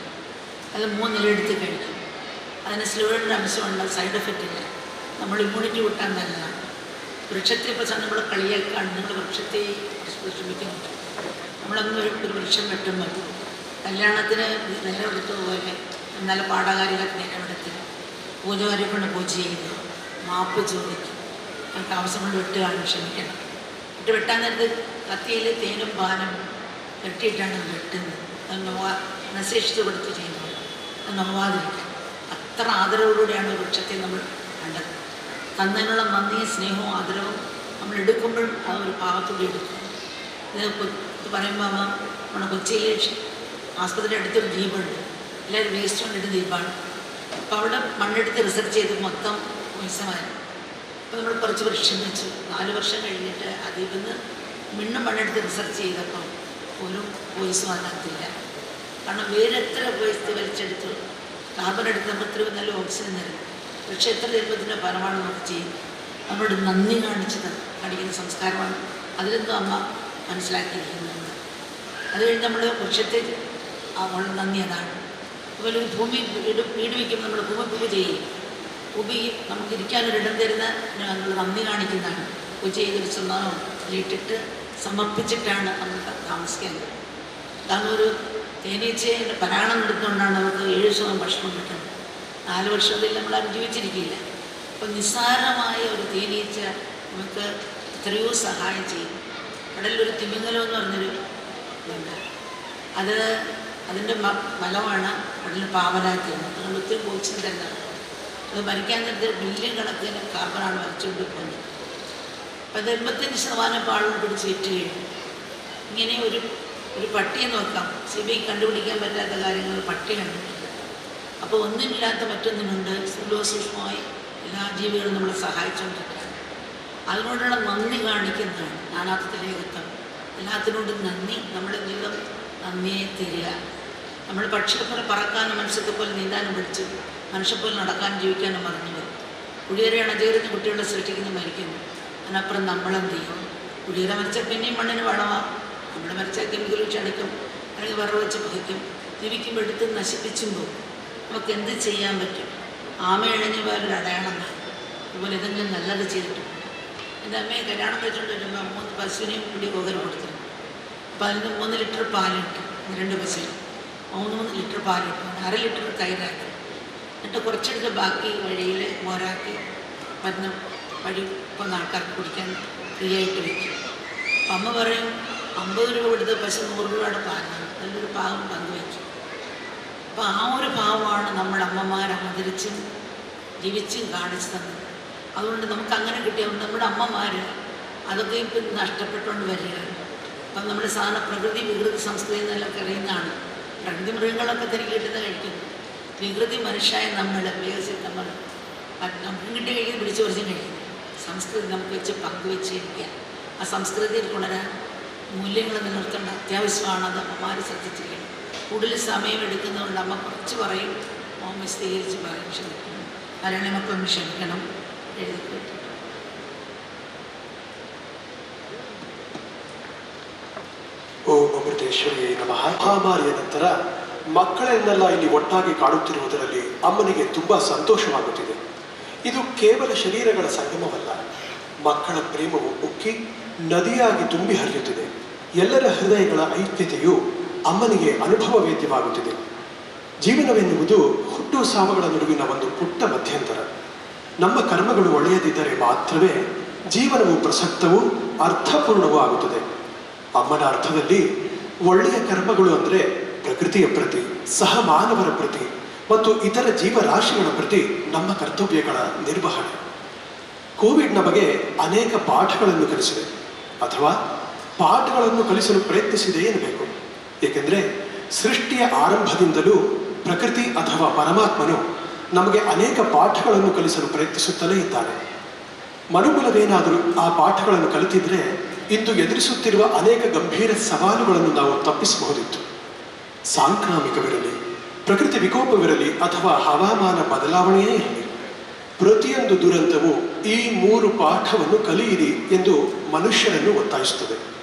അത് 3 നിലയെടുത്ത് കഴിക്കും. അതിന് സ്ലൂറിൻ്റെ അംശമുള്ള, സൈഡ് എഫക്റ്റ് ഇല്ല. നമ്മൾ ഇമ്മ്യൂണിറ്റി കൂട്ടാൻ നല്ലതാണ്. വൃക്ഷത്തെ ഇപ്പോൾ നമ്മൾ കളിയാക്കാണ്. നിങ്ങൾ വൃക്ഷത്തെ ശ്രമിക്കുന്നുണ്ട്. നമ്മളൊന്നും ഒരു വൃക്ഷം വെട്ടുമ്പോൾ കല്യാണത്തിന് നിലമെടുത്തതുപോലെ നല്ല പാഠകാരികൾ നിലമെടുത്ത് പൂജകാരെ കൊണ്ട് പൂജ ചെയ്യുന്നു, മാപ്പ് ചോദിക്കും. നമുക്ക് ആവശ്യങ്ങൾ വെട്ടുകയാണ്, ക്ഷമിക്കണം. ഇട്ട് വെട്ടാൻ നേരത്ത് കത്തിയിൽ തേനും പാനും കെട്ടിയിട്ടാണ് അത് വെട്ടുന്നത്. അത് നശേഷിച്ച് കൊടുത്ത് ചെയ്യുന്നത്. അത് നോവാതിരിക്കാം. അത്ര ആദരവോടുകൂടിയാണ് വൃക്ഷത്തെ നമ്മൾ കണ്ടത്. തന്നതിനുള്ള നന്ദിയും സ്നേഹവും ആദരവും നമ്മൾ എടുക്കുമ്പോഴും ആ ഒരു ഭാവത്തോടെ എടുക്കും. ഇത് പറയുമ്പോൾ നമ്മുടെ കൊച്ചിയിലെ ആസ്പത്രി അടുത്തൊരു ദ്വീപുണ്ട്. എല്ലാവരും വേസ്റ്റ് കൊണ്ടിട്ട് ദ്വീപാണ്. അപ്പോൾ അവിടെ മണ്ണെടുത്ത് റിസർച്ച് ചെയ്ത് മൊത്തം മിസ്സമായിരുന്നു. അപ്പോൾ നമ്മൾ കുറച്ച് വർഷം വെച്ചു. 4 വർഷം കഴിഞ്ഞിട്ട് അതിൽ നിന്ന് മിണ്ണും മണ്ണെടുത്ത് റിസർച്ച് ചെയ്തപ്പോൾ ഒരു വോയിസും അതിനകത്തില്ല. കാരണം വേറെ എത്ര വോയിസ് വലിച്ചെടുത്തു, കാർബൺ എടുത്ത് നമുക്ക് ഇത്രയും നല്ല ഓക്സിജൻ തരും. പക്ഷേ എത്ര ജന്മത്തിൻ്റെ ഫലമാണ് നമുക്ക് ചെയ്യും. നമ്മളോട് നന്ദി കാണിക്കുന്ന സംസ്കാരമാണ് അതിലെന്തോ അമ്മ മനസ്സിലാക്കിയിരിക്കുന്നത്. അത് കഴിഞ്ഞ് നമ്മൾ വൃക്ഷത്തെ നന്ദി അതാണ്. അതുപോലെ ഒരു ഭൂമി വീട് വയ്ക്കുമ്പോൾ നമ്മൾ ഭൂമി പൂജ ചെയ്യും. ഭൂമി നമുക്ക് ഇരിക്കാനൊരിടം തരുന്ന നമ്മൾ നന്ദി കാണിക്കുന്നതാണ്. പൂജ ചെയ്തൊരു ചുണ്ണാനോ ഇട്ടിട്ട് സമർപ്പിച്ചിട്ടാണ് നമ്മൾ താമസിക്കുന്നത്. കാരണം ഒരു തേനീച്ചയുടെ പരാഗണം എടുത്തുകൊണ്ടാണ് നമുക്ക് 7 ദിവസം ഭക്ഷണം കിട്ടുന്നത്. 4 വർഷത്തിൽ നമ്മൾ ആരും ജീവിച്ചിരിക്കില്ല. അപ്പം നിസ്സാരമായ ഒരു തേനീച്ച നമുക്ക് എത്രയോ സഹായം ചെയ്യും. കടലിലൊരു തിമിംഗലം എന്ന് പറഞ്ഞൊരു ഇതുണ്ട്. അതിൻ്റെ ഫലമാണ് കടലിൽ പാവനാക്കുന്നത്. അതുകൊണ്ട് ഒത്തിരി ഓക്സിജൻ തരുന്നതാണ്. അത് മരിക്കാൻ നേരത്തെ മില്യൺ കണക്കിന് കാർബണാണ് വലിച്ചുകൊണ്ട് പോകുന്നത്. അപ്പം 85% ആളുകൾ പിടിച്ച് വിറ്റ് കഴിഞ്ഞു. ഇങ്ങനെ ഒരു പട്ടിയെ നോക്കാം. CBI കണ്ടുപിടിക്കാൻ പറ്റാത്ത കാര്യങ്ങൾ പട്ടി കണ്ടിട്ടുണ്ട്. അപ്പോൾ ഒന്നിനില്ലാത്ത മറ്റൊന്നിനുണ്ട്. സൂക്ഷ്മമായി എല്ലാ ജീവികളും നമ്മളെ സഹായിച്ചുകൊണ്ടിരിക്കുകയാണ്. അതിനോടുള്ള നന്ദി കാണിക്കുന്നതാണ് നാനാത്വത്തിലെ ഏകത്വം. എല്ലാത്തിനോടും നന്ദി. നമ്മുടെ ജീവിതം നന്ദിയെ തരിക. നമ്മൾ പക്ഷിയെ പോലെ പറക്കാനും മനുഷ്യത്തെ പോലെ നീന്താനും പഠിച്ചു, മനുഷ്യപ്പോലെ നടക്കാനും ജീവിക്കാനും പറഞ്ഞു വരും. കുടിയേറെ അണചേരുന്ന കുട്ടികളെ സൃഷ്ടിക്കുന്ന മരിക്കുന്നു. അതിനപ്പുറം നമ്മളെന്ത് ചെയ്യും? കുടിയേറെ മരിച്ചാൽ പിന്നെയും മണ്ണിന് വളമാകും. നമ്മൾ മരിച്ചാൽ കെമിക്കൽ ക്ഷണിക്കും, അല്ലെങ്കിൽ വിറവ് വെച്ച് പതിക്കും. ജീവിക്കുമ്പോൾ എടുത്ത് നശിപ്പിച്ചുമ്പോൾ നമുക്ക് എന്ത് ചെയ്യാൻ പറ്റും? ആമ ഇഴഞ്ഞ് വേറൊരു അടയാളമാണ്. അതുപോലെ എന്തെങ്കിലും നല്ലത് ചെയ്തിട്ട് എൻ്റെ അമ്മയെ കല്യാണം കഴിച്ചുകൊണ്ട് വരുമ്പോൾ 3 പശുവിനെയും കൂടി കോകര് കൊടുത്തിരുന്നു. അപ്പോൾ അതിന് 3 ലിറ്റർ പാലിട്ട് 2 പശുവിന് 3 ലിറ്റർ പാലിട്ട് 1/2 ലിറ്റർ തൈരാക്കി എന്നിട്ട് കുറച്ചെടുത്ത് ബാക്കി വഴിയിൽ മോരാക്കി മരുന്ന് വഴി വന്ന ആൾക്കാർക്ക് കുടിക്കാൻ ഫ്രീ ആയിട്ട് വയ്ക്കും. അപ്പം അമ്മ പറയും 50 രൂപ കൊടുത്ത് പശു 100 രൂപയുടെ പാലാണ്, നല്ലൊരു പാകം പങ്കുവയ്ക്കും. അപ്പോൾ ആ ഒരു ഭാവമാണ് നമ്മുടെ അമ്മമാർ ആദരിച്ചും ജീവിച്ചും കാണിച്ചു തന്നത്. അതുകൊണ്ട് നമുക്ക് അങ്ങനെ കിട്ടിയതുകൊണ്ട് നമ്മുടെ അമ്മമാർ അതൊക്കെ ഇപ്പം നഷ്ടപ്പെട്ടുകൊണ്ട് വരികയാണ്. അപ്പം നമ്മുടെ സാധാരണ പ്രകൃതി വികൃതി സംസ്കൃതി എന്നെല്ലാം അറിയുന്നതാണ്. പ്രകൃതി മൃഗങ്ങളൊക്കെ തിരികെ കിട്ടുന്ന കഴിക്കുന്നു. വികൃതി മനുഷ്യമായ നമ്മൾ വികസിച്ച് നമ്മൾ നമുക്ക് കിട്ടി കഴിക്കുന്നത് പിടിച്ചു പറിച്ചും കഴിക്കുന്നു. സംസ്കൃതി നമുക്ക് വെച്ച് പങ്കുവെച്ചിരിക്കുക. ആ സംസ്കൃതിയിൽ കൊണ്ടുവരാൻ മൂല്യങ്ങൾ നിലനിർത്തേണ്ട അത്യാവശ്യമാണ്. അത് അമ്മമാർ ശ്രദ്ധിച്ചിരിക്കണം. കൂടുതൽ സമയം എടുക്കുന്നതുകൊണ്ട് അമ്മ കുറച്ച് പറയും, വിശദീകരിച്ച് പറയും. ക്ഷമിക്കണം, മലയാളി മക്കളൊന്ന് ക്ഷമിക്കണം. എഴുതി ಓಂ ಅಮೃತೇಶ್ವರಿಯೇ ನಮಃ. ಮಹಾಮಾರಿಯ ನಂತರ ಮಕ್ಕಳನ್ನೆಲ್ಲ ಇಲ್ಲಿ ಒಟ್ಟಾಗಿ ಕಾಣುತ್ತಿರುವುದರಲ್ಲಿ ಅಮ್ಮನಿಗೆ ತುಂಬಾ ಸಂತೋಷವಾಗುತ್ತಿದೆ. ಇದು ಕೇವಲ ಶರೀರಗಳ ಸಂಗಮವಲ್ಲ, ಮಕ್ಕಳ ಪ್ರೇಮವು ಉಕ್ಕಿ ನದಿಯಾಗಿ ತುಂಬಿ ಹರಿಯುತ್ತಿದೆ. ಎಲ್ಲರ ಹೃದಯಗಳ ಐಕ್ಯತೆಯು ಅಮ್ಮನಿಗೆ ಅನುಭವವೇದ್ಯವಾಗುತ್ತಿದೆ. ಜೀವನವೆನ್ನುವುದು ಹುಟ್ಟು ಸಾವುಗಳ ನಡುವಿನ ಒಂದು ಪುಟ್ಟ ಮಧ್ಯಂತರ. ನಮ್ಮ ಕರ್ಮಗಳು ಒಳ್ಳೆಯದಿದ್ದರೆ ಮಾತ್ರವೇ ಜೀವನವು ಪ್ರಸಕ್ತವೂ ಅರ್ಥಪೂರ್ಣವೂ ಆಗುತ್ತದೆ. ಅಮ್ಮನ ಅರ್ಥದಲ್ಲಿ ಒಳ್ಳೆಯ ಕರ್ಮಗಳು ಅಂದರೆ ಪ್ರಕೃತಿಯ ಪ್ರತಿ, ಸಹಮಾನವರ ಪ್ರತಿ ಮತ್ತು ಇತರ ಜೀವರಾಶಿಗಳ ಪ್ರತಿ ನಮ್ಮ ಕರ್ತವ್ಯಗಳ ನಿರ್ವಹಣೆ. ಕೋವಿಡ್ ನಮಗೆ ಅನೇಕ ಪಾಠಗಳನ್ನು ಕಲಿಸಿದೆ, ಅಥವಾ ಪಾಠಗಳನ್ನು ಕಲಿಸಲು ಪ್ರಯತ್ನಿಸಿದೆ ಎನ್ನಬೇಕು. ಏಕೆಂದರೆ ಸೃಷ್ಟಿಯ ಆರಂಭದಿಂದಲೂ ಪ್ರಕೃತಿ ಅಥವಾ ಪರಮಾತ್ಮನು ನಮಗೆ ಅನೇಕ ಪಾಠಗಳನ್ನು ಕಲಿಸಲು ಪ್ರಯತ್ನಿಸುತ್ತಲೇ ಇದ್ದಾನೆ. ಮನುಕುಲವೇನಾದರೂ ಆ ಪಾಠಗಳನ್ನು ಕಲಿತಿದ್ರೆ ಇಂದು ಎದುರಿಸುತ್ತಿರುವ ಅನೇಕ ಗಂಭೀರ ಸವಾಲುಗಳನ್ನು ನಾವು ತಪ್ಪಿಸಬಹುದಿತ್ತು. ಸಾಂಕ್ರಾಮಿಕವಿರಲಿ, ಪ್ರಕೃತಿ ವಿಕೋಪವಿರಲಿ ಅಥವಾ ಹವಾಮಾನ ಬದಲಾವಣೆಯೇ ಇರಲಿ, ಪ್ರತಿಯೊಂದು ದುರಂತವು ಈ 3 ಪಾಠವನ್ನು ಕಲಿಯಿರಿ ಎಂದು ಮನುಷ್ಯರನ್ನು ಒತ್ತಾಯಿಸುತ್ತದೆ.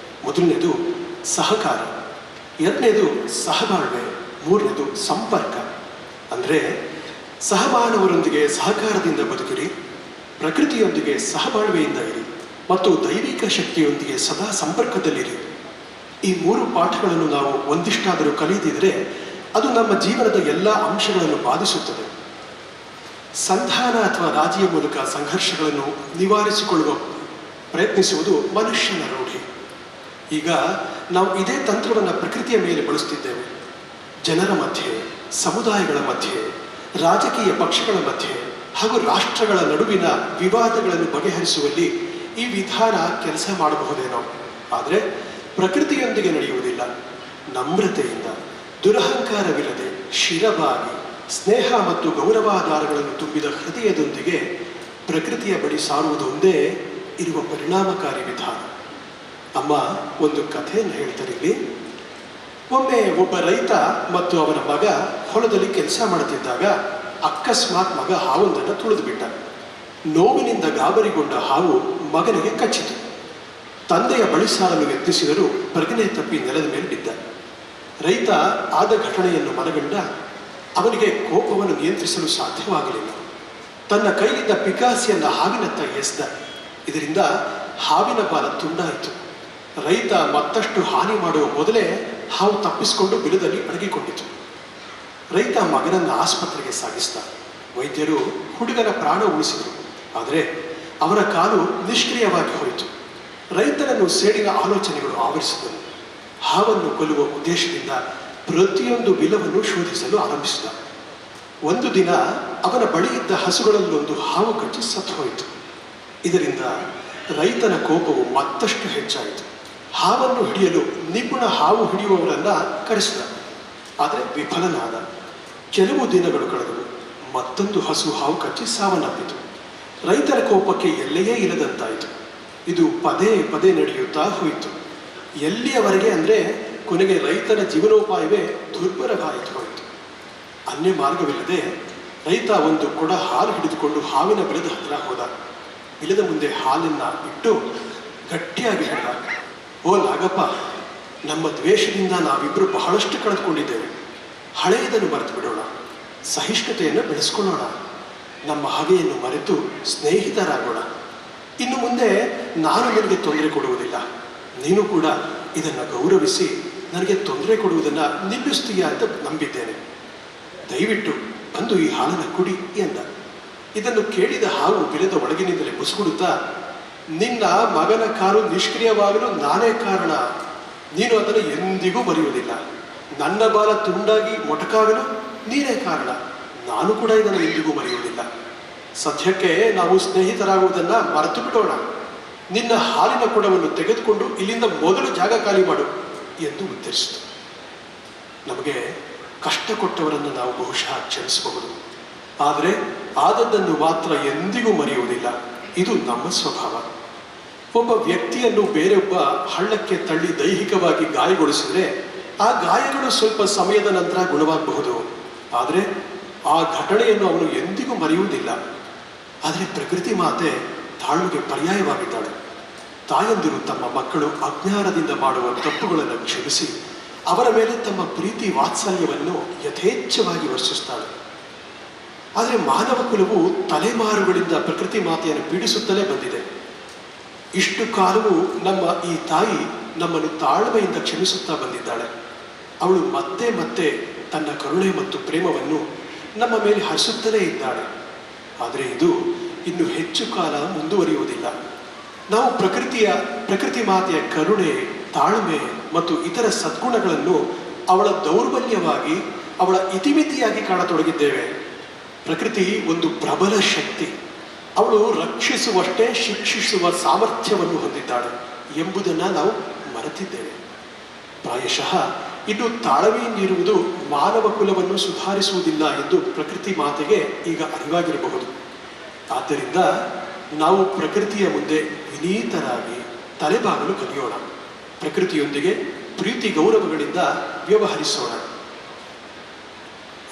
ಮೊದಲನೇದು ಸಹಕಾರ, 2ನೇದು ಸಹಬಾಳ್ವೆ, 3ನೇದು ಸಂಪರ್ಕ. ಅಂದರೆ ಸಹಮಾನವರೊಂದಿಗೆ ಸಹಕಾರದಿಂದ ಬದುಕಿರಿ, ಪ್ರಕೃತಿಯೊಂದಿಗೆ ಸಹಬಾಳ್ವೆಯಿಂದ ಇರಿ ಮತ್ತು ದೈವಿಕ ಶಕ್ತಿಯೊಂದಿಗೆ ಸದಾ ಸಂಪರ್ಕದಲ್ಲಿರಿ. ಈ 3 ಪಾಠಗಳನ್ನು ನಾವು ಒಂದಿಷ್ಟಾದರೂ ಕಲಿಯದಿದ್ದರೆ ಅದು ನಮ್ಮ ಜೀವನದ ಎಲ್ಲ ಅಂಶಗಳನ್ನು ಬಾಧಿಸುತ್ತದೆ. ಸಂಧಾನ ಅಥವಾ ರಾಜಿಯ ಮೂಲಕ ಸಂಘರ್ಷಗಳನ್ನು ನಿವಾರಿಸಿಕೊಳ್ಳುವ ಪ್ರಯತ್ನಿಸುವುದು ಮನುಷ್ಯನ ರೂಢಿ. ಈಗ ನಾವು ಇದೇ ತಂತ್ರವನ್ನು ಪ್ರಕೃತಿಯ ಮೇಲೆ ಬಳಸುತ್ತಿದ್ದೇವೆ. ಜನರ ಮಧ್ಯೆ, ಸಮುದಾಯಗಳ ಮಧ್ಯೆ, ರಾಜಕೀಯ ಪಕ್ಷಗಳ ಮಧ್ಯೆ ಹಾಗೂ ರಾಷ್ಟ್ರಗಳ ನಡುವಿನ ವಿವಾದಗಳನ್ನು ಬಗೆಹರಿಸುವಲ್ಲಿ ಈ ವಿಧಾನ ಕೆಲಸ ಮಾಡಬಹುದೇನೋ. ಆದರೆ ಪ್ರಕೃತಿಯೊಂದಿಗೆ ನಡೆಯುವುದಿಲ್ಲ. ನಮ್ರತೆಯಿಂದ, ದುರಹಂಕಾರವಿಲ್ಲದೆ, ಶಿರಬಾಗಿ, ಸ್ನೇಹ ಮತ್ತು ಗೌರವಾಧಾರಗಳನ್ನು ತುಂಬಿದ ಹೃದಯದೊಂದಿಗೆ ಪ್ರಕೃತಿಯ ಬಳಿ ಸಾರುವುದೊಂದೇ ಇರುವ ಪರಿಣಾಮಕಾರಿ ವಿಧಾನ. ಅಮ್ಮ ಒಂದು ಕಥೆಯನ್ನು ಹೇಳ್ತಾರೆ ಇಲ್ಲಿ. ಒಮ್ಮೆ ಒಬ್ಬ ರೈತ ಮತ್ತು ಅವನ ಮಗ ಹೊಲದಲ್ಲಿ ಕೆಲಸ ಮಾಡುತ್ತಿದ್ದಾಗ ಅಕಸ್ಮಾತ್ ಮಗ ಹಾವೊಂದನ್ನು ತುಳಿದು ಬಿಟ್ಟ. ನೋವಿನಿಂದ ಗಾಬರಿಗೊಂಡ ಹಾವು ಮಗನಿಗೆ ಕಚ್ಚಿತು. ತಂದೆಯ ಬಳಿ ಸಾರಲು ಯತ್ನಿಸಿದರೂ ಪ್ರಜ್ಞೆ ತಪ್ಪಿ ನೆಲದ ಮೇಲೆ ಬಿದ್ದ. ರೈತ ಆದ ಘಟನೆಯನ್ನು ಮನಗಂಡ ಅವನಿಗೆ ಕೋಪವನ್ನು ನಿಯಂತ್ರಿಸಲು ಸಾಧ್ಯವಾಗಲಿಲ್ಲ. ತನ್ನ ಕೈಲಿದ್ದ ಪಿಕಾಸಿಯನ್ನು ಹಾವಿನತ್ತ ಎಸೆದ. ಇದರಿಂದ ಹಾವಿನ ಬಾಲ ತುಂಡಾಯಿತು. ರೈತ ಮತ್ತಷ್ಟು ಹಾನಿ ಮಾಡುವ ಮೊದಲೇ ಹಾವು ತಪ್ಪಿಸಿಕೊಂಡು ಬಿಲದಲ್ಲಿ ಅಡಗಿಕೊಂಡಿತು. ರೈತ ಮಗನನ್ನು ಆಸ್ಪತ್ರೆಗೆ ಸಾಗಿಸಿದ. ವೈದ್ಯರು ಹುಡುಗನ ಪ್ರಾಣ ಉಳಿಸಿದರು. ಆದರೆ ಅವನ ಕಾಲು ನಿಷ್ಕ್ರಿಯವಾಗಿ ಹೋಯಿತು. ರೈತನನ್ನು ಸೇಡಿನ ಆಲೋಚನೆಗಳು ಆವರಿಸಿದವು. ಹಾವನ್ನು ಕೊಲ್ಲುವ ಉದ್ದೇಶದಿಂದ ಪ್ರತಿಯೊಂದು ಬಿಲವನ್ನು ಶೋಧಿಸಲು ಆರಂಭಿಸಿದ. ಒಂದು ದಿನ ಅವನ ಬಳಿ ಇದ್ದ ಹಸುಗಳಲ್ಲೊಂದು ಹಾವು ಕಚ್ಚಿ ಸತ್ತು ಹೋಯಿತು. ಇದರಿಂದ ರೈತನ ಕೋಪವು ಮತ್ತಷ್ಟು ಹೆಚ್ಚಾಯಿತು. ಹಾವನ್ನು ಹಿಡಿಯಲು ನಿಪುಣ ಹಾವು ಹಿಡಿಯುವವರನ್ನ ಕರೆಸಿದ. ಆದರೆ ವಿಫಲನಾದ. ಕೆಲವು ದಿನಗಳು ಕಳೆದವು. ಮತ್ತೊಂದು ಹಸು ಹಾವು ಕಚ್ಚಿ ಸಾವನ್ನಪ್ಪಿತು. ರೈತರ ಕೋಪಕ್ಕೆ ಎಲ್ಲೆಯೇ ಇಲ್ಲದಂತಾಯಿತು. ಇದು ಪದೇ ಪದೇ ನಡೆಯುತ್ತಾ ಹೋಯಿತು. ಎಲ್ಲಿಯವರೆಗೆ ಅಂದರೆ ಕೊನೆಗೆ ರೈತನ ಜೀವನೋಪಾಯವೇ ದುರ್ಬಲವಾಯಿತು ಹೋಯಿತು. ಅನ್ಯ ಮಾರ್ಗವಿಲ್ಲದೆ ರೈತ ಒಂದು ಕೊಡ ಹಾಲು ಹಿಡಿದುಕೊಂಡು ಹಾವಿನ ಬಿಲದ ಹತ್ತಿರ ಹೋದ. ಬಿಲದ ಮುಂದೆ ಹಾಲನ್ನು ಇಟ್ಟು ಗಟ್ಟಿಯಾಗಿ ಹೇಳಿದ, ಓ ನಾಗಪ್ಪ, ನಮ್ಮ ದ್ವೇಷದಿಂದ ನಾವಿಬ್ಬರು ಬಹಳಷ್ಟು ಕಳೆದುಕೊಂಡಿದ್ದೇವೆ. ಹಳೆಯದನ್ನು ಮರೆತು ಬಿಡೋಣ, ಸಹಿಷ್ಣುತೆಯನ್ನು ಬೆಳೆಸ್ಕೊಳ್ಳೋಣ, ನಮ್ಮ ಹಾಗೆಯನ್ನು ಮರೆತು ಸ್ನೇಹಿತರಾಗೋಣ. ಇನ್ನು ಮುಂದೆ ನಾನು ನಿನಗೆ ತೊಂದರೆ ಕೊಡುವುದಿಲ್ಲ, ನೀನು ಕೂಡ ಇದನ್ನು ಗೌರವಿಸಿ ನನಗೆ ತೊಂದರೆ ಕೊಡುವುದನ್ನು ನಿಲ್ಲಿಸ್ತೀಯ ಅಂತ ನಂಬಿದ್ದೇನೆ. ದಯವಿಟ್ಟು ಬಂದು ಈ ಹಾಲನ್ನು ಕುಡಿ ಎಂದ. ಇದನ್ನು ಕೇಳಿದ ಹಾವು ಬಿಲದ ಒಳಗಿನಿಂದಲೇ ಬುಸುಗುಡುತ್ತಾ, ನಿನ್ನ ಮಗನ ಕಾಲು ನಿಷ್ಕ್ರಿಯವಾಗಲು ನಾನೇ ಕಾರಣ, ನೀನು ಅದನ್ನು ಎಂದಿಗೂ ಮರೆಯುವುದಿಲ್ಲ. ನನ್ನ ಬಾಲ ತುಂಡಾಗಿ ಮೊಟಕಾಗಲು ನೀನೇ ಕಾರಣ, ನಾನು ಕೂಡ ಇದನ್ನು ಎಂದಿಗೂ ಮರೆಯುವುದಿಲ್ಲ. ಸದ್ಯಕ್ಕೆ ನಾವು ಸ್ನೇಹಿತರಾಗುವುದನ್ನು ಮರೆತು ಬಿಡೋಣ. ನಿನ್ನ ಹಾಲಿನ ಕೊಡವನ್ನು ತೆಗೆದುಕೊಂಡು ಇಲ್ಲಿಂದ ಮೊದಲು ಜಾಗ ಖಾಲಿ ಮಾಡು ಎಂದು ಉತ್ತರಿಸಿತು. ನಮಗೆ ಕಷ್ಟ ಕೊಟ್ಟವರನ್ನು ನಾವು ಬಹುಶಃ ಕ್ಷಮಿಸಬಹುದು, ಆದರೆ ಆದದ್ದನ್ನು ಮಾತ್ರ ಎಂದಿಗೂ ಮರೆಯುವುದಿಲ್ಲ. ಇದು ನಮ್ಮ ಸ್ವಭಾವ. ಒಬ್ಬ ವ್ಯಕ್ತಿಯನ್ನು ಬೇರೊಬ್ಬ ಹಳ್ಳಕ್ಕೆ ತಳ್ಳಿ ದೈಹಿಕವಾಗಿ ಗಾಯಗೊಳಿಸಿದರೆ ಆ ಗಾಯಗಳು ಸ್ವಲ್ಪ ಸಮಯದ ನಂತರ ಗುಣವಾಗಬಹುದು, ಆದರೆ ಆ ಘಟನೆಯನ್ನು ಅವನು ಎಂದಿಗೂ ಮರೆಯುವುದಿಲ್ಲ. ಆದರೆ ಪ್ರಕೃತಿ ಮಾತೆ ತಾಳ್ಮೆಗೆ ಪರ್ಯಾಯವಾಗಿದ್ದಾಳೆ. ತಾಯಂದಿರು ತಮ್ಮ ಮಕ್ಕಳು ಅಜ್ಞಾನದಿಂದ ಮಾಡುವ ತಪ್ಪುಗಳನ್ನು ಕ್ಷಮಿಸಿ ಅವರ ಮೇಲೆ ತಮ್ಮ ಪ್ರೀತಿ ವಾತ್ಸಲ್ಯವನ್ನು ಯಥೇಚ್ಛವಾಗಿ ವರ್ಷಿಸ್ತಾಳೆ. ಆದರೆ ಮಾನವ ಕುಲವು ತಲೆಮಾರುಗಳಿಂದ ಪ್ರಕೃತಿ ಮಾತೆಯನ್ನು ಪೀಡಿಸುತ್ತಲೇ ಬಂದಿದೆ. ಇಷ್ಟು ಕಾಲವೂ ನಮ್ಮ ಈ ತಾಯಿ ನಮ್ಮನ್ನು ತಾಳ್ಮೆಯಿಂದ ಕ್ಷಮಿಸುತ್ತಾ ಬಂದಿದ್ದಾಳೆ. ಅವಳು ಮತ್ತೆ ಮತ್ತೆ ತನ್ನ ಕರುಣೆ ಮತ್ತು ಪ್ರೇಮವನ್ನು ನಮ್ಮ ಮೇಲೆ ಹರಿಸುತ್ತಲೇ ಇದ್ದಾಳೆ. ಆದರೆ ಇದು ಇನ್ನು ಹೆಚ್ಚು ಕಾಲ ಮುಂದುವರಿಯುವುದಿಲ್ಲ. ನಾವು ಪ್ರಕೃತಿ ಮಾತೆಯ ಕರುಣೆ, ತಾಳ್ಮೆ ಮತ್ತು ಇತರ ಸದ್ಗುಣಗಳನ್ನು ಅವಳ ದೌರ್ಬಲ್ಯವಾಗಿ, ಅವಳ ಇತಿಮಿತಿಯಾಗಿ ಕಾಣತೊಡಗಿದ್ದೇವೆ. ಪ್ರಕೃತಿ ಒಂದು ಪ್ರಬಲ ಶಕ್ತಿ. ಅವಳು ರಕ್ಷಿಸುವಷ್ಟೇ ಶಿಕ್ಷಿಸುವ ಸಾಮರ್ಥ್ಯವನ್ನು ಹೊಂದಿದ್ದಾಳೆ ಎಂಬುದನ್ನು ನಾವು ಮರೆತಿದ್ದೇವೆ. ಪ್ರಾಯಶಃ ಇನ್ನು ತಾಳ್ಮೆಯಿಂದಿರುವುದು ಮಾನವ ಕುಲವನ್ನು ಸುಧಾರಿಸುವುದಿಲ್ಲ ಎಂದು ಪ್ರಕೃತಿ ಮಾತೆಗೆ ಈಗ ಅರಿವಾಗಿರಬಹುದು. ಆದ್ದರಿಂದ ನಾವು ಪ್ರಕೃತಿಯ ಮುಂದೆ ವಿನೀತರಾಗಿ ತಲೆಬಾಗಲು ಕಲಿಯೋಣ. ಪ್ರಕೃತಿಯೊಂದಿಗೆ ಪ್ರೀತಿ ಗೌರವಗಳಿಂದ ವ್ಯವಹರಿಸೋಣ.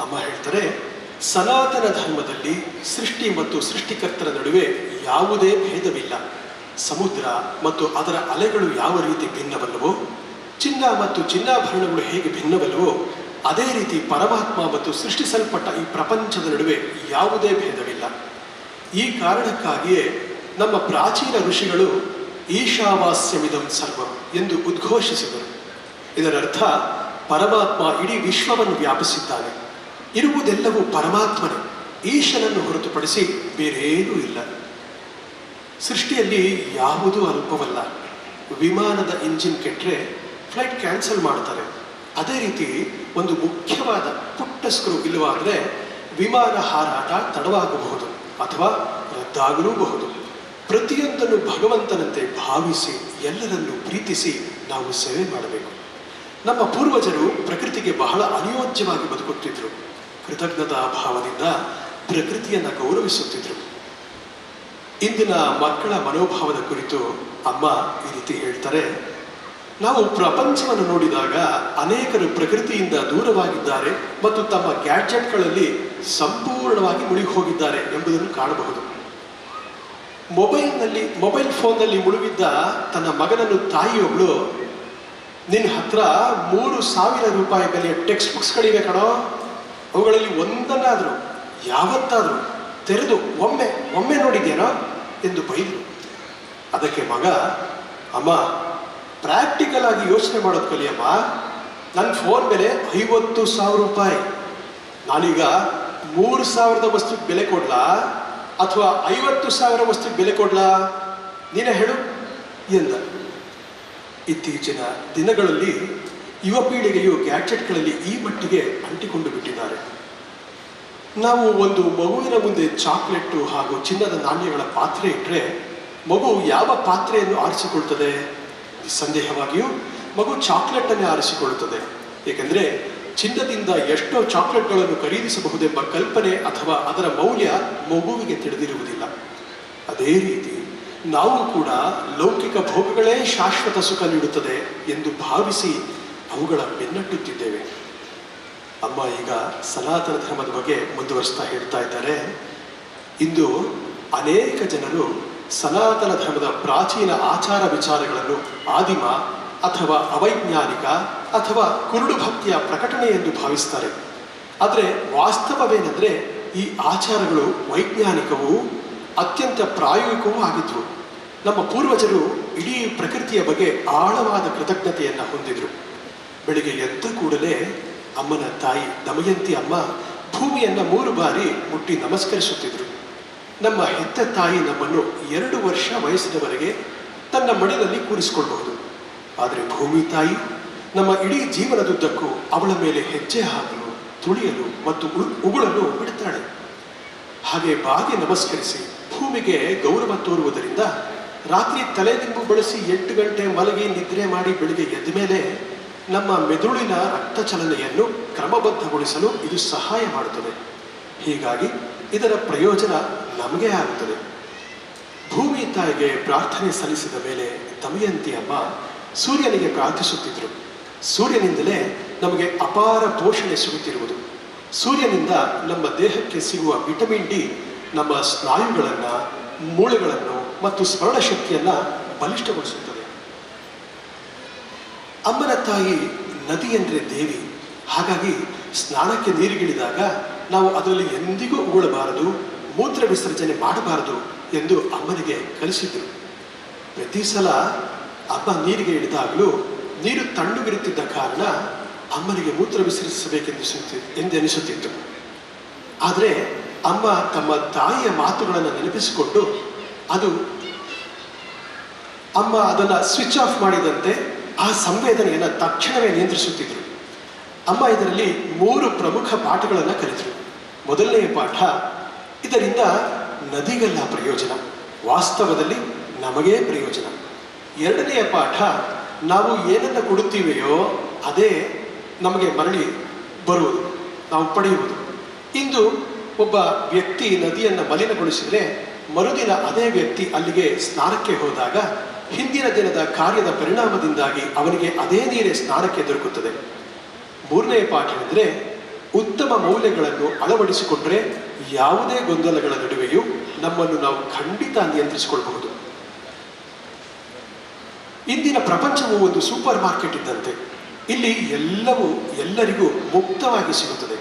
ಅಮ್ಮ ಹೇಳ್ತಾರೆ, ಸನಾತನ ಧರ್ಮದಲ್ಲಿ ಸೃಷ್ಟಿ ಮತ್ತು ಸೃಷ್ಟಿಕರ್ತರ ನಡುವೆ ಯಾವುದೇ ಭೇದವಿಲ್ಲ. ಸಮುದ್ರ ಮತ್ತು ಅದರ ಅಲೆಗಳು ಯಾವ ರೀತಿ ಭಿನ್ನವಲ್ಲವೋ, ಚಿನ್ನ ಮತ್ತು ಚಿನ್ನಾಭರಣಗಳು ಹೇಗೆ ಭಿನ್ನವಲ್ಲವೋ, ಅದೇ ರೀತಿ ಪರಮಾತ್ಮ ಮತ್ತು ಸೃಷ್ಟಿಸಲ್ಪಟ್ಟ ಈ ಪ್ರಪಂಚದ ನಡುವೆ ಯಾವುದೇ ಭೇದವಿಲ್ಲ. ಈ ಕಾರಣಕ್ಕಾಗಿಯೇ ನಮ್ಮ ಪ್ರಾಚೀನ ಋಷಿಗಳು ಈಶಾವಾಸ್ಯಮಿದಂ ಸರ್ವಂ ಎಂದು ಉದ್ಘೋಷಿಸಿದರು. ಇದರರ್ಥ ಪರಮಾತ್ಮ ಇಡೀ ವಿಶ್ವವನ್ನು ವ್ಯಾಪಿಸಿದ್ದಾನೆ. ಇರುವುದೆಲ್ಲವೂ ಪರಮಾತ್ಮನೇ, ಈಶನನ್ನು ಹೊರತುಪಡಿಸಿ ಬೇರೇನೂ ಇಲ್ಲ. ಸೃಷ್ಟಿಯಲ್ಲಿ ಯಾವುದೂ ಅಲ್ಪವಲ್ಲ. ವಿಮಾನದ ಇಂಜಿನ್ ಕೆಟ್ಟರೆ ಫ್ಲೈಟ್ ಕ್ಯಾನ್ಸಲ್ ಮಾಡ್ತಾರೆ. ಅದೇ ರೀತಿ ಒಂದು ಮುಖ್ಯವಾದ ಪುಟ್ಟ ಸ್ಕ್ರೂ ಇಲ್ಲವಾದರೆ ವಿಮಾನ ಹಾರಾಟ ತಡವಾಗಬಹುದು ಅಥವಾ ರದ್ದಾಗಲೂಬಹುದು. ಪ್ರತಿಯೊಂದನ್ನು ಭಗವಂತನಂತೆ ಭಾವಿಸಿ ಎಲ್ಲರನ್ನು ಪ್ರೀತಿಸಿ ನಾವು ಸೇವೆ ಮಾಡಬೇಕು. ನಮ್ಮ ಪೂರ್ವಜರು ಪ್ರಕೃತಿಗೆ ಬಹಳ ಅನಿಯೋಜ್ಯವಾಗಿ ಬದುಕುತ್ತಿದ್ದರು. ಕೃತಜ್ಞತಾ ಭಾವದಿಂದ ಪ್ರಕೃತಿಯನ್ನು ಗೌರವಿಸುತ್ತಿದ್ದರು. ಇಂದಿನ ಮಕ್ಕಳ ಮನೋಭಾವದ ಕುರಿತು ಅಮ್ಮ ಈ ರೀತಿ ಹೇಳ್ತಾರೆ, ನಾವು ಪ್ರಪಂಚವನ್ನು ನೋಡಿದಾಗ ಅನೇಕರು ಪ್ರಕೃತಿಯಿಂದ ದೂರವಾಗಿದ್ದಾರೆ ಮತ್ತು ತಮ್ಮ ಗ್ಯಾಡ್ಜೆಟ್ಗಳಲ್ಲಿ ಸಂಪೂರ್ಣವಾಗಿ ಮುಳುಗಿ ಹೋಗಿದ್ದಾರೆ ಎಂಬುದನ್ನು ಕಾಣಬಹುದು. ಮೊಬೈಲ್ ಫೋನ್ನಲ್ಲಿ ಮುಳುಗಿದ್ದ ತನ್ನ ಮಗನನ್ನು ತಾಯಿಯೊಬ್ಬಳು, ನಿನ್ನ ಹತ್ರ 3,000 ರೂಪಾಯಿ ಬೆಲೆಯ ಟೆಕ್ಸ್ಟ್ ಬುಕ್ಸ್ಗಳಿವೆ ಕಣೋ, ಅವುಗಳಲ್ಲಿ ಒಂದನ್ನಾದರೂ ಯಾವತ್ತಾದರೂ ತೆರೆದು ಒಮ್ಮೆ ನೋಡಿದ್ಯೇನೋ ಎಂದು ಬೈದರು. ಅದಕ್ಕೆ ಮಗ, ಅಮ್ಮ ಪ್ರಾಕ್ಟಿಕಲ್ ಆಗಿ ಯೋಚನೆ ಮಾಡೋದು ಕಲಿಯಮ್ಮ, ನನ್ನ ಫೋನ್ ಬೆಲೆ 50,000 ರೂಪಾಯಿ, ನಾನೀಗ 3,000 ವಸ್ತುಗೆ ಬೆಲೆ ಕೊಡ್ಲಾ ಅಥವಾ 50,000 ವಸ್ತುಗೆ ಬೆಲೆ ಕೊಡ್ಲಾ, ನೀನೇ ಹೇಳು ಎಂದ. ಇತ್ತೀಚಿನ ದಿನಗಳಲ್ಲಿ ಯುವ ಪೀಳಿಗೆಯು ಗ್ಯಾಡ್ಜೆಟ್ಗಳಲ್ಲಿ ಈ ಮಟ್ಟಿಗೆ ಅಂಟಿಕೊಂಡು ಬಿಟ್ಟಿದ್ದಾರೆ. ನಾವು ಒಂದು ಮಗುವಿನ ಮುಂದೆ ಚಾಕ್ಲೇಟು ಹಾಗೂ ಚಿನ್ನದ ನಾಣ್ಯಗಳ ಪಾತ್ರೆ ಇಟ್ಟರೆ ಮಗು ಯಾವ ಪಾತ್ರೆಯನ್ನು ಆರಿಸಿಕೊಳ್ತದೆ? ನಿಸ್ಸಂದೇಹವಾಗಿಯೂ ಮಗು ಚಾಕ್ಲೇಟನ್ನೇ ಆರಿಸಿಕೊಳ್ಳುತ್ತದೆ. ಏಕೆಂದರೆ ಚಿನ್ನದಿಂದ ಎಷ್ಟೋ ಚಾಕ್ಲೇಟ್ಗಳನ್ನು ಖರೀದಿಸಬಹುದೆಂಬ ಕಲ್ಪನೆ ಅಥವಾ ಅದರ ಮೌಲ್ಯ ಮಗುವಿಗೆ ತಿಳಿದಿರುವುದಿಲ್ಲ. ಅದೇ ರೀತಿ ನಾವು ಕೂಡ ಲೌಕಿಕ ಭೋಗಗಳೇ ಶಾಶ್ವತ ಸುಖ ನೀಡುತ್ತದೆ ಎಂದು ಭಾವಿಸಿ ಅವುಗಳ ಬೆನ್ನಟ್ಟುತ್ತಿದ್ದೇವೆ. ಅಮ್ಮ ಈಗ ಸನಾತನ ಧರ್ಮದ ಬಗ್ಗೆ ಮುಂದುವರಿಸ್ತಾ ಹೇಳ್ತಾ ಇದ್ದಾರೆ, ಇಂದು ಅನೇಕ ಜನರು ಸನಾತನ ಧರ್ಮದ ಪ್ರಾಚೀನ ಆಚಾರ ವಿಚಾರಗಳನ್ನು ಆದಿಮ ಅಥವಾ ಅವೈಜ್ಞಾನಿಕ ಅಥವಾ ಕುರುಡು ಭಕ್ತಿಯ ಪ್ರಕಟಣೆ ಎಂದು ಭಾವಿಸ್ತಾರೆ. ಆದರೆ ವಾಸ್ತವವೇನೆಂದರೆ ಈ ಆಚಾರಗಳು ವೈಜ್ಞಾನಿಕವೂ ಅತ್ಯಂತ ಪ್ರಾಯೋಗಿಕವೂ ಆಗಿದ್ರು. ನಮ್ಮ ಪೂರ್ವಜರು ಇಡೀ ಪ್ರಕೃತಿಯ ಬಗ್ಗೆ ಆಳವಾದ ಕೃತಜ್ಞತೆಯನ್ನು ಹೊಂದಿದ್ರು. ಬೆಳಿಗ್ಗೆ ಎದ್ದ ಕೂಡಲೇ ಅಮ್ಮನ ತಾಯಿ ದಮಯಂತಿ ಅಮ್ಮ ಭೂಮಿಯನ್ನು 3 ಬಾರಿ ಮುಟ್ಟಿ ನಮಸ್ಕರಿಸುತ್ತಿದ್ರು. ನಮ್ಮ ಹೆತ್ತ ತಾಯಿ ನಮ್ಮನ್ನು 2 ವರ್ಷ ವಯಸ್ಸಿನವರೆಗೆ ತನ್ನ ಮಡಿಲಲ್ಲಿ ಕೂರಿಸಿಕೊಳ್ಳಬಹುದು. ಆದರೆ ಭೂಮಿ ತಾಯಿ ನಮ್ಮ ಇಡೀ ಜೀವನದುದ್ದಕ್ಕೂ ಅವಳ ಮೇಲೆ ಹೆಜ್ಜೆ ಹಾಕಲು, ತುಳಿಯಲು ಮತ್ತು ಉಗುಳಲು ಬಿಡುತ್ತಾಳೆ. ಹಾಗೆ ಬಾಗಿ ನಮಸ್ಕರಿಸಿ ಭೂಮಿಗೆ ಗೌರವ ತೋರುವುದರಿಂದ ರಾತ್ರಿ ತಲೆದಿಂಬು ಬಳಸಿ 8 ಗಂಟೆ ಮಲಗಿ ನಿದ್ರೆ ಮಾಡಿ ಬೆಳಿಗ್ಗೆ ಎದ್ದ ಮೇಲೆ ನಮ್ಮ ಮೆದುಳಿನ ರಕ್ತ ಚಲನೆಯನ್ನು ಕ್ರಮಬದ್ಧಗೊಳಿಸಲು ಇದು ಸಹಾಯ ಮಾಡುತ್ತದೆ. ಹೀಗಾಗಿ ಇದರ ಪ್ರಯೋಜನ ನಮಗೆ ಆಗುತ್ತದೆ. ಭೂಮಿ ತಾಯಿಗೆ ಪ್ರಾರ್ಥನೆ ಸಲ್ಲಿಸಿದ ಮೇಲೆ ದಮಯಂತಿ ಅಮ್ಮ ಸೂರ್ಯನಿಗೆ ಪ್ರಾರ್ಥಿಸುತ್ತಿದ್ದರು. ಸೂರ್ಯನಿಂದಲೇ ನಮಗೆ ಅಪಾರ ಪೋಷಣೆ ಸಿಗುತ್ತಿರುವುದು. ಸೂರ್ಯನಿಂದ ನಮ್ಮ ದೇಹಕ್ಕೆ ಸಿಗುವ ವಿಟಮಿನ್ ಡಿ ನಮ್ಮ ಸ್ನಾಯುಗಳನ್ನು, ಮೂಳೆಗಳನ್ನು ಮತ್ತು ಸ್ಮರಣ ಶಕ್ತಿಯನ್ನು ಬಲಿಷ್ಠಗೊಳಿಸುತ್ತದೆ. ಅಮ್ಮನ ತಾಯಿ ನದಿ ಅಂದರೆ ದೇವಿ. ಹಾಗಾಗಿ ಸ್ನಾನಕ್ಕೆ ನೀರಿಗಿಳಿದಾಗ ನಾವು ಅದರಲ್ಲಿ ಎಂದಿಗೂ ಉಗುಳಬಾರದು, ಮೂತ್ರ ವಿಸರ್ಜನೆ ಮಾಡಬಾರದು ಎಂದು ಅಮ್ಮನಿಗೆ ಕಲಿಸಿದ್ರು. ಪ್ರತಿ ಸಲ ಅಮ್ಮ ನೀರಿಗೆ ಇಳಿದಾಗಲೂ ನೀರು ತಣ್ಣಗಿರುತ್ತಿದ್ದ ಕಾರಣ ಅಮ್ಮನಿಗೆ ಮೂತ್ರ ವಿಸರ್ಜಿಸಬೇಕೆಂದೆನಿಸುತ್ತಿತ್ತು. ಆದರೆ ಅಮ್ಮ ತಮ್ಮ ತಾಯಿಯ ಮಾತುಗಳನ್ನು ನೆನಪಿಸಿಕೊಂಡು ಅಮ್ಮ ಅದನ್ನು ಸ್ವಿಚ್ ಆಫ್ ಮಾಡಿದಂತೆ ಆ ಸಂವೇದನೆಯನ್ನು ತಕ್ಷಣವೇ ನಿಯಂತ್ರಿಸುತ್ತಿದ್ದರು. ಅಮ್ಮ ಇದರಲ್ಲಿ 3 ಪ್ರಮುಖ ಪಾಠಗಳನ್ನು ಕಲಿತರು. ಮೊದಲನೆಯ ಪಾಠ, ಇದರಿಂದ ನದಿಗೆಲ್ಲ ಪ್ರಯೋಜನ, ವಾಸ್ತವದಲ್ಲಿ ನಮಗೇ ಪ್ರಯೋಜನ. ಎರಡನೆಯ ಪಾಠ, ನಾವು ಏನನ್ನು ಕೊಡುತ್ತೀವೆಯೋ ಅದೇ ನಮಗೆ ಮರಳಿ ಬರುವುದು, ನಾವು ಪಡೆಯುವುದು. ಇಂದು ಒಬ್ಬ ವ್ಯಕ್ತಿ ನದಿಯನ್ನು ಮಲಿನಗೊಳಿಸಿದರೆ ಮರುದಿನ ಅದೇ ವ್ಯಕ್ತಿ ಅಲ್ಲಿಗೆ ಸ್ನಾನಕ್ಕೆ ಹೋದಾಗ ಹಿಂದಿನ ದಿನದ ಕಾರ್ಯದ ಪರಿಣಾಮದಿಂದಾಗಿ ಅವನಿಗೆ ಅದೇ ನೀರೇ ಸ್ನಾನಕ್ಕೆ ದೊರಕುತ್ತದೆ. ಮೂರನೆಯ ಪಾಠವೆಂದರೆ, ಉತ್ತಮ ಮೌಲ್ಯಗಳನ್ನು ಅಳವಡಿಸಿಕೊಂಡ್ರೆ ಯಾವುದೇ ಗೊಂದಲಗಳ ನಡುವೆಯೂ ನಮ್ಮನ್ನು ನಾವು ಖಂಡಿತ ನಿಯಂತ್ರಿಸಿಕೊಳ್ಳಬಹುದು. ಇಂದಿನ ಪ್ರಪಂಚವು ಒಂದು ಸೂಪರ್ ಮಾರ್ಕೆಟ್ ಇದ್ದಂತೆ. ಇಲ್ಲಿ ಎಲ್ಲವೂ ಎಲ್ಲರಿಗೂ ಮುಕ್ತವಾಗಿ ಸಿಗುತ್ತದೆ.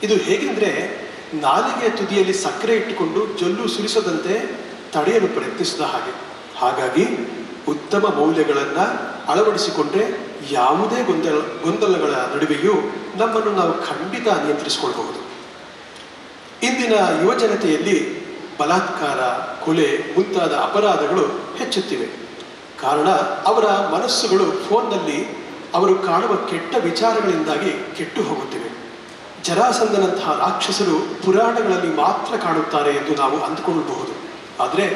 ಇದು ಹೇಗೆಂದರೆ, ನಾಲಿಗೆಯ ತುದಿಯಲ್ಲಿ ಸಕ್ಕರೆ ಇಟ್ಟುಕೊಂಡು ಜೊಲ್ಲು ಸುರಿಸದಂತೆ ತಡೆಯಲು ಪ್ರಯತ್ನಿಸಿದ ಹಾಗೆ. ಹಾಗಾಗಿ ಉತ್ತಮ ಮೌಲ್ಯಗಳನ್ನು ಅಳವಡಿಸಿಕೊಂಡ್ರೆ ಯಾವುದೇ ಗೊಂದಲಗಳ ನಡುವೆಯೂ ನಮ್ಮನ್ನು ನಾವು ಖಂಡಿತ ನಿಯಂತ್ರಿಸಿಕೊಳ್ಳಬಹುದು. ಇಂದಿನ ಯುವಜನತೆಯಲ್ಲಿ ಬಲಾತ್ಕಾರ, ಕೊಲೆ ಮುಂತಾದ ಅಪರಾಧಗಳು ಹೆಚ್ಚುತ್ತಿವೆ. ಕಾರಣ ಅವರ ಮನಸ್ಸುಗಳು ಫೋನ್ನಲ್ಲಿ ಅವರು ಕಾಣುವ ಕೆಟ್ಟ ವಿಚಾರಗಳಿಂದಾಗಿ ಕೆಟ್ಟು ಹೋಗುತ್ತಿವೆ. ಜರಾಸಂಧನಂತಹ ರಾಕ್ಷಸರು ಪುರಾಣಗಳಲ್ಲಿ ಮಾತ್ರ ಕಾಣುತ್ತಾರೆ ಎಂದು ನಾವು ಅಂದುಕೊಳ್ಳಬಹುದು. ಆದರೆ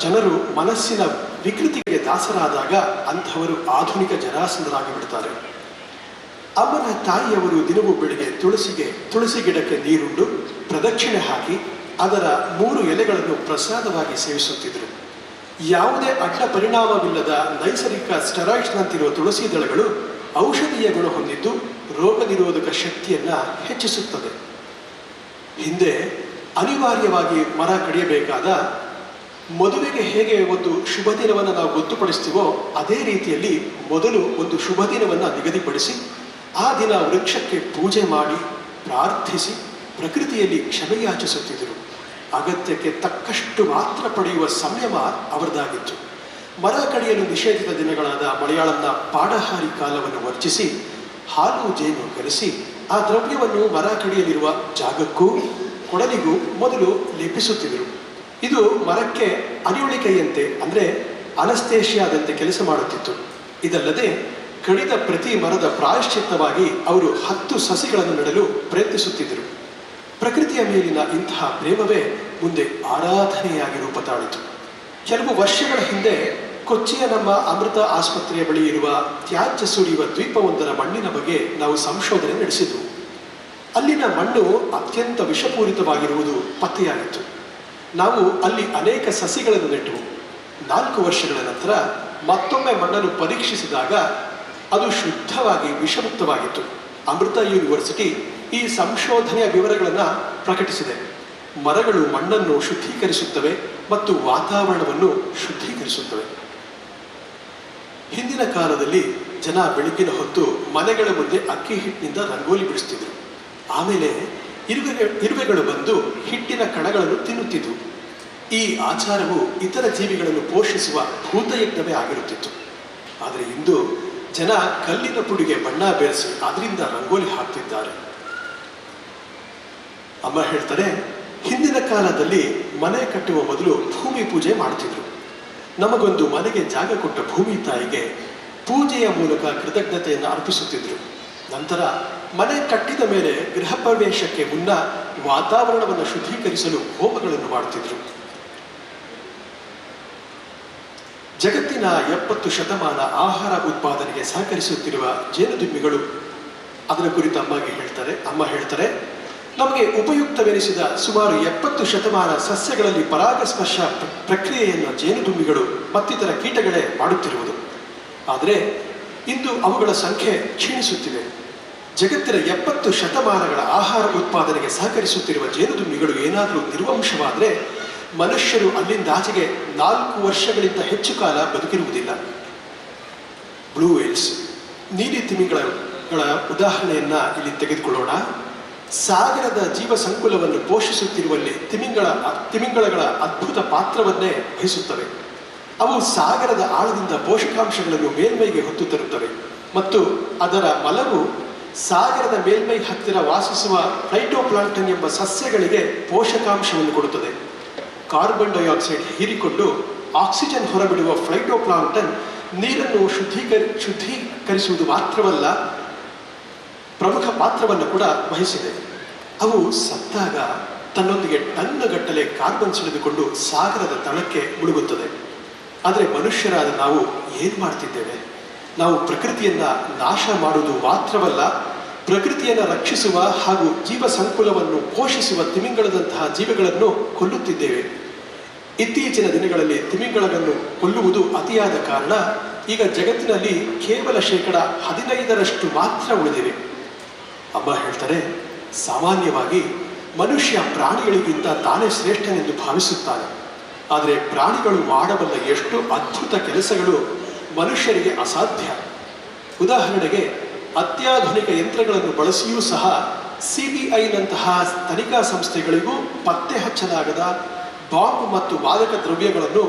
ಜನರು ಮನಸ್ಸಿನ ವಿಕೃತಿಗೆ ದಾಸರಾದಾಗ ಅಂಥವರು ಆಧುನಿಕ ಜರಾಸಂಧರಾಗಿ ಬಿಡುತ್ತಾರೆ. ಅಮ್ಮನ ತಾಯಿಯವರು ದಿನವೂ ಬೆಳಿಗ್ಗೆ ತುಳಸಿ ಗಿಡಕ್ಕೆ ನೀರುಂಡು ಪ್ರದಕ್ಷಿಣೆ ಹಾಕಿ ಅದರ 3 ಎಲೆಗಳನ್ನು ಪ್ರಸಾದವಾಗಿ ಸೇವಿಸುತ್ತಿದ್ದರು. ಯಾವುದೇ ಅಡ್ಡ ಪರಿಣಾಮವಿಲ್ಲದ ನೈಸರ್ಗಿಕ ಸ್ಟೆರಾಯ್ಡ್ಸ್ನಂತಿರುವ ತುಳಸಿ ದಳಗಳು ಔಷಧೀಯ ಗುಣ ಹೊಂದಿದ್ದು ರೋಗ ನಿರೋಧಕ ಶಕ್ತಿಯನ್ನು ಹೆಚ್ಚಿಸುತ್ತದೆ. ಹಿಂದೆ ಅನಿವಾರ್ಯವಾಗಿ ಮರ ಕಡಿಯಬೇಕಾದ ಮದುವೆಗೆ ಹೇಗೆ ಒಂದು ಶುಭ ದಿನವನ್ನು ನಾವು ಗೊತ್ತುಪಡಿಸ್ತೀವೋ ಅದೇ ರೀತಿಯಲ್ಲಿ ಮೊದಲು ಒಂದು ಶುಭ ದಿನವನ್ನು ನಿಗದಿಪಡಿಸಿ ಆ ದಿನ ವೃಕ್ಷಕ್ಕೆ ಪೂಜೆ ಮಾಡಿ ಪ್ರಾರ್ಥಿಸಿ ಪ್ರಕೃತಿಯಲ್ಲಿ ಕ್ಷಮೆಯಾಚಿಸುತ್ತಿದ್ದರು. ಅಗತ್ಯಕ್ಕೆ ತಕ್ಕಷ್ಟು ಮಾತ್ರ ಪಡೆಯುವ ಸಂಯಮ ಅವರದಾಗಿತ್ತು. ಮರ ಕಡಿಯಲು ನಿಷೇಧಿತ ದಿನಗಳಾದ ಮಲಯಾಳಂನ ಪಾಡಹಾರಿ ಕಾಲವನ್ನು ವರ್ಜಿಸಿ ಹಾಲು ಜೇನು ಕಲಿಸಿ ಆ ದ್ರವ್ಯವನ್ನು ಮರ ಕಡಿಯಲಿರುವ ಜಾಗಕ್ಕೂ ಕೊಡಲಿಗೂ ಮೊದಲು ಲೇಪಿಸುತ್ತಿದ್ದರು. ಇದು ಮರಕ್ಕೆ ಅನಿಯುಳಿಕೆಯಂತೆ ಅಂದರೆ ಅನಸ್ತೇಷಿಯಾದಂತೆ ಕೆಲಸ ಮಾಡುತ್ತಿತ್ತು. ಇದಲ್ಲದೆ ಕಡಿದ ಪ್ರತಿ ಮರದ ಪ್ರಾಯಶ್ಚಿತ್ತವಾಗಿ ಅವರು 10 ಸಸಿಗಳನ್ನು ನೆಡಲು ಪ್ರಯತ್ನಿಸುತ್ತಿದ್ದರು. ಪ್ರಕೃತಿಯ ಮೇಲಿನ ಇಂತಹ ಪ್ರೇಮವೇ ಮುಂದೆ ಆರಾಧನೆಯಾಗಿ ರೂಪ ತಾಳಿತು. ಕೆಲವು ವರ್ಷಗಳ ಹಿಂದೆ ಕೊಚ್ಚಿಯ ನಮ್ಮ ಅಮೃತ ಆಸ್ಪತ್ರೆಯ ಬಳಿ ಇರುವ ತ್ಯಾಜ್ಯ ಸುರಿಯುವ ದ್ವೀಪವೊಂದರ ಮಣ್ಣಿನ ಬಗ್ಗೆ ನಾವು ಸಂಶೋಧನೆ ನಡೆಸಿದ್ವು. ಅಲ್ಲಿನ ಮಣ್ಣು ಅತ್ಯಂತ ವಿಷಪೂರಿತವಾಗಿರುವುದು ಪತ್ತೆಯಾಗಿತ್ತು. ನಾವು ಅಲ್ಲಿ ಅನೇಕ ಸಸಿಗಳನ್ನು ನೆಟ್ಟವು. 4 ವರ್ಷಗಳ ನಂತರ ಮತ್ತೊಮ್ಮೆ ಮಣ್ಣನ್ನು ಪರೀಕ್ಷಿಸಿದಾಗ ಅದು ಶುದ್ಧವಾಗಿ ವಿಷಮುಕ್ತವಾಗಿತ್ತು. ಅಮೃತ ಯೂನಿವರ್ಸಿಟಿ ಈ ಸಂಶೋಧನೆಯ ವಿವರಗಳನ್ನು ಪ್ರಕಟಿಸಿದೆ. ಮರಗಳು ಮಣ್ಣನ್ನು ಶುದ್ಧೀಕರಿಸುತ್ತವೆ ಮತ್ತು ವಾತಾವರಣವನ್ನು ಶುದ್ಧೀಕರಿಸುತ್ತವೆ. ಹಿಂದಿನ ಕಾಲದಲ್ಲಿ ಜನ ಬೆಳಗಿನ ಹೊತ್ತು ಮನೆಗಳ ಮುಂದೆ ಅಕ್ಕಿ ಹಿಟ್ಟಿನಿಂದ ರಂಗೋಲಿ ಬಿಡಿಸ್ತಿದ್ರು. ಆಮೇಲೆ ಇರುವೆಗಳು ಬಂದು ಹಿಟ್ಟಿನ ಕಣಗಳನ್ನು ತಿನ್ನುತ್ತಿದ್ವು. ಈ ಆಚಾರವು ಇತರ ಜೀವಿಗಳನ್ನು ಪೋಷಿಸುವ ಭೂತಯಜ್ಞವೇ ಆಗಿರುತ್ತಿತ್ತು. ಆದರೆ ಇಂದು ಜನ ಕಲ್ಲಿನ ಪುಡಿಗೆ ಬಣ್ಣ ಬೆರೆಸಿ ಅದರಿಂದ ರಂಗೋಲಿ ಹಾಕ್ತಿದ್ದಾರೆ. ಅಮ್ಮ ಹೇಳ್ತಾರೆ, ಹಿಂದಿನ ಕಾಲದಲ್ಲಿ ಮನೆ ಕಟ್ಟುವ ಮೊದಲು ಭೂಮಿ ಪೂಜೆ ಮಾಡ್ತಿದ್ರು. ನಮಗೊಂದು ಮನೆಗೆ ಜಾಗ ಕೊಟ್ಟ ಭೂಮಿ ತಾಯಿಗೆ ಪೂಜೆಯ ಮೂಲಕ ಕೃತಜ್ಞತೆಯನ್ನು ಅರ್ಪಿಸುತ್ತಿದ್ರು. ನಂತರ ಮನೆ ಕಟ್ಟಿದ ಮೇಲೆ ಗೃಹ ಪ್ರವೇಶಕ್ಕೆ ಮುನ್ನ ವಾತಾವರಣವನ್ನು ಶುದ್ಧೀಕರಿಸಲು ಹೋಮಗಳನ್ನು ಮಾಡುತ್ತಿದ್ರು. ಜಗತ್ತಿನ 70 ಶತಮಾನ ಆಹಾರ ಉತ್ಪಾದನೆಗೆ ಸಹಕರಿಸುತ್ತಿರುವ ಜೇನುದುಂಬಿಗಳು ಅದರ ಕುರಿತು ಅಮ್ಮ ಹೇಳ್ತಾರೆ ನಮಗೆ ಉಪಯುಕ್ತವೆನಿಸಿದ ಸುಮಾರು 70 ಶತಮಾನ ಸಸ್ಯಗಳಲ್ಲಿ ಪರಾಗಸ್ಪರ್ಶ ಪ್ರಕ್ರಿಯೆಯನ್ನು ಜೇನುದುಂಬಿಗಳು ಮತ್ತಿತರ ಕೀಟಗಳೇ ಮಾಡುತ್ತಿರುವುದು. ಆದರೆ ಇಂದು ಅವುಗಳ ಸಂಖ್ಯೆ ಕ್ಷೀಣಿಸುತ್ತಿದೆ. ಜಗತ್ತಿನ 70 ಶತಮಾನಗಳ ಆಹಾರ ಉತ್ಪಾದನೆಗೆ ಸಹಕರಿಸುತ್ತಿರುವ ಜೇನುದುಂಬಿಗಳು ಏನಾದರೂ ನಿರ್ವಂಶವಾದರೆ ಮನುಷ್ಯರು ಅಲ್ಲಿಂದಾಚೆಗೆ 4 ವರ್ಷಗಳಿಂದ ಹೆಚ್ಚು ಕಾಲ ಬದುಕಿರುವುದಿಲ್ಲ. ಬ್ಲೂ ವೇಲ್ಸ್, ನೀಲಿ ತಿಮಿಂಗಲಗಳ ಉದಾಹರಣೆಯನ್ನ ಇಲ್ಲಿ ತೆಗೆದುಕೊಳ್ಳೋಣ. ಸಾಗರದ ಜೀವ ಸಂಕುಲವನ್ನು ಪೋಷಿಸುತ್ತಿರುವಲ್ಲಿ ತಿಮಿಂಗಳಗಳ ಅದ್ಭುತ ಪಾತ್ರವನ್ನೇ ವಹಿಸುತ್ತವೆ. ಅವು ಸಾಗರದ ಆಳದಿಂದ ಪೋಷಕಾಂಶಗಳನ್ನು ಮೇಲ್ಮೈಗೆ ಹೊತ್ತು ತರುತ್ತವೆ ಮತ್ತು ಅದರ ಮಲವು ಸಾಗರದ ಮೇಲ್ಮೈ ಹತ್ತಿರ ವಾಸಿಸುವ ಫೈಟೋಪ್ಲಾಂಕ್ಟನ್ ಎಂಬ ಸಸ್ಯಗಳಿಗೆ ಪೋಷಕಾಂಶವನ್ನು ಕೊಡುತ್ತದೆ. ಕಾರ್ಬನ್ ಡೈಆಕ್ಸೈಡ್ ಹೀರಿಕೊಂಡು ಆಕ್ಸಿಜನ್ ಹೊರಬಿಡುವ ಫೈಟೋಪ್ಲಾಂಕ್ಟನ್ ನೀರನ್ನು ಶುದ್ಧೀಕರಿಸುವುದು ಮಾತ್ರವಲ್ಲ, ಪ್ರಮುಖ ಪಾತ್ರವನ್ನು ಕೂಡ ವಹಿಸಿದೆ. ಅವು ಸತ್ತಾಗ ತನ್ನೊಂದಿಗೆ ಟನ್ನುಗಟ್ಟಲೆ ಕಾರ್ಬನ್ ಸೆಳೆದುಕೊಂಡು ಸಾಗರದ ತಳಕ್ಕೆ ಮುಳುಗುತ್ತದೆ. ಆದರೆ ಮನುಷ್ಯರಾದ ನಾವು ಏನು ಮಾಡ್ತಿದ್ದೇವೆ? ನಾವು ಪ್ರಕೃತಿಯನ್ನು ನಾಶ ಮಾಡುವುದು ಮಾತ್ರವಲ್ಲ, ಪ್ರಕೃತಿಯನ್ನು ರಕ್ಷಿಸುವ ಹಾಗೂ ಜೀವ ಸಂಕುಲವನ್ನು ಪೋಷಿಸುವ ತಿಮಿಂಗಳದಂತಹ ಜೀವಿಗಳನ್ನು ಕೊಲ್ಲುತ್ತಿದ್ದೇವೆ. ಇತ್ತೀಚಿನ ದಿನಗಳಲ್ಲಿ ತಿಮಿಂಗಳವನ್ನು ಕೊಲ್ಲುವುದು ಅತಿಯಾದ ಕಾರಣ ಈಗ ಜಗತ್ತಿನಲ್ಲಿ ಕೇವಲ 15% ಮಾತ್ರ ಉಳಿದಿವೆ. ಅಮ್ಮ ಹೇಳ್ತಾರೆ, ಸಾಮಾನ್ಯವಾಗಿ ಮನುಷ್ಯ ಪ್ರಾಣಿಗಳಿಗಿಂತ ತಾನೇ ಶ್ರೇಷ್ಠನೆಂದು ಭಾವಿಸುತ್ತಾನೆ. ಆದರೆ ಪ್ರಾಣಿಗಳು ಮಾಡಬಲ್ಲ ಎಷ್ಟು ಅದ್ಭುತ ಕೆಲಸಗಳು ಮನುಷ್ಯರಿಗೆ ಅಸಾಧ್ಯ. ಉದಾಹರಣೆಗೆ ಅತ್ಯಾಧುನಿಕ ಯಂತ್ರಗಳನ್ನು ಬಳಸಿಯೂ ಸಹ CBIನಂತಹ ತನಿಖಾ ಸಂಸ್ಥೆಗಳಿಗೂ ಪತ್ತೆ ಹಚ್ಚಲಾಗದ ಬಾಂಬ್ ಮತ್ತು ಮಾದಕ ದ್ರವ್ಯಗಳನ್ನು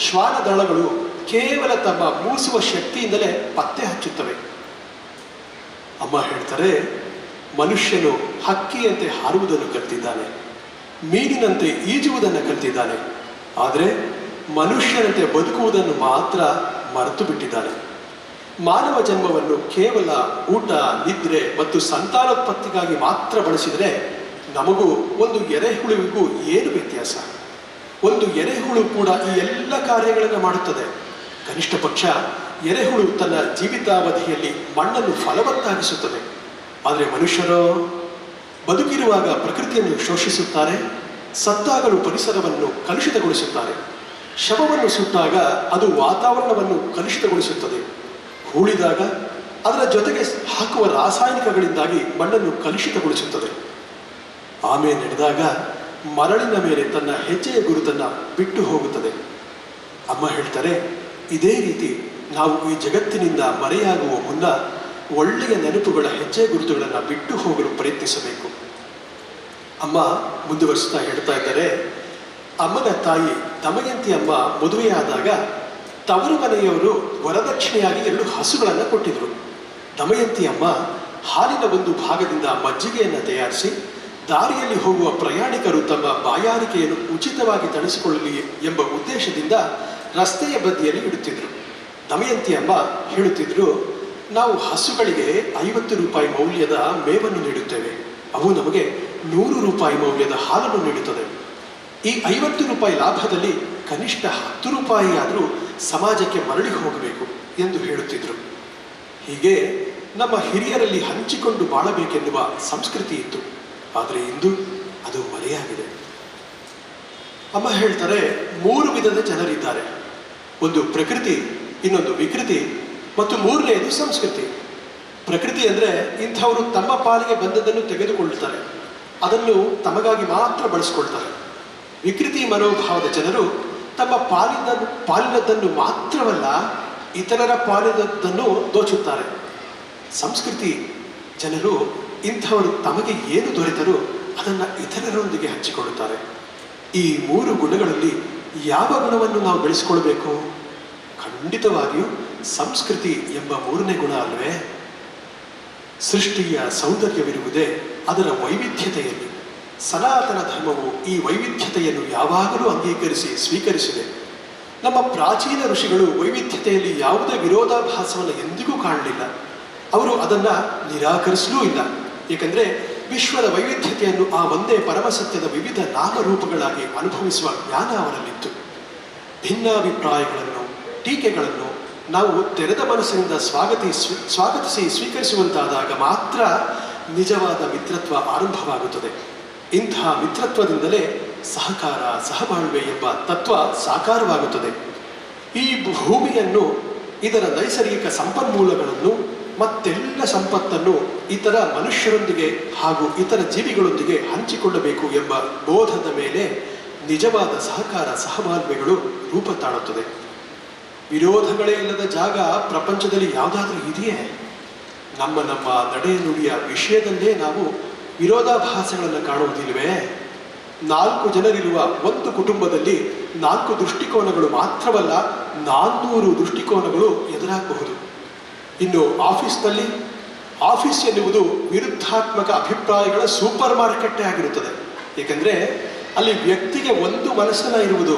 ಶ್ವಾನದಳಗಳು ಕೇವಲ ತಮ್ಮ ಮೂಸುವ ಶಕ್ತಿಯಿಂದಲೇ ಪತ್ತೆ ಹಚ್ಚುತ್ತವೆ. ಅಮ್ಮ ಹೇಳ್ತಾರೆ, ಮನುಷ್ಯನು ಹಕ್ಕಿಯಂತೆ ಹಾರುವುದನ್ನು ಕಲಿತಿದ್ದಾನೆ, ಮೀನಿನಂತೆ ಈಜುವುದನ್ನು ಕಲಿತಿದ್ದಾನೆ. ಆದರೆ ಮನುಷ್ಯನಂತೆ ಬದುಕುವುದನ್ನು ಮಾತ್ರ ಮರೆತು ಬಿಟ್ಟಿದ್ದಾನೆ. ಮಾನವ ಜನ್ಮವನ್ನು ಕೇವಲ ಊಟ, ನಿದ್ರೆ ಮತ್ತು ಸಂತಾನೋತ್ಪತ್ತಿಗಾಗಿ ಮಾತ್ರ ಬಳಸಿದರೆ ನಮಗೂ ಒಂದು ಎರೆಹುಳುವಿಗೂ ಏನು ವ್ಯತ್ಯಾಸ? ಒಂದು ಎರೆಹುಳು ಕೂಡ ಈ ಎಲ್ಲ ಕಾರ್ಯಗಳನ್ನು ಮಾಡುತ್ತದೆ. ಕನಿಷ್ಠ ಪಕ್ಷ ಎರೆಹುಳು ತನ್ನ ಜೀವಿತಾವಧಿಯಲ್ಲಿ ಮಣ್ಣನ್ನು ಫಲವತ್ತಾಗಿಸುತ್ತದೆ. ಆದರೆ ಮನುಷ್ಯರು ಬದುಕಿರುವಾಗ ಪ್ರಕೃತಿಯನ್ನು ಶೋಷಿಸುತ್ತಾರೆ, ಸತ್ತಾಗಲು ಪರಿಸರವನ್ನು ಕಲುಷಿತಗೊಳಿಸುತ್ತಾರೆ. ಶವವನ್ನು ಸುಟ್ಟಾಗ ಅದು ವಾತಾವರಣವನ್ನು ಕಲುಷಿತಗೊಳಿಸುತ್ತದೆ. ಹೂಳಿದಾಗ ಅದರ ಜೊತೆಗೆ ಹಾಕುವ ರಾಸಾಯನಿಕಗಳಿಂದಾಗಿ ಮಣ್ಣನ್ನು ಕಲುಷಿತಗೊಳಿಸುತ್ತದೆ. ಆಮೆ ನಡೆದಾಗ ಮರಳಿನ ಮೇಲೆ ತನ್ನ ಹೆಜ್ಜೆಯ ಗುರುತನ್ನು ಬಿಟ್ಟು ಹೋಗುತ್ತದೆ. ಅಮ್ಮ ಹೇಳ್ತಾರೆ, ಇದೇ ರೀತಿ ನಾವು ಈ ಜಗತ್ತಿನಿಂದ ಮರೆಯಾಗುವ ಮುನ್ನ ಒಳ್ಳೆಯ ನೆನಪುಗಳ ಹೆಜ್ಜೆ ಗುರುತುಗಳನ್ನು ಬಿಟ್ಟು ಹೋಗಲು ಪ್ರಯತ್ನಿಸಬೇಕು. ಅಮ್ಮ ಮುಂದುವರಿಸ್ತಾ ಹೇಳ್ತಾ ಇದ್ದಾರೆ, ಅಮ್ಮನ ತಾಯಿ ದಮಯಂತಿ ಅಮ್ಮ ಮದುವೆಯಾದಾಗ ತವರು ಮನೆಯವರು ವರದಕ್ಷಿಣೆಯಾಗಿ 2 ಹಸುಗಳನ್ನು ಕೊಟ್ಟಿದ್ರು. ದಮಯಂತಿ ಅಮ್ಮ ಹಾಲಿನ ಒಂದು ಭಾಗದಿಂದ ಮಜ್ಜಿಗೆಯನ್ನು ತಯಾರಿಸಿ ದಾರಿಯಲ್ಲಿ ಹೋಗುವ ಪ್ರಯಾಣಿಕರು ತಮ್ಮ ಬಾಯಾರಿಕೆಯನ್ನು ಉಚಿತವಾಗಿ ತಣಿಸಿಕೊಳ್ಳಲಿ ಎಂಬ ಉದ್ದೇಶದಿಂದ ರಸ್ತೆಯ ಬದಿಯಲ್ಲಿ ಇಡುತ್ತಿದ್ರು. ದಮಯಂತಿ ಅಮ್ಮ ಹೇಳುತ್ತಿದ್ರು, ನಾವು ಹಸುಗಳಿಗೆ 50 ರೂಪಾಯಿ ಮೌಲ್ಯದ ಮೇವನ್ನು ನೀಡುತ್ತೇವೆ, ಅವು ನಮಗೆ 100 ರೂಪಾಯಿ ಮೌಲ್ಯದ ಹಾಲನ್ನು ನೀಡುತ್ತದೆ. ಈ 50 ರೂಪಾಯಿ ಲಾಭದಲ್ಲಿ ಕನಿಷ್ಠ 10 ರೂಪಾಯಿ ಆದರೂ ಸಮಾಜಕ್ಕೆ ಮರಳಿ ಹೋಗಬೇಕು ಎಂದು ಹೇಳುತ್ತಿದ್ರು. ಹೀಗೆ ನಮ್ಮ ಹಿರಿಯರಲ್ಲಿ ಹಂಚಿಕೊಂಡು ಬಾಳಬೇಕೆನ್ನುವ ಸಂಸ್ಕೃತಿ ಇತ್ತು. ಆದರೆ ಇಂದು ಅದು ಮರೆಯಾಗಿದೆ. ಅಮ್ಮ ಹೇಳ್ತಾರೆ, 3 ವಿಧದ ಜನರಿದ್ದಾರೆ. ಒಂದು ಪ್ರಕೃತಿ, ಇನ್ನೊಂದು ವಿಕೃತಿ ಮತ್ತು 3ನೇದು ಸಂಸ್ಕೃತಿ. ಪ್ರಕೃತಿ ಅಂದರೆ ಇಂಥವರು ತಮ್ಮ ಪಾಲಿಗೆ ಬಂದದ್ದನ್ನು ತೆಗೆದುಕೊಳ್ಳುತ್ತಾರೆ, ಅದನ್ನು ತಮಗಾಗಿ ಮಾತ್ರ ಬಳಸಿಕೊಳ್ತಾರೆ. ವಿಕೃತಿ ಮನೋಭಾವದ ಜನರು ತಮ್ಮ ಪಾಲಿನದ್ದನ್ನು ಮಾತ್ರವಲ್ಲ, ಇತರರ ಪಾಲಿನದ್ದನ್ನು ದೋಚುತ್ತಾರೆ. ಸಂಸ್ಕೃತಿ ಜನರು ಇಂಥವರು ತಮಗೆ ಏನು ದೊರೆತರೂ ಅದನ್ನು ಇತರರೊಂದಿಗೆ ಹಂಚಿಕೊಳ್ಳುತ್ತಾರೆ. ಈ 3 ಗುಣಗಳಲ್ಲಿ ಯಾವ ಗುಣವನ್ನು ನಾವು ಬೆಳೆಸಿಕೊಳ್ಬೇಕು? ಖಂಡಿತವಾಗಿಯೂ ಸಂಸ್ಕೃತಿ ಎಂಬ 3ನೇ ಗುಣ ಅಲ್ವೇ? ಸೃಷ್ಟಿಯ ಸೌಂದರ್ಯವಿರುವುದೇ ಅದರ ವೈವಿಧ್ಯತೆಯಲ್ಲಿ. ಸನಾತನ ಧರ್ಮವು ಈ ವೈವಿಧ್ಯತೆಯನ್ನು ಯಾವಾಗಲೂ ಅಂಗೀಕರಿಸಿ ಸ್ವೀಕರಿಸಿದೆ. ನಮ್ಮ ಪ್ರಾಚೀನ ಋಷಿಗಳು ವೈವಿಧ್ಯತೆಯಲ್ಲಿ ಯಾವುದೇ ವಿರೋಧಾಭಾಸವನ್ನು ಎಂದಿಗೂ ಕಾಣಲಿಲ್ಲ. ಅವರು ಅದನ್ನು ನಿರಾಕರಿಸಲೂ ಇಲ್ಲ. ಏಕೆಂದರೆ ವಿಶ್ವದ ವೈವಿಧ್ಯತೆಯನ್ನು ಆ ಒಂದೇ ಪರಮಸತ್ಯದ ವಿವಿಧ ನಾಮರೂಪಗಳಾಗಿ ಅನುಭವಿಸುವ ಜ್ಞಾನ ಅವರಲ್ಲಿತ್ತು. ಭಿನ್ನಾಭಿಪ್ರಾಯಗಳನ್ನು, ಟೀಕೆಗಳನ್ನು ನಾವು ತೆರೆದ ಮನಸ್ಸಿನಿಂದ ಸ್ವಾಗತಿಸಿ ಸ್ವೀಕರಿಸುವಂತಾದಾಗ ಮಾತ್ರ ನಿಜವಾದ ಮಿತ್ರತ್ವ ಆರಂಭವಾಗುತ್ತದೆ. ಇಂಥ ಮಿತ್ರತ್ವದಿಂದಲೇ ಸಹಕಾರ, ಸಹಬಾಳ್ವೆ ಎಂಬ ತತ್ವ ಸಾಕಾರವಾಗುತ್ತದೆ. ಈ ಭೂಮಿಯನ್ನು, ಇದರ ನೈಸರ್ಗಿಕ ಸಂಪನ್ಮೂಲಗಳನ್ನು ಮತ್ತೆಲ್ಲ ಸಂಪತ್ತನ್ನು ಇತರ ಮನುಷ್ಯರೊಂದಿಗೆ ಹಾಗೂ ಇತರ ಜೀವಿಗಳೊಂದಿಗೆ ಹಂಚಿಕೊಳ್ಳಬೇಕು ಎಂಬ ಬೋಧದ ಮೇಲೆ ನಿಜವಾದ ಸಹಕಾರ, ಸಹಬಾಳ್ವೆಗಳು ರೂಪ ತಾಳುತ್ತದೆ. ವಿರೋಧಗಳೇ ಇಲ್ಲದ ಜಾಗ ಪ್ರಪಂಚದಲ್ಲಿ ಯಾವುದಾದ್ರೂ ಇದೆಯೇ? ನಮ್ಮ ನಡೆ ನುಡಿಯ ವಿಷಯದಲ್ಲೇ ನಾವು ವಿರೋಧಾಭಾಸಗಳನ್ನು ಕಾಣುವುದಿಲ್ಲವೇ? 4 ಜನರಿರುವ ಒಂದು ಕುಟುಂಬದಲ್ಲಿ 4 ದೃಷ್ಟಿಕೋನಗಳು ಮಾತ್ರವಲ್ಲ, 400 ದೃಷ್ಟಿಕೋನಗಳು ಎದುರಾಗಬಹುದು. ಇನ್ನು ಆಫೀಸ್ನಲ್ಲಿ, ಆಫೀಸ್ ಎನ್ನುವುದು ವಿರುದ್ಧಾತ್ಮಕ ಅಭಿಪ್ರಾಯಗಳ ಸೂಪರ್ ಮಾರ್ಕೆಟ್ಟೇ ಆಗಿರುತ್ತದೆ. ಏಕೆಂದರೆ ಅಲ್ಲಿ ವ್ಯಕ್ತಿಗೆ ಒಂದು ಮನಸ್ಸನ್ನ ಇರುವುದು,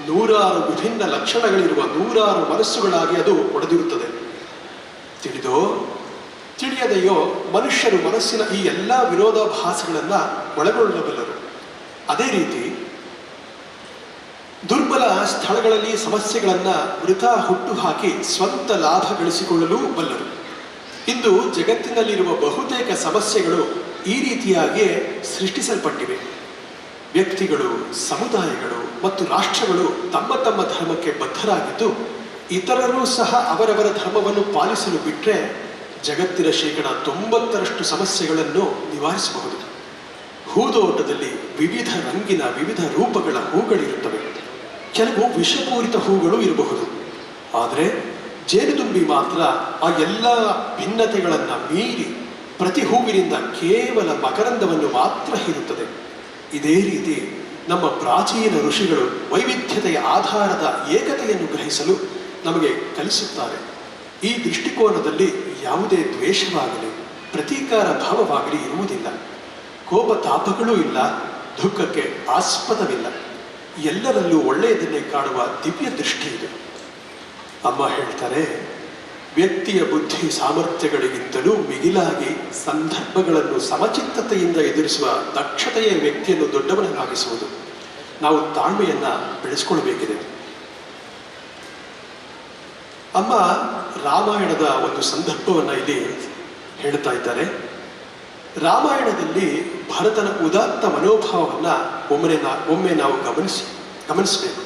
100 ವಿಭಿನ್ನ ಲಕ್ಷಣಗಳಿರುವ 100 ಮನಸ್ಸುಗಳಾಗಿ ಅದು ಒಡೆದಿರುತ್ತದೆ. ತಿಳಿದೋ ತಿಳಿಯದೆಯೋ ಮನುಷ್ಯರು ಮನಸ್ಸಿನ ಈ ಎಲ್ಲ ವಿರೋಧಾಭಾಸಗಳನ್ನು ಒಳಗೊಳ್ಳಬಲ್ಲರು. ಅದೇ ರೀತಿ ದುರ್ಬಲ ಸ್ಥಳಗಳಲ್ಲಿ ಸಮಸ್ಯೆಗಳನ್ನು ವೃಥಾ ಹುಟ್ಟುಹಾಕಿ ಸ್ವಂತ ಲಾಭ ಗಳಿಸಿಕೊಳ್ಳಲು ಬಲ್ಲರು. ಇಂದು ಜಗತ್ತಿನಲ್ಲಿರುವ ಬಹುತೇಕ ಸಮಸ್ಯೆಗಳು ಈ ರೀತಿಯಾಗಿಯೇ ಸೃಷ್ಟಿಸಲ್ಪಟ್ಟಿವೆ. ವ್ಯಕ್ತಿಗಳು, ಸಮುದಾಯಗಳು ಮತ್ತು ರಾಷ್ಟ್ರಗಳು ತಮ್ಮ ತಮ್ಮ ಧರ್ಮಕ್ಕೆ ಬದ್ಧರಾಗಿದ್ದು ಇತರರೂ ಸಹ ಅವರವರ ಧರ್ಮವನ್ನು ಪಾಲಿಸಲು ಬಿಟ್ಟರೆ ಜಗತ್ತಿನ 90% ಸಮಸ್ಯೆಗಳನ್ನು ನಿವಾರಿಸಬಹುದು. ಹೂದೋಟದಲ್ಲಿ ವಿವಿಧ ರಂಗಿನ, ವಿವಿಧ ರೂಪಗಳ ಹೂಗಳಿರುತ್ತವೆ. ಕೆಲವು ವಿಷಪೂರಿತ ಹೂಗಳು ಇರಬಹುದು. ಆದರೆ ಜೇನುದುಂಬಿ ಮಾತ್ರ ಆ ಎಲ್ಲ ಭಿನ್ನತೆಗಳನ್ನು ಮೀರಿ ಪ್ರತಿ ಹೂವಿನಿಂದ ಕೇವಲ ಮಕರಂದವನ್ನು ಮಾತ್ರ ಹೀರುತ್ತದೆ. ಇದೇ ರೀತಿ ನಮ್ಮ ಪ್ರಾಚೀನ ಋಷಿಗಳು ವೈವಿಧ್ಯತೆಯ ಆಧಾರದ ಏಕತೆಯನ್ನು ಗ್ರಹಿಸಲು ನಮಗೆ ಕಲಿಸುತ್ತಾರೆ. ಈ ದೃಷ್ಟಿಕೋನದಲ್ಲಿ ಯಾವುದೇ ದ್ವೇಷವಾಗಲಿ, ಪ್ರತೀಕಾರ ಭಾವವಾಗಲಿ ಇರುವುದಿಲ್ಲ. ಕೋಪ ತಾಪಗಳೂ ಇಲ್ಲ, ದುಃಖಕ್ಕೆ ಆಸ್ಪದವಿಲ್ಲ. ಎಲ್ಲರಲ್ಲೂ ಒಳ್ಳೆಯದನ್ನೇ ಕಾಣುವ ದಿವ್ಯ ದೃಷ್ಟಿ ಇದೆ. ಅಮ್ಮ ಹೇಳ್ತಾರೆ, ವ್ಯಕ್ತಿಯ ಬುದ್ಧಿ ಸಾಮರ್ಥ್ಯಗಳಿಗಿಂತಲೂ ಮಿಗಿಲಾಗಿ ಸಂದರ್ಭಗಳನ್ನು ಸಮಚಿತ್ತತೆಯಿಂದ ಎದುರಿಸುವ ದಕ್ಷತೆಯ ವ್ಯಕ್ತಿಯನ್ನು ದೊಡ್ಡವನಾಗಿಸುವುದು. ನಾವು ತಾಳ್ಮೆಯನ್ನು ಬೆಳೆಸಿಕೊಳ್ಳಬೇಕಿದೆ. ಅಮ್ಮ ರಾಮಾಯಣದ ಒಂದು ಸಂದರ್ಭವನ್ನು ಇಲ್ಲಿ ಹೇಳ್ತಾ ಇದ್ದಾರೆ. ರಾಮಾಯಣದಲ್ಲಿ ಭರತನ ಉದಾತ್ತ ಮನೋಭಾವವನ್ನು ಒಮ್ಮೆ ನಾವು ಗಮನಿಸಬೇಕು.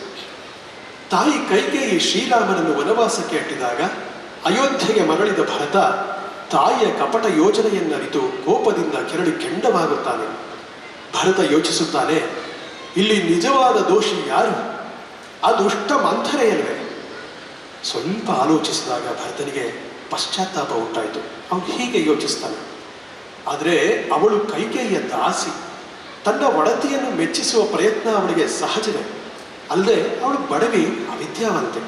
ತಾಯಿ ಕೈಕೇಯಿ ಶ್ರೀರಾಮನನ್ನು ವನವಾಸಕ್ಕೆ ಅಟ್ಟಿದಾಗ ಅಯೋಧ್ಯೆಗೆ ಮರಳಿದ ಭರತ ತಾಯಿಯ ಕಪಟ ಯೋಜನೆಯನ್ನರಿತು ಕೋಪದಿಂದ ಕೆರಳಿ ಕೆಂಡವಾಗುತ್ತಾನೆ. ಭರತ ಯೋಚಿಸುತ್ತಾನೆ, ಇಲ್ಲಿ ನಿಜವಾದ ದೋಷಿ ಯಾರು? ಆ ದುಷ್ಟ ಮಂಥರೆಯಲ್ವೇ? ಸ್ವಲ್ಪ ಆಲೋಚಿಸಿದಾಗ ಭರತನಿಗೆ ಪಶ್ಚಾತ್ತಾಪ ಉಂಟಾಯಿತು. ಅವನು ಹೀಗೆ ಯೋಚಿಸ್ತಾನೆ, ಆದರೆ ಅವಳು ಕೈಕೇಯಿಯ ದಾಸಿ, ತನ್ನ ಒಡತಿಯನ್ನು ಮೆಚ್ಚಿಸುವ ಪ್ರಯತ್ನ ಅವಳಿಗೆ ಸಹಜವೇ. ಅಲ್ಲದೆ ಅವಳು ಬಡವಿ, ಅವಿದ್ಯಾವಂತೆ.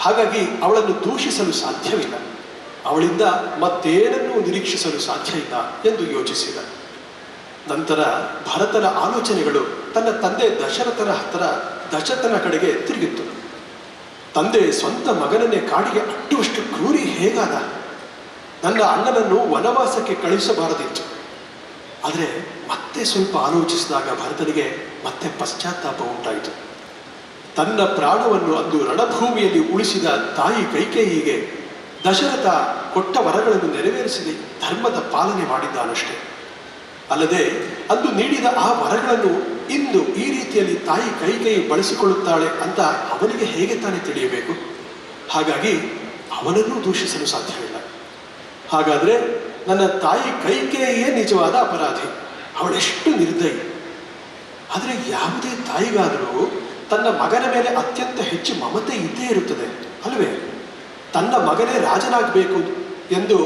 ಹಾಗಾಗಿ ಅವಳನ್ನು ದೂಷಿಸಲು ಸಾಧ್ಯವಿಲ್ಲ, ಅವಳಿಂದ ಮತ್ತೇನನ್ನೂ ನಿರೀಕ್ಷಿಸಲು ಸಾಧ್ಯ ಇಲ್ಲ ಎಂದು ಯೋಚಿಸಿದ. ನಂತರ ಭರತನ ಆಲೋಚನೆಗಳು ತನ್ನ ತಂದೆ ದಶರಥನ ಕಡೆಗೆ ತಿರುಗಿತ್ತು. ತಂದೆ ಸ್ವಂತ ಮಗನನ್ನೇ ಕಾಡಿಗೆ ಅಟ್ಟುವಷ್ಟು ಕ್ರೂರಿ ಹೇಗಾದ? ನನ್ನ ಅಣ್ಣನನ್ನು ವನವಾಸಕ್ಕೆ ಕಳುಹಿಸಬಾರದಿತ್ತು. ಆದರೆ ಮತ್ತೆ ಸ್ವಲ್ಪ ಆಲೋಚಿಸಿದಾಗ ಭರತನಿಗೆ ಮತ್ತೆ ಪಶ್ಚಾತ್ತಾಪ ಉಂಟಾಯಿತು. ತನ್ನ ಪ್ರಾಣವನ್ನು ಅಂದು ರಣಭೂಮಿಯಲ್ಲಿ ಉಳಿಸಿದ ತಾಯಿ ಕೈಕೇಯಿಗೆ ದಶರಥ ಕೊಟ್ಟ ವರಗಳನ್ನು ನೆರವೇರಿಸಿ ಧರ್ಮದ ಪಾಲನೆ ಮಾಡಿದ್ದಾನಷ್ಟೇ. ಅಲ್ಲದೆ ಅಂದು ನೀಡಿದ ಆ ವರಗಳನ್ನು ಇಂದು ಈ ರೀತಿಯಲ್ಲಿ ತಾಯಿ ಕೈಕೇಯಿ ಬಳಸಿಕೊಳ್ಳುತ್ತಾಳೆ ಅಂತ ಅವನಿಗೆ ಹೇಗೆ ತಾನೇ ತಿಳಿಯಬೇಕು? ಹಾಗಾಗಿ ಅವನನ್ನು ದೂಷಿಸಲು ಸಾಧ್ಯವಿಲ್ಲ. ಹಾಗಾದರೆ ನನ್ನ ತಾಯಿ ಕೈಕೇಯಿಯೇ ನಿಜವಾದ ಅಪರಾಧಿ, ಅವಳೆಷ್ಟು ನಿರ್ದಯಿ. ಆದರೆ ಯಾವುದೇ ತಾಯಿಗಾದರೂ ತನ್ನ ಮಗನ ಮೇಲೆ ಅತ್ಯಂತ ಹೆಚ್ಚು ಮಮತೆ ಇದ್ದೇ ಇರುತ್ತದೆ ಅಲ್ಲವೇ? ತನ್ನ ಮಗನೇ ರಾಜನಾಗಬೇಕು ಎಂದು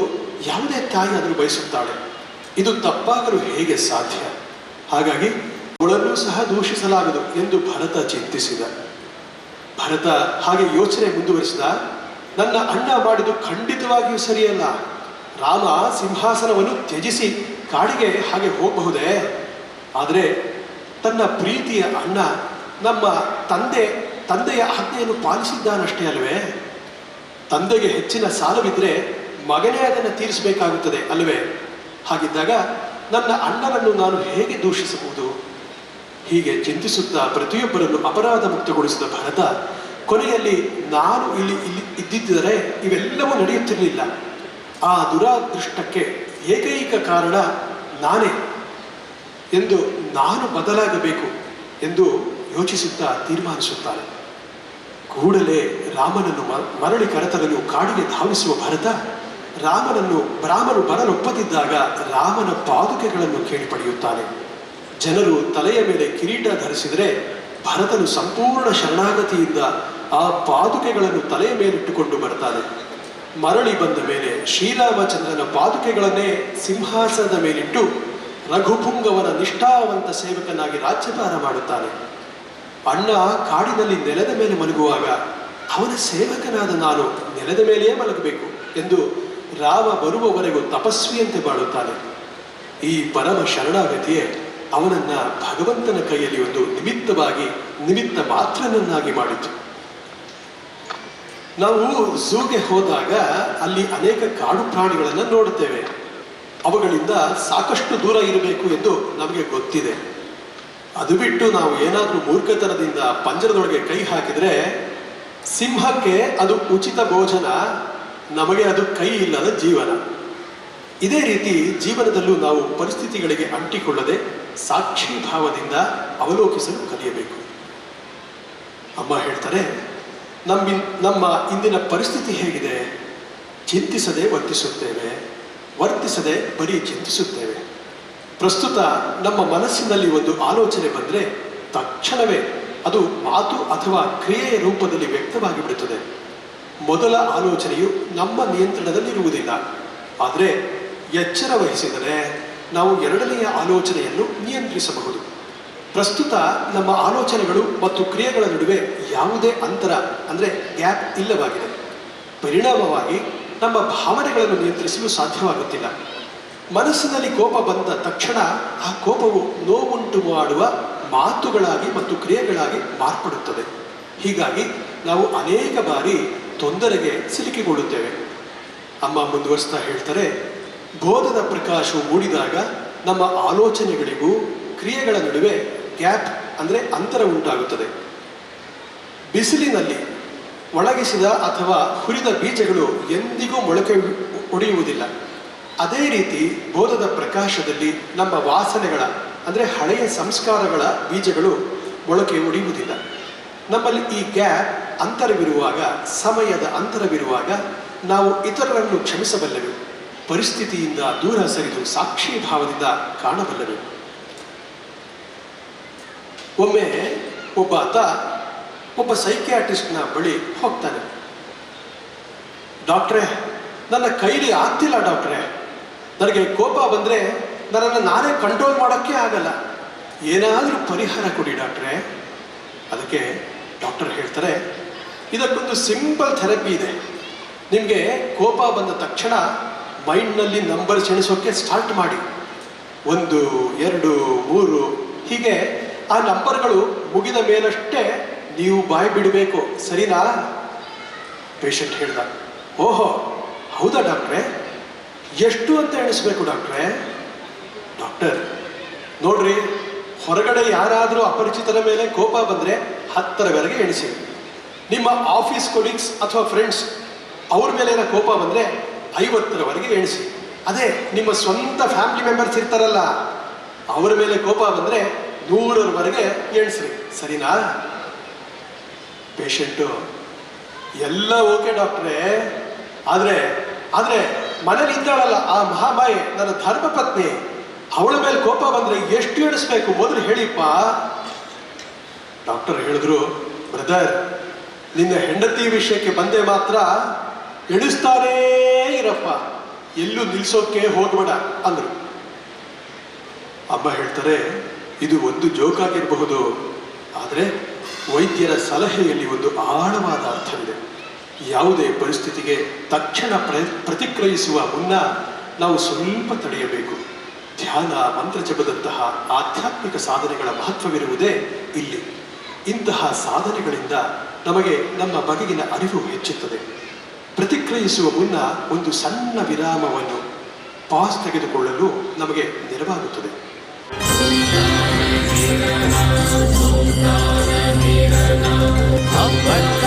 ಯಾವುದೇ ತಾಯಿ ಅದನ್ನು ಬಯಸುತ್ತಾಳೆ. ಇದು ತಪ್ಪಾಗಲು ಹೇಗೆ ಸಾಧ್ಯ? ಹಾಗಾಗಿ ಅವಳನ್ನೂ ಸಹ ದೂಷಿಸಲಾಗದು ಎಂದು ಭರತ ಚಿಂತಿಸಿದ. ಭರತ ಹಾಗೆ ಯೋಚನೆ ಮುಂದುವರಿಸಿದ. ನನ್ನ ಅಣ್ಣ ಮಾಡಿದ್ದು ಖಂಡಿತವಾಗಿಯೂ ಸರಿಯಲ್ಲ. ರಾಮ ಸಿಂಹಾಸನವನ್ನು ತ್ಯಜಿಸಿ ಕಾಡಿಗೆ ಹಾಗೆ ಹೋಗಬಹುದೇ? ಆದರೆ ತನ್ನ ಪ್ರೀತಿಯ ಅಣ್ಣ ನಮ್ಮ ತಂದೆಯ ಆಜ್ಞೆಯನ್ನು ಪಾಲಿಸಿದ್ದಾನಷ್ಟೇ ಅಲ್ವೇ? ತಂದೆಗೆ ಹೆಚ್ಚಿನ ಸಾಲವಿದ್ದರೆ ಮಗನೇ ಅದನ್ನು ತೀರಿಸಬೇಕಾಗುತ್ತದೆ ಅಲ್ವೇ? ಹಾಗಿದ್ದಾಗ ನನ್ನ ಅಣ್ಣನನ್ನು ನಾನು ಹೇಗೆ ದೂಷಿಸಬಹುದು? ಹೀಗೆ ಚಿಂತಿಸುತ್ತಾ ಪ್ರತಿಯೊಬ್ಬರನ್ನು ಅಪರಾಧ ಮುಕ್ತಗೊಳಿಸಿದ ಭರತ ಕೊನೆಯಲ್ಲಿ ನಾನು ಇಲ್ಲಿ ಇದ್ದಿದ್ದರೆ ಇವೆಲ್ಲವೂ ನಡೆಯುತ್ತಿರಲಿಲ್ಲ. ಆ ದುರಾದೃಷ್ಟಕ್ಕೆ ಏಕೈಕ ಕಾರಣ ನಾನೇ ಎಂದು ನಾನು ಬದಲಾಗಬೇಕು ಎಂದು ಯೋಚಿಸುತ್ತಾ ತೀರ್ಮಾನಿಸುತ್ತಾನೆ. ಕೂಡಲೇ ರಾಮನನ್ನು ಮರಳಿ ಕರೆತರಲು ಕಾಡಿಗೆ ಧಾವಿಸುವ ಭರತ ರಾಮನು ಬರಲೊಪ್ಪದಿದ್ದಾಗ ರಾಮನ ಪಾದುಕೆಗಳನ್ನು ಕೇಳಿ ಪಡೆಯುತ್ತಾನೆ. ಜನರು ತಲೆಯ ಮೇಲೆ ಕಿರೀಟ ಧರಿಸಿದರೆ ಭರತನು ಸಂಪೂರ್ಣ ಶರಣಾಗತಿಯಿಂದ ಆ ಪಾದುಕೆಗಳನ್ನು ತಲೆಯ ಮೇಲಿಟ್ಟುಕೊಂಡು ಬರ್ತಾನೆ. ಮರಳಿ ಬಂದ ಮೇಲೆ ಶ್ರೀರಾಮಚಂದ್ರನ ಪಾದುಕೆಗಳನ್ನೇ ಸಿಂಹಾಸನದ ಮೇಲಿಟ್ಟು ರಘುಪುಂಗವನ ನಿಷ್ಠಾವಂತ ಸೇವಕನಾಗಿ ರಾಜ್ಯಭಾರ ಮಾಡುತ್ತಾನೆ. ಅಣ್ಣ ಕಾಡಿನಲ್ಲಿ ನೆಲದ ಮೇಲೆ ಮಲಗುವಾಗ ಅವನ ಸೇವಕನಾದ ನಾನು ನೆಲದ ಮೇಲೆಯೇ ಮಲಗಬೇಕು ಎಂದು ರಾಮ ಬರುವವರೆಗೂ ತಪಸ್ವಿಯಂತೆ ಬಾಳುತ್ತಾನೆ. ಈ ಪರಮ ಶರಣಾಗತಿಯೇ ಅವನನ್ನ ಭಗವಂತನ ಕೈಯಲ್ಲಿ ಒಂದು ನಿಮಿತ್ತ ಮಾತ್ರನನ್ನಾಗಿ ಮಾಡಿತು. ನಾವು ಝೂಗೆ ಹೋದಾಗ ಅಲ್ಲಿ ಅನೇಕ ಕಾಡು ಪ್ರಾಣಿಗಳನ್ನು ನೋಡುತ್ತೇವೆ. ಅವುಗಳಿಂದ ಸಾಕಷ್ಟು ದೂರ ಇರಬೇಕು ಎಂದು ನಮಗೆ ಗೊತ್ತಿದೆ. ಅದು ಬಿಟ್ಟು ನಾವು ಏನಾದರೂ ಮೂರ್ಖತನದಿಂದ ಪಂಜರದೊಳಗೆ ಕೈ ಹಾಕಿದರೆ ಸಿಂಹಕ್ಕೆ ಅದು ಉಚಿತ ಭೋಜನ, ನಮಗೆ ಅದು ಕೈ ಇಲ್ಲದ ಜೀವನ. ಇದೇ ರೀತಿ ಜೀವನದಲ್ಲೂ ನಾವು ಪರಿಸ್ಥಿತಿಗಳಿಗೆ ಅಂಟಿಕೊಳ್ಳದೆ ಸಾಕ್ಷಿ ಭಾವದಿಂದ ಅವಲೋಕಿಸಲು ಕಲಿಯಬೇಕು. ಅಮ್ಮ ಹೇಳ್ತಾರೆ, ನಮ್ಮ ಇಂದಿನ ಪರಿಸ್ಥಿತಿ ಹೇಗಿದೆ? ಚಿಂತಿಸದೆ ವರ್ತಿಸುತ್ತೇವೆ, ವರ್ತಿಸದೆ ಬರೀ ಚಿಂತಿಸುತ್ತೇವೆ. ಪ್ರಸ್ತುತ ನಮ್ಮ ಮನಸ್ಸಿನಲ್ಲಿ ಒಂದು ಆಲೋಚನೆ ಬಂದರೆ ತಕ್ಷಣವೇ ಅದು ಮಾತು ಅಥವಾ ಕ್ರಿಯೆಯ ರೂಪದಲ್ಲಿ ವ್ಯಕ್ತವಾಗಿ ಬಿಡುತ್ತದೆ. ಮೊದಲ ಆಲೋಚನೆಯು ನಮ್ಮ ನಿಯಂತ್ರಣದಲ್ಲಿರುವುದಿಲ್ಲ. ಆದರೆ ಎಚ್ಚರ ವಹಿಸಿದರೆ ನಾವು ಎರಡನೆಯ ಆಲೋಚನೆಯನ್ನು ನಿಯಂತ್ರಿಸಬಹುದು. ಪ್ರಸ್ತುತ ನಮ್ಮ ಆಲೋಚನೆಗಳು ಮತ್ತು ಕ್ರಿಯೆಗಳ ನಡುವೆ ಯಾವುದೇ ಅಂತರ ಅಂದರೆ ಗ್ಯಾಪ್ ಇಲ್ಲವಾಗಿದೆ. ಪರಿಣಾಮವಾಗಿ ನಮ್ಮ ಭಾವನೆಗಳನ್ನು ನಿಯಂತ್ರಿಸಲು ಸಾಧ್ಯವಾಗುತ್ತಿಲ್ಲ. ಮನಸ್ಸಿನಲ್ಲಿ ಕೋಪ ಬಂದ ತಕ್ಷಣ ಆ ಕೋಪವು ನೋವುಂಟು ಮಾಡುವ ಮಾತುಗಳಾಗಿ ಮತ್ತು ಕ್ರಿಯೆಗಳಾಗಿ ಮಾರ್ಪಡುತ್ತದೆ. ಹೀಗಾಗಿ ನಾವು ಅನೇಕ ಬಾರಿ ತೊಂದರೆಗೆ ಸಿಲುಕಿಕೊಳ್ಳುತ್ತೇವೆ. ಅಮ್ಮ ಮುಂದುವರಿಸ್ತಾ ಹೇಳ್ತಾರೆ, ಬೋಧದ ಪ್ರಕಾಶವು ಮೂಡಿದಾಗ ನಮ್ಮ ಆಲೋಚನೆಗಳಿಗೂ ಕ್ರಿಯೆಗಳ ನಡುವೆ ಗ್ಯಾಪ್ ಅಂದರೆ ಅಂತರ ಉಂಟಾಗುತ್ತದೆ. ಬಿಸಿಲಿನಲ್ಲಿ ಒಣಗಿಸಿದ ಅಥವಾ ಹುರಿದ ಬೀಜಗಳು ಎಂದಿಗೂ ಮೊಳಕೆ ಒಡೆಯುವುದಿಲ್ಲ. ಅದೇ ರೀತಿ ಬೋಧದ ಪ್ರಕಾಶದಲ್ಲಿ ನಮ್ಮ ವಾಸನೆಗಳ ಅಂದರೆ ಹಳೆಯ ಸಂಸ್ಕಾರಗಳ ಬೀಜಗಳು ಮೊಳಕೆ ಒಡೆಯುವುದಿಲ್ಲ. ನಮ್ಮಲ್ಲಿ ಈ ಗ್ಯಾಪ್ ಅಂತರವಿರುವಾಗ, ಸಮಯದ ಅಂತರವಿರುವಾಗ ನಾವು ಇತರರನ್ನು ಕ್ಷಮಿಸಬಲ್ಲೆವು, ಪರಿಸ್ಥಿತಿಯಿಂದ ದೂರ ಸರಿದು ಸಾಕ್ಷಿ ಭಾವದಿಂದ ಕಾಣಬಲ್ಲೆವು. ಒಮ್ಮೆ ಒಬ್ಬ ಸೈಕಿಯಾಟ್ರಿಸ್ಟ್ನ ಬಳಿ ಹೋಗ್ತಾನೆ. ಡಾಕ್ಟ್ರೇ, ನನ್ನ ಕೈಲಿ ಆಗ್ತಿಲ್ಲ ಡಾಕ್ಟ್ರೇ, ನನಗೆ ಕೋಪ ಬಂದರೆ ನನ್ನನ್ನು ನಾನೇ ಕಂಟ್ರೋಲ್ ಮಾಡೋಕ್ಕೆ ಆಗಲ್ಲ, ಏನಾದರೂ ಪರಿಹಾರ ಕೊಡಿ ಡಾಕ್ಟ್ರೇ. ಅದಕ್ಕೆ ಡಾಕ್ಟರ್ ಹೇಳ್ತಾರೆ, ಇದಕ್ಕೊಂದು ಸಿಂಪಲ್ ಥೆರಪಿ ಇದೆ. ನಿಮಗೆ ಕೋಪ ಬಂದ ತಕ್ಷಣ ಮೈಂಡ್ನಲ್ಲಿ ನಂಬರ್ಸ್ ಎಣಿಸೋಕ್ಕೆ ಸ್ಟಾರ್ಟ್ ಮಾಡಿ. 1, 2, 3 ಹೀಗೆ ಆ ನಂಬರ್ಗಳು ಮುಗಿದ ಮೇಲಷ್ಟೇ ನೀವು ಬಾಯಿ ಬಿಡಬೇಕು, ಸರಿನಾ? ಪೇಷಂಟ್ ಹೇಳ್ದ, ಓಹೋ ಹೌದಾ ಡಾಕ್ಟ್ರೇ, ಎಷ್ಟು ಅಂತ ಎಣಿಸ್ಬೇಕು ಡಾಕ್ಟ್ರೇ? ಡಾಕ್ಟರ್, ನೋಡ್ರಿ, ಹೊರಗಡೆ ಯಾರಾದರೂ ಅಪರಿಚಿತರ ಮೇಲೆ ಕೋಪ ಬಂದರೆ 10ರವರೆಗೆ ಎಣಿಸಿ. ನಿಮ್ಮ ಆಫೀಸ್ ಕೊಲೀಗ್ಸ್ ಅಥವಾ ಫ್ರೆಂಡ್ಸ್ ಅವ್ರ ಮೇಲೆ ಏನೋ ಕೋಪ ಬಂದರೆ 50ರವರೆಗೆ ಎಣಿಸಿ. ಅದೇ ನಿಮ್ಮ ಸ್ವಂತ ಫ್ಯಾಮಿಲಿ ಮೆಂಬರ್ಸ್ ಇರ್ತಾರಲ್ಲ, ಅವರ ಮೇಲೆ ಕೋಪ ಬಂದರೆ 100ರವರೆಗೆ ಎಣಿಸ್ರಿ, ಸರಿನಾ? ಪೇಷಂಟು, ಎಲ್ಲ ಓಕೆ ಡಾಕ್ಟ್ರೇ, ಆದರೆ ಮನೇಲಿ ಇದ್ದಾಳಲ್ಲ ಆ ಮಹಾಮಾಯೆ, ನನ್ನ ಧರ್ಮಪತ್ನಿ, ಅವಳ ಮೇಲೆ ಕೋಪ ಬಂದರೆ ಎಷ್ಟು ಎಣಿಸ್ಬೇಕು ಮೊದಲು ಹೇಳಿಪ್ಪ. ಡಾಕ್ಟರ್ ಹೇಳಿದ್ರು, ಬ್ರದರ್, ನಿನ್ನ ಹೆಂಡತಿ ವಿಷಯಕ್ಕೆ ಬಂದೆ ಮಾತ್ರ ಎಣಿಸ್ತಾನೇ ಇರಪ್ಪ, ಎಲ್ಲೂ ನಿಲ್ಸೋಕೆ ಹೋಗ್ಬೇಡ ಅಂದರು. ಅಮ್ಮ ಹೇಳ್ತಾರೆ, ಇದು ಒಂದು ಜೋಕ್ ಆಗಿರಬಹುದು, ಆದರೆ ವೈದ್ಯರ ಸಲಹೆಯಲ್ಲಿ ಒಂದು ಆಳವಾದ ಅರ್ಥವಿದೆ. ಯಾವುದೇ ಪರಿಸ್ಥಿತಿಗೆ ತಕ್ಷಣ ಪ್ರತಿಕ್ರಿಯಿಸುವ ಮುನ್ನ ನಾವು ಸ್ವಲ್ಪ ತಡೆಯಬೇಕು. ಧ್ಯಾನ, ಮಂತ್ರಜಪದಂತಹ ಆಧ್ಯಾತ್ಮಿಕ ಸಾಧನೆಗಳ ಮಹತ್ವವಿರುವುದೇ ಇಲ್ಲಿ. ಇಂತಹ ಸಾಧನೆಗಳಿಂದ ನಮಗೆ ನಮ್ಮ ಬಗೆಗಿನ ಅರಿವು ಹೆಚ್ಚುತ್ತದೆ. ಪ್ರತಿಕ್ರಿಯಿಸುವ ಮುನ್ನ ಒಂದು ಸಣ್ಣ ವಿರಾಮವನ್ನು, ಪಾಸ್ ತೆಗೆದುಕೊಳ್ಳಲು ನಮಗೆ ನೆರವಾಗುತ್ತದೆ. ಅಪ್ಪಟ್ಟ